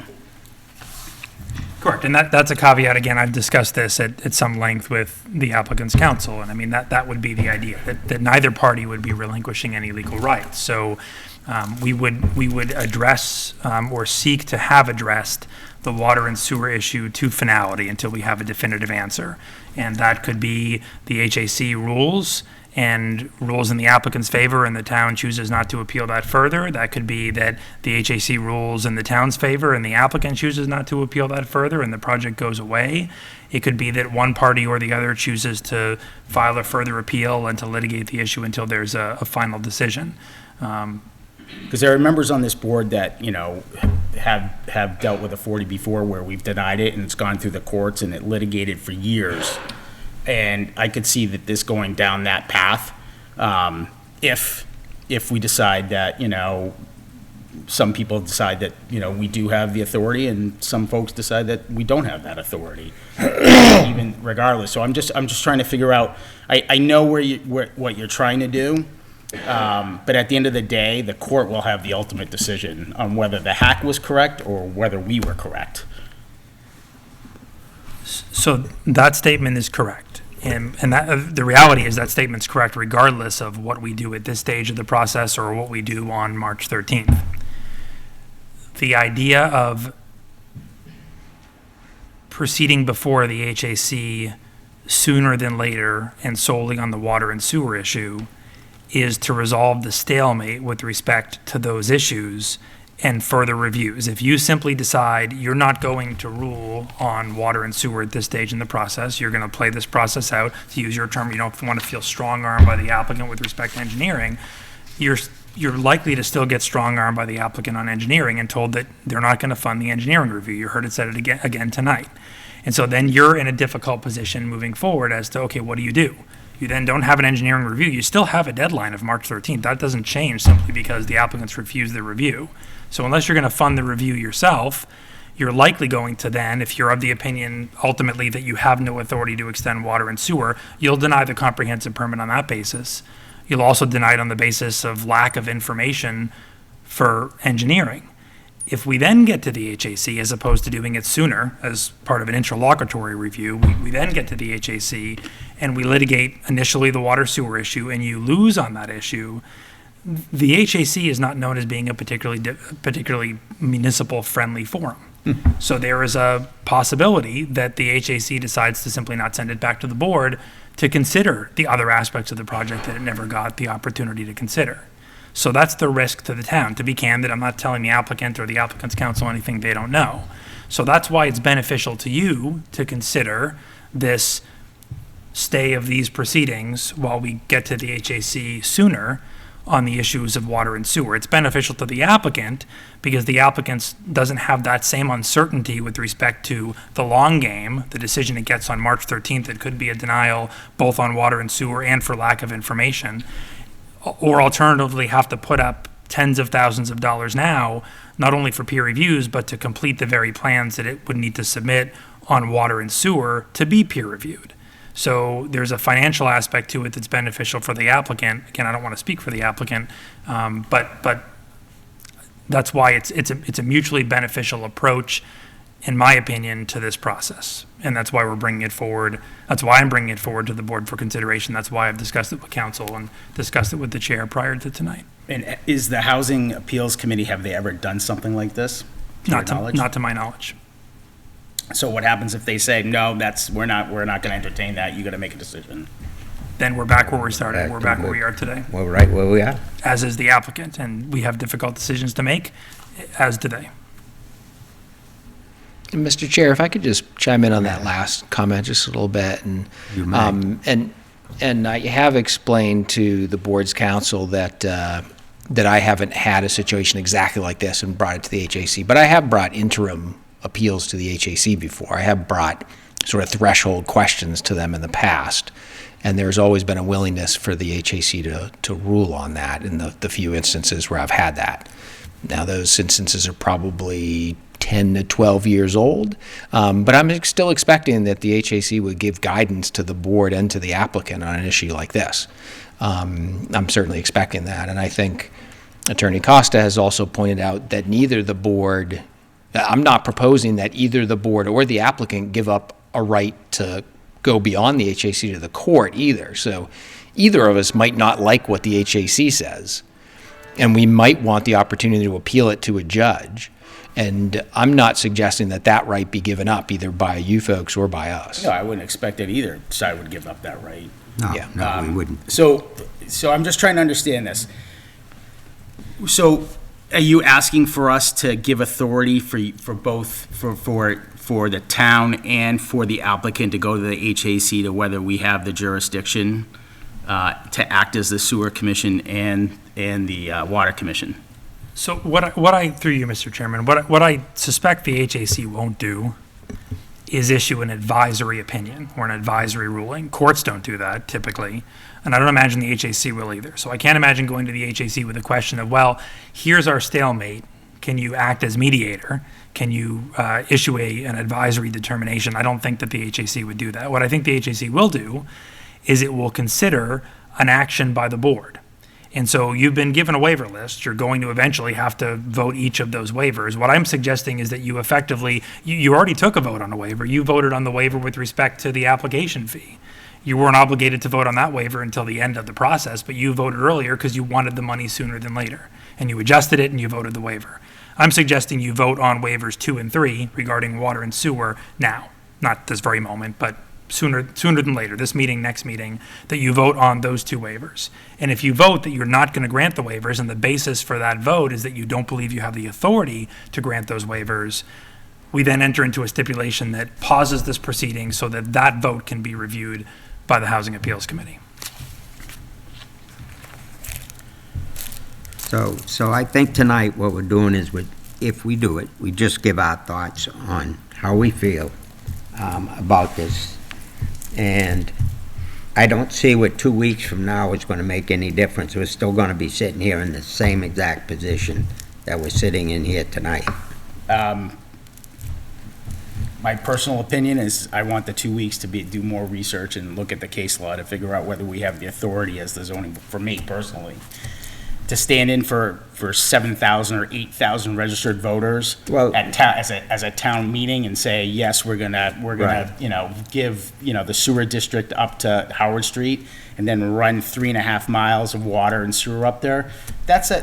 Correct, and that's a caveat. Again, I've discussed this at some length with the applicant's counsel, and I mean, that would be the idea, that neither party would be relinquishing any legal rights. So we would address or seek to have addressed the water and sewer issue to finality until we have a definitive answer. And that could be the HAC rules and rules in the applicant's favor and the town chooses not to appeal that further. That could be that the HAC rules in the town's favor and the applicant chooses not to appeal that further and the project goes away. It could be that one party or the other chooses to file a further appeal and to litigate the issue until there's a final decision. Because there are members on this board that, you know, have dealt with a 40 before where we've denied it and it's gone through the courts and it litigated for years. And I could see that this going down that path, if we decide that, you know, some people decide that, you know, we do have the authority and some folks decide that we don't have that authority, even regardless. So I'm just trying to figure out, I know what you're trying to do, but at the end of the day, the court will have the ultimate decision on whether the hack was correct or whether we were correct. So that statement is correct. And that, the reality is that statement's correct regardless of what we do at this stage of the process or what we do on March 13th. The idea of proceeding before the HAC sooner than later and solely on the water and sewer issue is to resolve the stalemate with respect to those issues and further reviews. If you simply decide you're not going to rule on water and sewer at this stage in the process, you're going to play this process out, to use your term, you don't want to feel strong-armed by the applicant with respect to engineering, you're likely to still get strong-armed by the applicant on engineering and told that they're not going to fund the engineering review. You heard it said it again tonight. And so then you're in a difficult position moving forward as to, okay, what do? You then don't have an engineering review. You still have a deadline of March 13th. That doesn't change simply because the applicants refuse the review. So unless you're going to fund the review yourself, you're likely going to then, if you're of the opinion ultimately that you have no authority to extend water and sewer, you'll deny the comprehensive permit on that basis. You'll also deny it on the basis of lack of information for engineering. If we then get to the HAC, as opposed to doing it sooner as part of an interlocutory review, we then get to the HAC and we litigate initially the water sewer issue and you lose on that issue, the HAC is not known as being a particularly municipal-friendly forum. So there is a possibility that the HAC decides to simply not send it back to the board to consider the other aspects of the project that it never got the opportunity to consider. So that's the risk to the town. To be candid, I'm not telling the applicant or the applicant's counsel anything they don't know. So that's why it's beneficial to you to consider this stay of these proceedings while we get to the HAC sooner, on the issues of water and sewer. It's beneficial to the applicant because the applicant doesn't have that same uncertainty with respect to the long game, the decision it gets on March 13th. It could be a denial both on water and sewer and for lack of information, or alternatively have to put up tens of thousands of dollars now, not only for peer reviews, but to complete the very plans that it would need to submit on water and sewer to be peer reviewed. So there's a financial aspect to it that's beneficial for the applicant. Again, I don't want to speak for the applicant, but that's why it's a mutually beneficial approach, in my opinion, to this process. And that's why we're bringing it forward. That's why I'm bringing it forward to the board for consideration. That's why I've discussed it with council and discussed it with the chair prior to tonight. And is the Housing Appeals Committee, have they ever done something like this? Not to my knowledge. So what happens if they say, no, we're not going to entertain that, you got to make a decision? Then we're back where we started. We're back where we are today. We're right where we are. As is the applicant, and we have difficult decisions to make, as do they. Mr. Chair, if I could just chime in on that last comment just a little bit, and You may. and I have explained to the board's counsel that I haven't had a situation exactly like this and brought it to the HAC, but I have brought interim appeals to the HAC before. I have brought sort of threshold questions to them in the past, and there's always been a willingness for the HAC to rule on that in the few instances where I've had that. Now, those instances are probably 10 to 12 years old, but I'm still expecting that the HAC would give guidance to the board and to the applicant on an issue like this. I'm certainly expecting that, and I think Attorney Costa has also pointed out that neither the board, I'm not proposing that either the board or the applicant give up a right to go beyond the HAC to the court either. So either of us might not like what the HAC says, and we might want the opportunity to appeal it to a judge. And I'm not suggesting that that right be given up either by you folks or by us. No, I wouldn't expect that either side would give up that right. No, we wouldn't. So I'm just trying to understand this. So are you asking for us to give authority for both, for the town and for the applicant to go to the HAC to whether we have the jurisdiction to act as the sewer commission and the water commission? So what I through you, Mr. Chairman, what I suspect the HAC won't do is issue an advisory opinion or an advisory ruling. Courts don't do that typically, and I don't imagine the HAC will either. So I can't imagine going to the HAC with a question of, well, here's our stalemate. Can you act as mediator? Can you issue an advisory determination? I don't think that the HAC would do that. What I think the HAC will do is it will consider an action by the board. And so you've been given a waiver list. You're going to eventually have to vote each of those waivers. What I'm suggesting is that you effectively, you already took a vote on a waiver. You voted on the waiver with respect to the application fee. You weren't obligated to vote on that waiver until the end of the process, but you voted earlier because you wanted the money sooner than later. And you adjusted it and you voted the waiver. I'm suggesting you vote on waivers 2 and 3 regarding water and sewer now, not this very moment, but sooner than later, this meeting, next meeting, that you vote on those 2 waivers. And if you vote that you're not going to grant the waivers, and the basis for that vote is that you don't believe you have the authority to grant those waivers, we then enter into a stipulation that pauses this proceeding so that that vote can be reviewed by the Housing Appeals Committee. So I think tonight what we're doing is, if we do it, we just give our thoughts on how we feel about this. And I don't see what 2 weeks from now is going to make any difference. We're still going to be sitting here in the same exact position that we're sitting in here tonight. My personal opinion is I want the 2 weeks to do more research and look at the case law to figure out whether we have the authority as the zoning, for me personally, to stand in for 7,000 or 8,000 registered voters as a town meeting and say, yes, we're gonna Right. give the sewer district up to Howard Street and then run 3.5 miles of water and sewer up there. That's a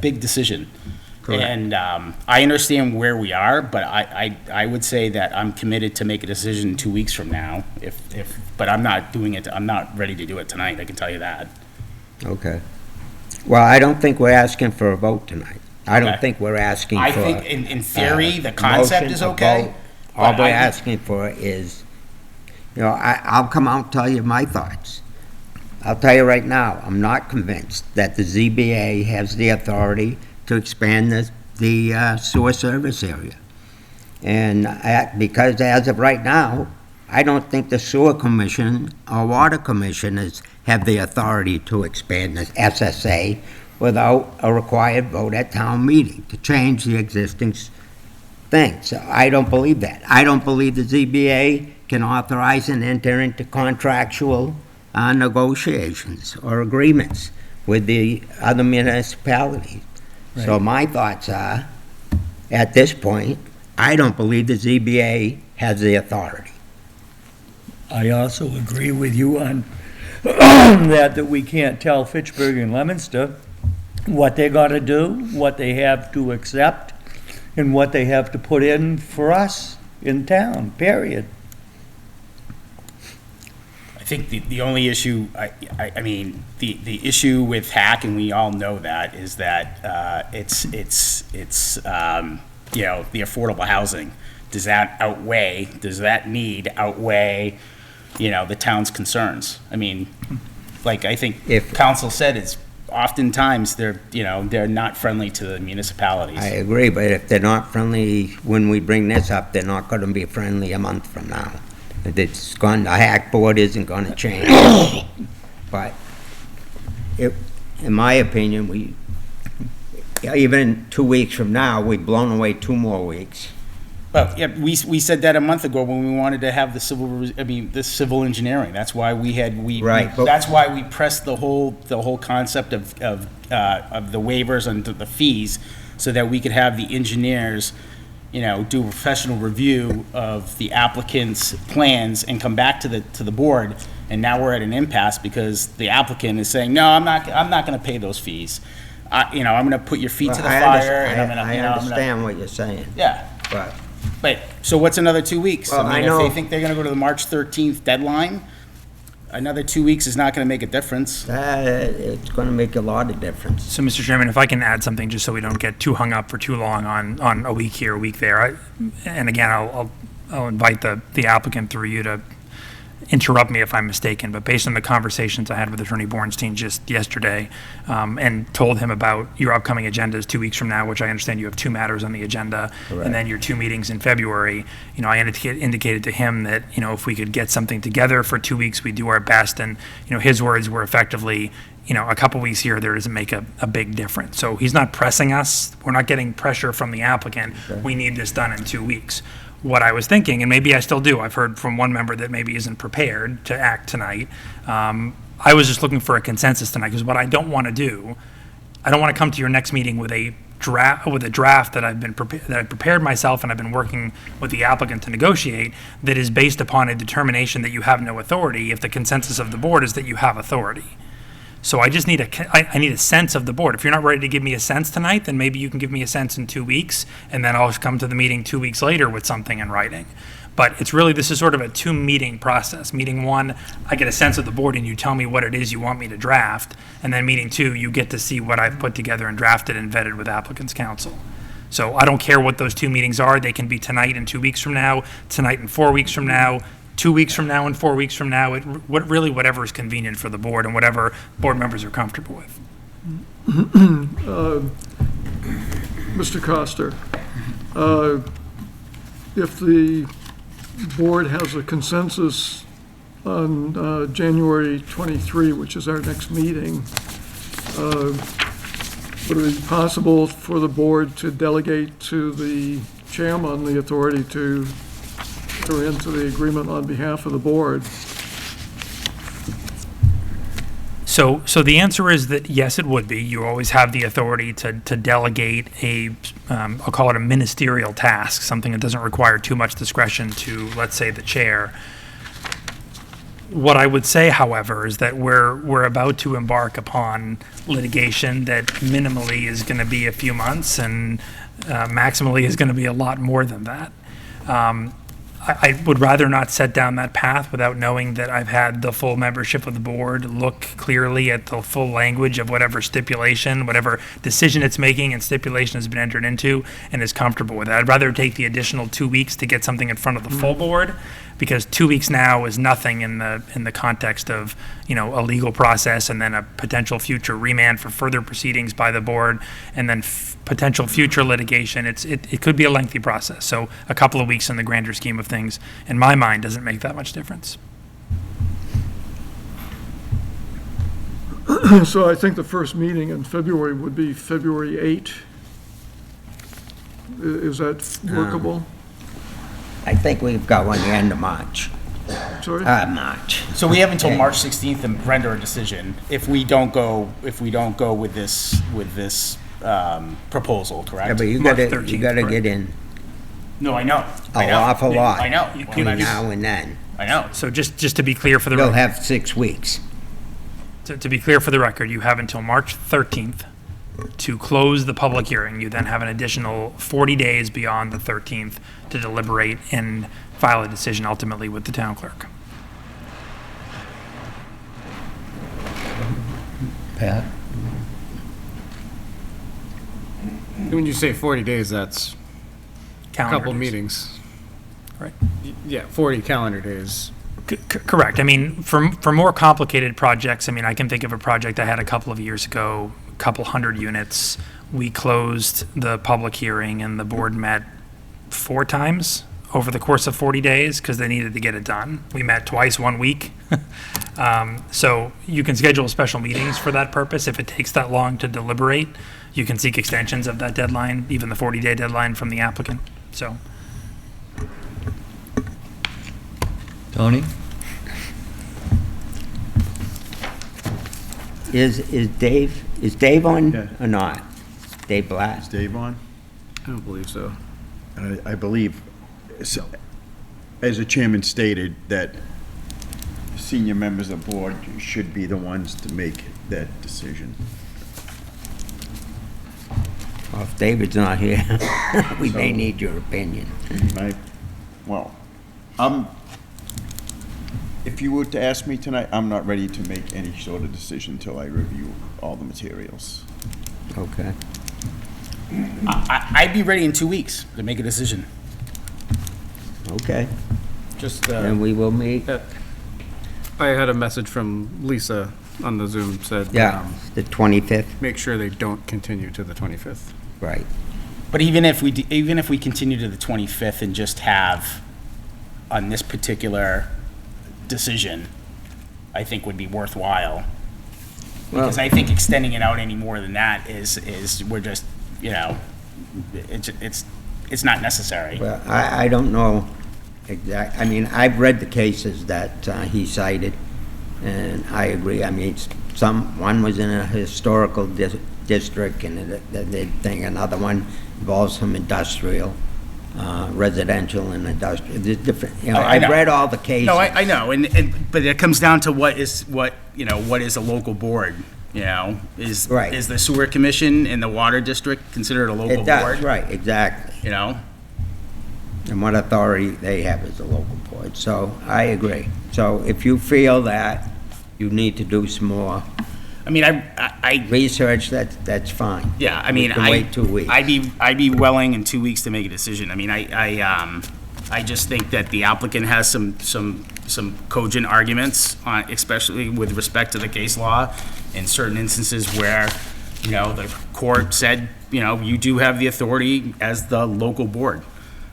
big decision. Correct. And I understand where we are, but I would say that I'm committed to make a decision 2 weeks from now. But I'm not doing it. I'm not ready to do it tonight. I can tell you that. Okay. Well, I don't think we're asking for a vote tonight. I don't Okay. think we're asking for... I think in theory, the concept motion, is a okay, vote. All but we're I- asking for is, I'll come out and tell you my thoughts. I'll tell you right now, I'm not convinced that the ZBA has the authority to expand the sewer service area. And because as of right now, I don't think the sewer commission or water commissioners have the authority to expand the SSA without a required vote at town meeting to change the existing thing. So I don't believe that. I don't believe the ZBA can authorize and enter into contractual negotiations or agreements with the other municipalities. So Right. my thoughts are, at this point, I don't believe the ZBA has the authority. I also agree with you on that we can't tell Fitchburg and Leominster what they gotta do, what they have to accept, and what they have to put in for us in town, period. I think the only issue, I mean, the issue with Hack, and we all know that, is that it's you know, the affordable housing. Does that need outweigh, you know, the town's concerns? I mean, like, I think council said, it's oftentimes they're not friendly to the municipalities. I agree, but if they're not friendly when we bring this up, they're not gonna be friendly a month from now. It's gone, the Hack board isn't gonna change. But in my opinion, even 2 weeks from now, we've blown away 2 more weeks. Well, yeah, we said that a month ago when we wanted to have the civil engineering. That's why that's why we pressed the whole concept of the waivers and the fees, so that we could have the engineers, you know, do a professional review of the applicant's plans and come back to the board. And now we're at an impasse because the applicant is saying, no, I'm not going to pay those fees. You know, I'm going to put your feet to the fire. And I'm gonna, I understand what you're saying. Yeah. But, so what's another 2 weeks? Well, I mean, I know- if they think they're gonna go to the March 13th deadline, another 2 weeks is not gonna make a difference. It's gonna make a lot of difference. So, Mr. Chairman, if I can add something, just so we don't get too hung up for too long on a week here, a week there. And again, I'll invite the applicant through you to interrupt me if I'm mistaken, but based on the conversations I had with Attorney Bornstein just yesterday, and told him about your upcoming agendas 2 weeks from now, which I understand you have 2 matters on the agenda, Correct. and then your 2 meetings in February, you know, I indicated to him that, you know, if we could get something together for 2 weeks, we'd do our best, and, you know, his words were effectively, you know, a couple weeks here, there doesn't make a big difference. So he's not pressing us, we're not getting pressure from the applicant, we need this done in 2 weeks. What I was thinking, and maybe I still do, I've heard from one member that maybe isn't prepared to act tonight. I was just looking for a consensus tonight, because what I don't want to do, I don't want to come to your next meeting with a draft that I've prepared myself and I've been working with the applicant to negotiate, that is based upon a determination that you have no authority, if the consensus of the board is that you have authority. So I just need I need a sense of the board. If you're not ready to give me a sense tonight, then maybe you can give me a sense in 2 weeks, and then I'll come to the meeting 2 weeks later with something in writing. But it's really, this is sort of a 2-meeting process. Meeting 1, I get a sense of the board and you tell me what it is you want me to draft, and then meeting 2, you get to see what I've put together and drafted and vetted with applicant's counsel. So I don't care what those 2 meetings are. They can be tonight and 2 weeks from now, tonight and 4 weeks from now, 2 weeks from now and 4 weeks from now, really whatever is convenient for the board and whatever board members are comfortable with. Mr. Coster, if the board has a consensus on January 23, which is our next meeting, would it be possible for the board to delegate to the chairman the authority to enter into the agreement on behalf of the board? So the answer is that yes, it would be. You always have the authority to delegate I'll call it a ministerial task, something that doesn't require too much discretion to, let's say, the chair. What I would say, however, is that we're about to embark upon litigation that minimally is going to be a few months and maximally is going to be a lot more than that. I would rather not set down that path without knowing that I've had the full membership of the board look clearly at the full language of whatever stipulation, whatever decision it's making and stipulation has been entered into, and is comfortable with it. I'd rather take the additional 2 weeks to get something in front of the full board, because 2 weeks now is nothing in the context of, a legal process and then a potential future remand for further proceedings by the board, and then potential future litigation. It could be a lengthy process. So a couple of weeks in the grander scheme of things, in my mind, doesn't make that much difference. So I think the first meeting in February would be February 8. Is that workable? I think we've got one the end of March. Sorry? March. So we have until Okay. March 16th to render a decision if we don't go with this proposal, correct? Yeah, but you March gotta 13th, get in No, I know. an awful lot. I know. Between now and then. I know. So just to be clear for the You'll record, have 6 weeks. to be clear for the record, you have until March 13th to close the public hearing. You then have an additional 40 days beyond the 13th to deliberate and file a decision ultimately with the town clerk. Pat? When you say 40 days, that's a Calendar couple days. meetings. Right. Yeah, 40 calendar days. Correct. I mean, for more complicated projects, I mean, I can think of a project I had a couple of years ago, a couple hundred units. We closed the public hearing and the board met 4 times over the course of 40 days because they needed to get it done. We met twice 1 week. So you can schedule special meetings for that purpose. If it takes that long to deliberate, you can seek extensions of that deadline, even the 40-day deadline from the applicant. So. Tony? Is Dave on Yeah. or not? Dave Black? Is Dave on? I don't believe so. I believe, as the chairman stated, that senior members of the board should be the ones to make that decision. Well, if David's not here, we may need your opinion. Well, if you were to ask me tonight, I'm not ready to make any sort of decision until I review all the materials. Okay. I'd be ready in 2 weeks to make a decision. Okay. Just, Then we will meet. I had a message from Lisa on the Zoom, said, Yeah, the 25th. make sure they don't continue to the 25th. Right. But even if we continue to the 25th and just have on this particular decision, I think would be worthwhile. Because I think extending it out any more than that is we're just, it's not necessary. Well, I don't know I mean, I've read the cases that he cited, and I agree. I mean, one was in a historical district, and the thing, another one involves some industrial, residential and industrial. There's different, I know. I've read all the cases. No, I know, but it comes down to what is a local board, Is the sewer commission and the water district considered a local board? It does, right, exactly. And what authority they have as a local board. So I agree. So if you feel that you need to do some more, I mean, I research, that's fine. Yeah, I mean, We can wait 2 weeks. I'd be willing in 2 weeks to make a decision. I mean, I just think that the applicant has some cogent arguments, especially with respect to the case law, in certain instances where, the court said, you do have the authority as the local board.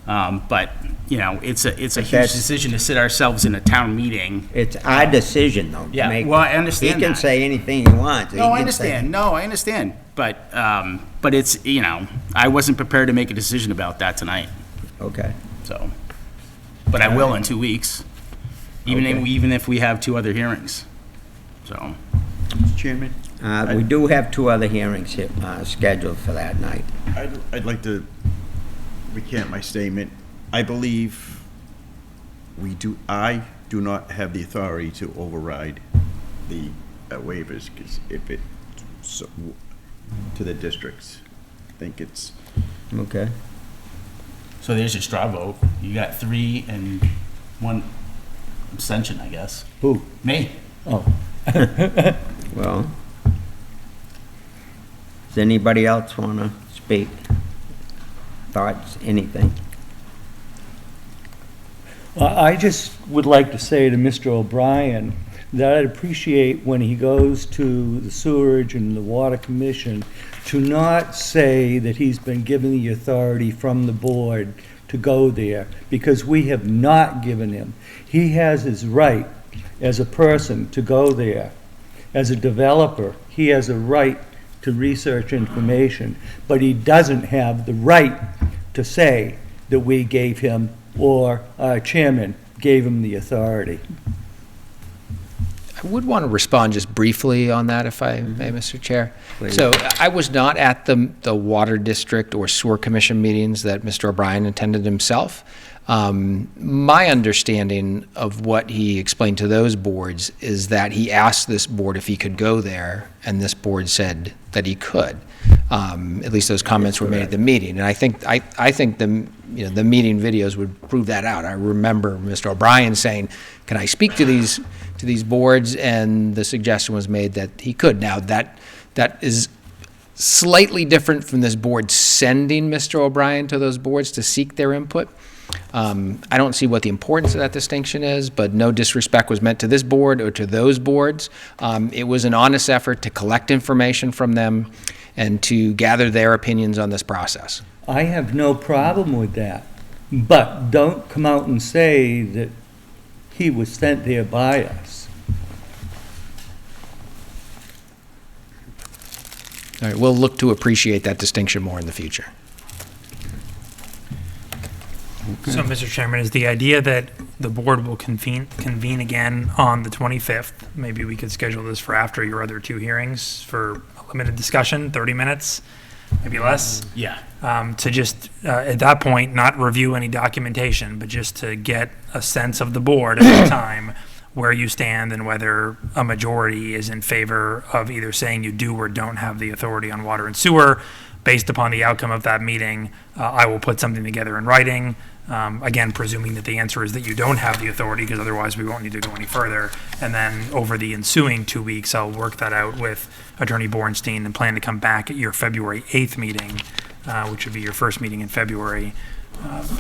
But, it's a huge decision to sit ourselves in a town meeting. It's our decision, though. to Yeah, make- well, I understand He can that. say anything he wants. He No, I can say- understand. No, I understand. But it's, I wasn't prepared to make a decision about that tonight. Okay. So, but I will in 2 weeks, even if we have 2 other hearings. So. Mr. Chairman? We do have 2 other hearings scheduled for that night. I'd like to recant my statement. I believe I do not have the authority to override the waivers, because if it, to the districts, I think it's. Okay. So there's your straw vote. You got 3 and 1 abstention, I guess. Who? Me. Oh. Well, does anybody else want to speak? Thoughts, anything? I just would like to say to Mr. O'Brien that I'd appreciate when he goes to the Sewerage and the Water Commission to not say that he's been given the authority from the board to go there, because we have not given him. He has his right as a person to go there. As a developer, he has a right to research information, but he doesn't have the right to say that we gave him or our chairman gave him the authority. I would want to respond just briefly on that, if I may, Mr. Chair. Please. So I was not at the Water District or Sewer Commission meetings that Mr. O'Brien attended himself. My understanding of what he explained to those boards is that he asked this board if he could go there, and this board said that he could. At least those comments were made at the meeting, and I think the meeting videos would prove that out. I remember Mr. O'Brien saying, "Can I speak to these boards?" And the suggestion was made that he could. Now that is slightly different from this board sending Mr. O'Brien to those boards to seek their input. I don't see what the importance of that distinction is, but no disrespect was meant to this board or to those boards. It was an honest effort to collect information from them and to gather their opinions on this process. I have no problem with that, but don't come out and say that he was sent there by us. All right, we'll look to appreciate that distinction more in the future. So, Mr. Chairman, is the idea that the board will convene again on the 25th? Maybe we could schedule this for after your other 2 hearings for a limited discussion, 30 minutes, maybe less? Yeah. To just, at that point, not review any documentation, but just to get a sense of the board at the time, where you stand and whether a majority is in favor of either saying you do or don't have the authority on water and sewer. Based upon the outcome of that meeting, I will put something together in writing. Again, presuming that the answer is that you don't have the authority, because otherwise we won't need to go any further. And then over the ensuing 2 weeks, I'll work that out with Attorney Bornstein and plan to come back at your February 8th meeting, which would be your first meeting in February,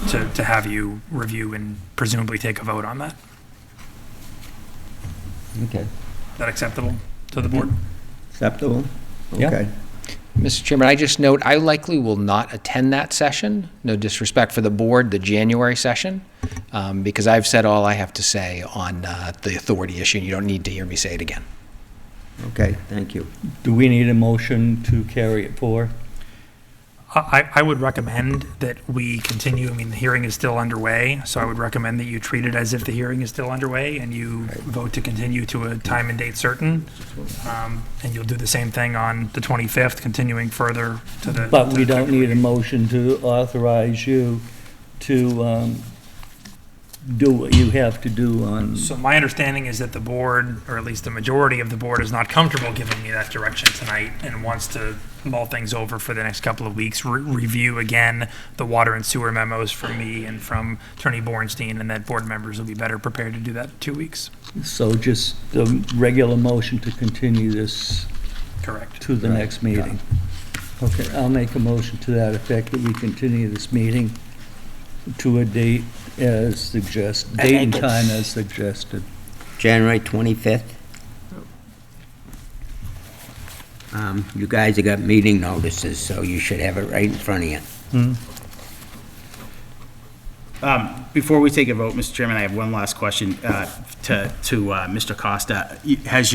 to have you review and presumably take a vote on that. Okay. Is that acceptable to the board? Acceptable? Yeah. Okay. Mr. Chairman, I just note, I likely will not attend that session. No disrespect for the board, the January session, because I've said all I have to say on the authority issue, and you don't need to hear me say it again. Okay, thank you. Do we need a motion to carry it forward? I would recommend that we continue. I mean, the hearing is still underway, so I would recommend that you treat it as if the hearing is still underway and you vote to continue to a time and date certain. And you'll do the same thing on the 25th, continuing further to the... But we don't need a motion to authorize you to do what you have to do on... So my understanding is that the board, or at least the majority of the board, is not comfortable giving me that direction tonight and wants to mull things over for the next couple of weeks, review again the water and sewer memos from me and from Attorney Bornstein, and that board members will be better prepared to do that in 2 weeks. So just a regular motion to continue this Correct. to the next meeting. Okay, I'll make a motion to that effect, that we continue this meeting to a date as suggested, date and time as suggested. January 25th? You guys have got meeting notices, so you should have it right in front of you. Before we take a vote, Mr. Chairman, I have one last question to Mr. Costa. Has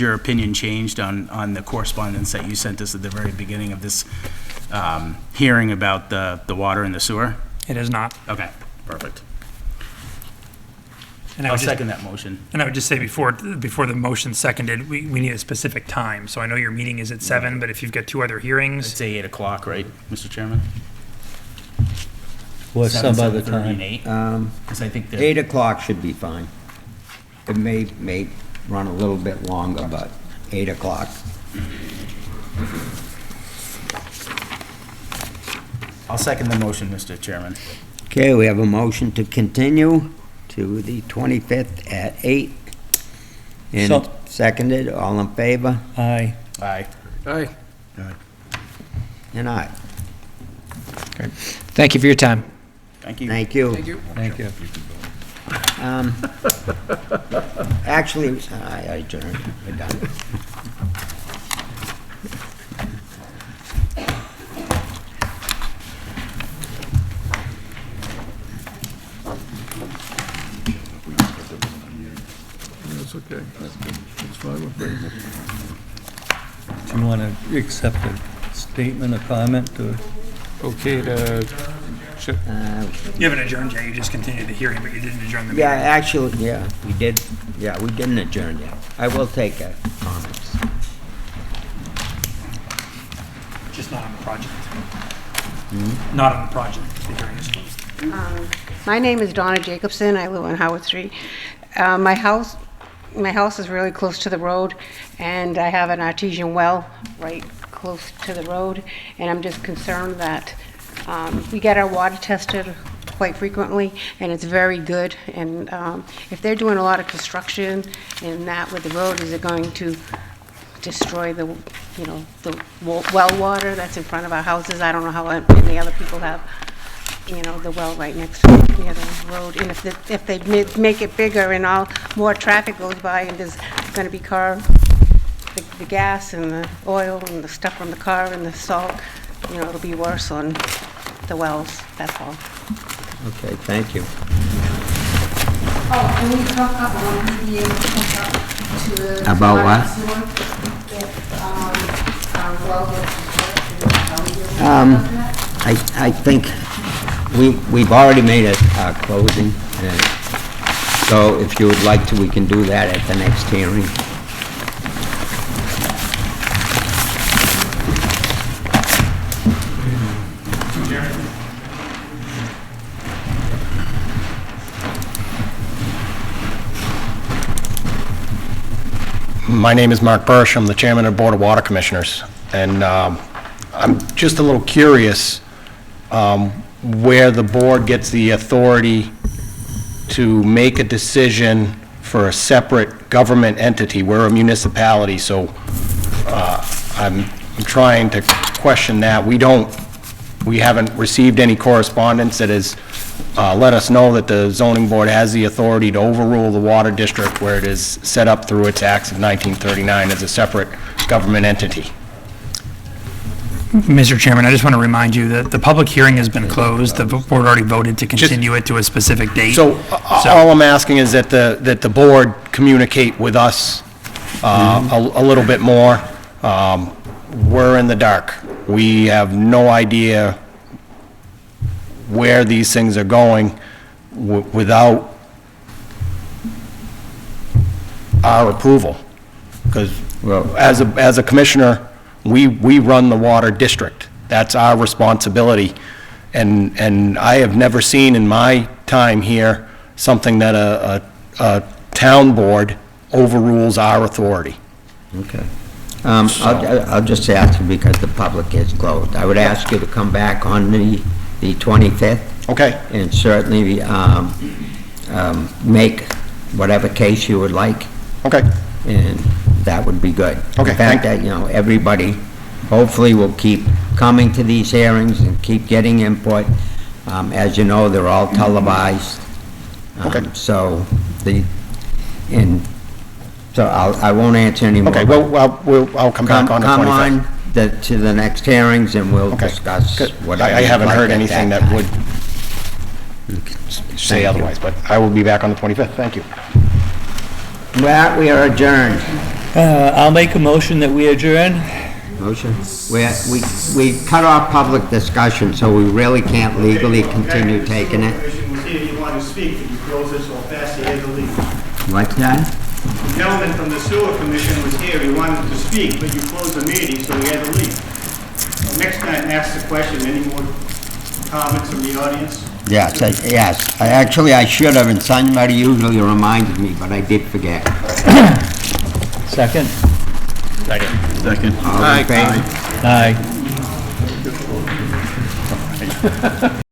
your opinion changed on the correspondence that you sent us at the very beginning of this hearing about the water and the sewer? It is not. Okay, perfect. And I'll second that motion. And I would just say before the motion's seconded, we need a specific time. So I know your meeting is at 7, but if you've got 2 other hearings... I'd say 8 o'clock, right, Mr. Chairman? Or some other 7:30 time. and 8? 'Cause I think 8 o'clock should be fine. It may run a little bit longer, but 8 o'clock. I'll second the motion, Mr. Chairman. Okay, we have a motion to continue to the 25th at 8. And So- seconded, all in favor? Aye. Aye. Aye. And aye. Thank you for your time. Thank you. Thank you. Thank you. Actually, I adjourned. We're done. That's okay. That's fine with me. Do you want to accept a statement, a comment, or? Okay to, You haven't adjourned yet, you just continued the hearing, but you didn't adjourn the meeting. Yeah, actually, yeah, we did, we didn't adjourn yet. I will take comments. Just not on the project. Not on the project, the hearing is closed. My name is Donna Jacobson. I live on Howard Street. My house is really close to the road, and I have an artesian well right close to the road, and I'm just concerned that we get our water tested quite frequently, and it's very good. And if they're doing a lot of construction and that with the road, is it going to destroy the well water that's in front of our houses? I don't know how many other people have, the well right next to the road. And if they make it bigger and more traffic goes by, and there's going to be the gas and the oil and the stuff from the car and the salt, it'll be worse on the wells, that's all. Okay, thank you. Oh, can we hook up, will we be able to hook up to the... About what? sewer? If, our well gets destroyed, are we able to hook up to that? I think we've already made a closing, so if you would like to, we can do that at the next hearing. My name is Mark Bursch. I'm the chairman of the Board of Water Commissioners. And I'm just a little curious where the board gets the authority to make a decision for a separate government entity. We're a municipality, so I'm trying to question that. We haven't received any correspondence that has let us know that the zoning board has the authority to overrule the water district where it is set up through its acts of 1939 as a separate government entity. Mr. Chairman, I just want to remind you that the public hearing has been closed. The board already voted to continue it to a specific date. So all I'm asking is that the board communicate with us a little bit more. We're in the dark. We have no idea where these things are going without our approval. Because as a commissioner, we run the water district. That's our responsibility. And I have never seen in my time here something that a town board overrules our authority. Okay. I'll just ask you because the public is closed. I would ask you to come back on the 25th. Okay. And certainly make whatever case you would like. Okay. And that would be good. Okay, In fact, everybody hopefully will keep coming to these hearings and keep getting input. As you know, they're all televised. Okay. So I won't answer any more. Okay, well, I'll come back on the 25th. Come on to the next hearings and we'll discuss whatever. I haven't you'd like heard at anything that time. would say you. otherwise, but I will be back on the 25th. Thank you. Well, we are adjourned. I'll make a motion that we adjourn. Motion? We cut off public discussion, so we really can't legally continue taking it. You want to speak, but you close it so fast you had to leave. What's that? The gentleman from the sewer commission was here, he wanted to speak, but you closed the meeting, so he had to leave. Next time, ask the question, any more comments from the audience? Yes, I should have, and somebody usually reminds me, but I did forget. Second? Second. All in favor? Aye.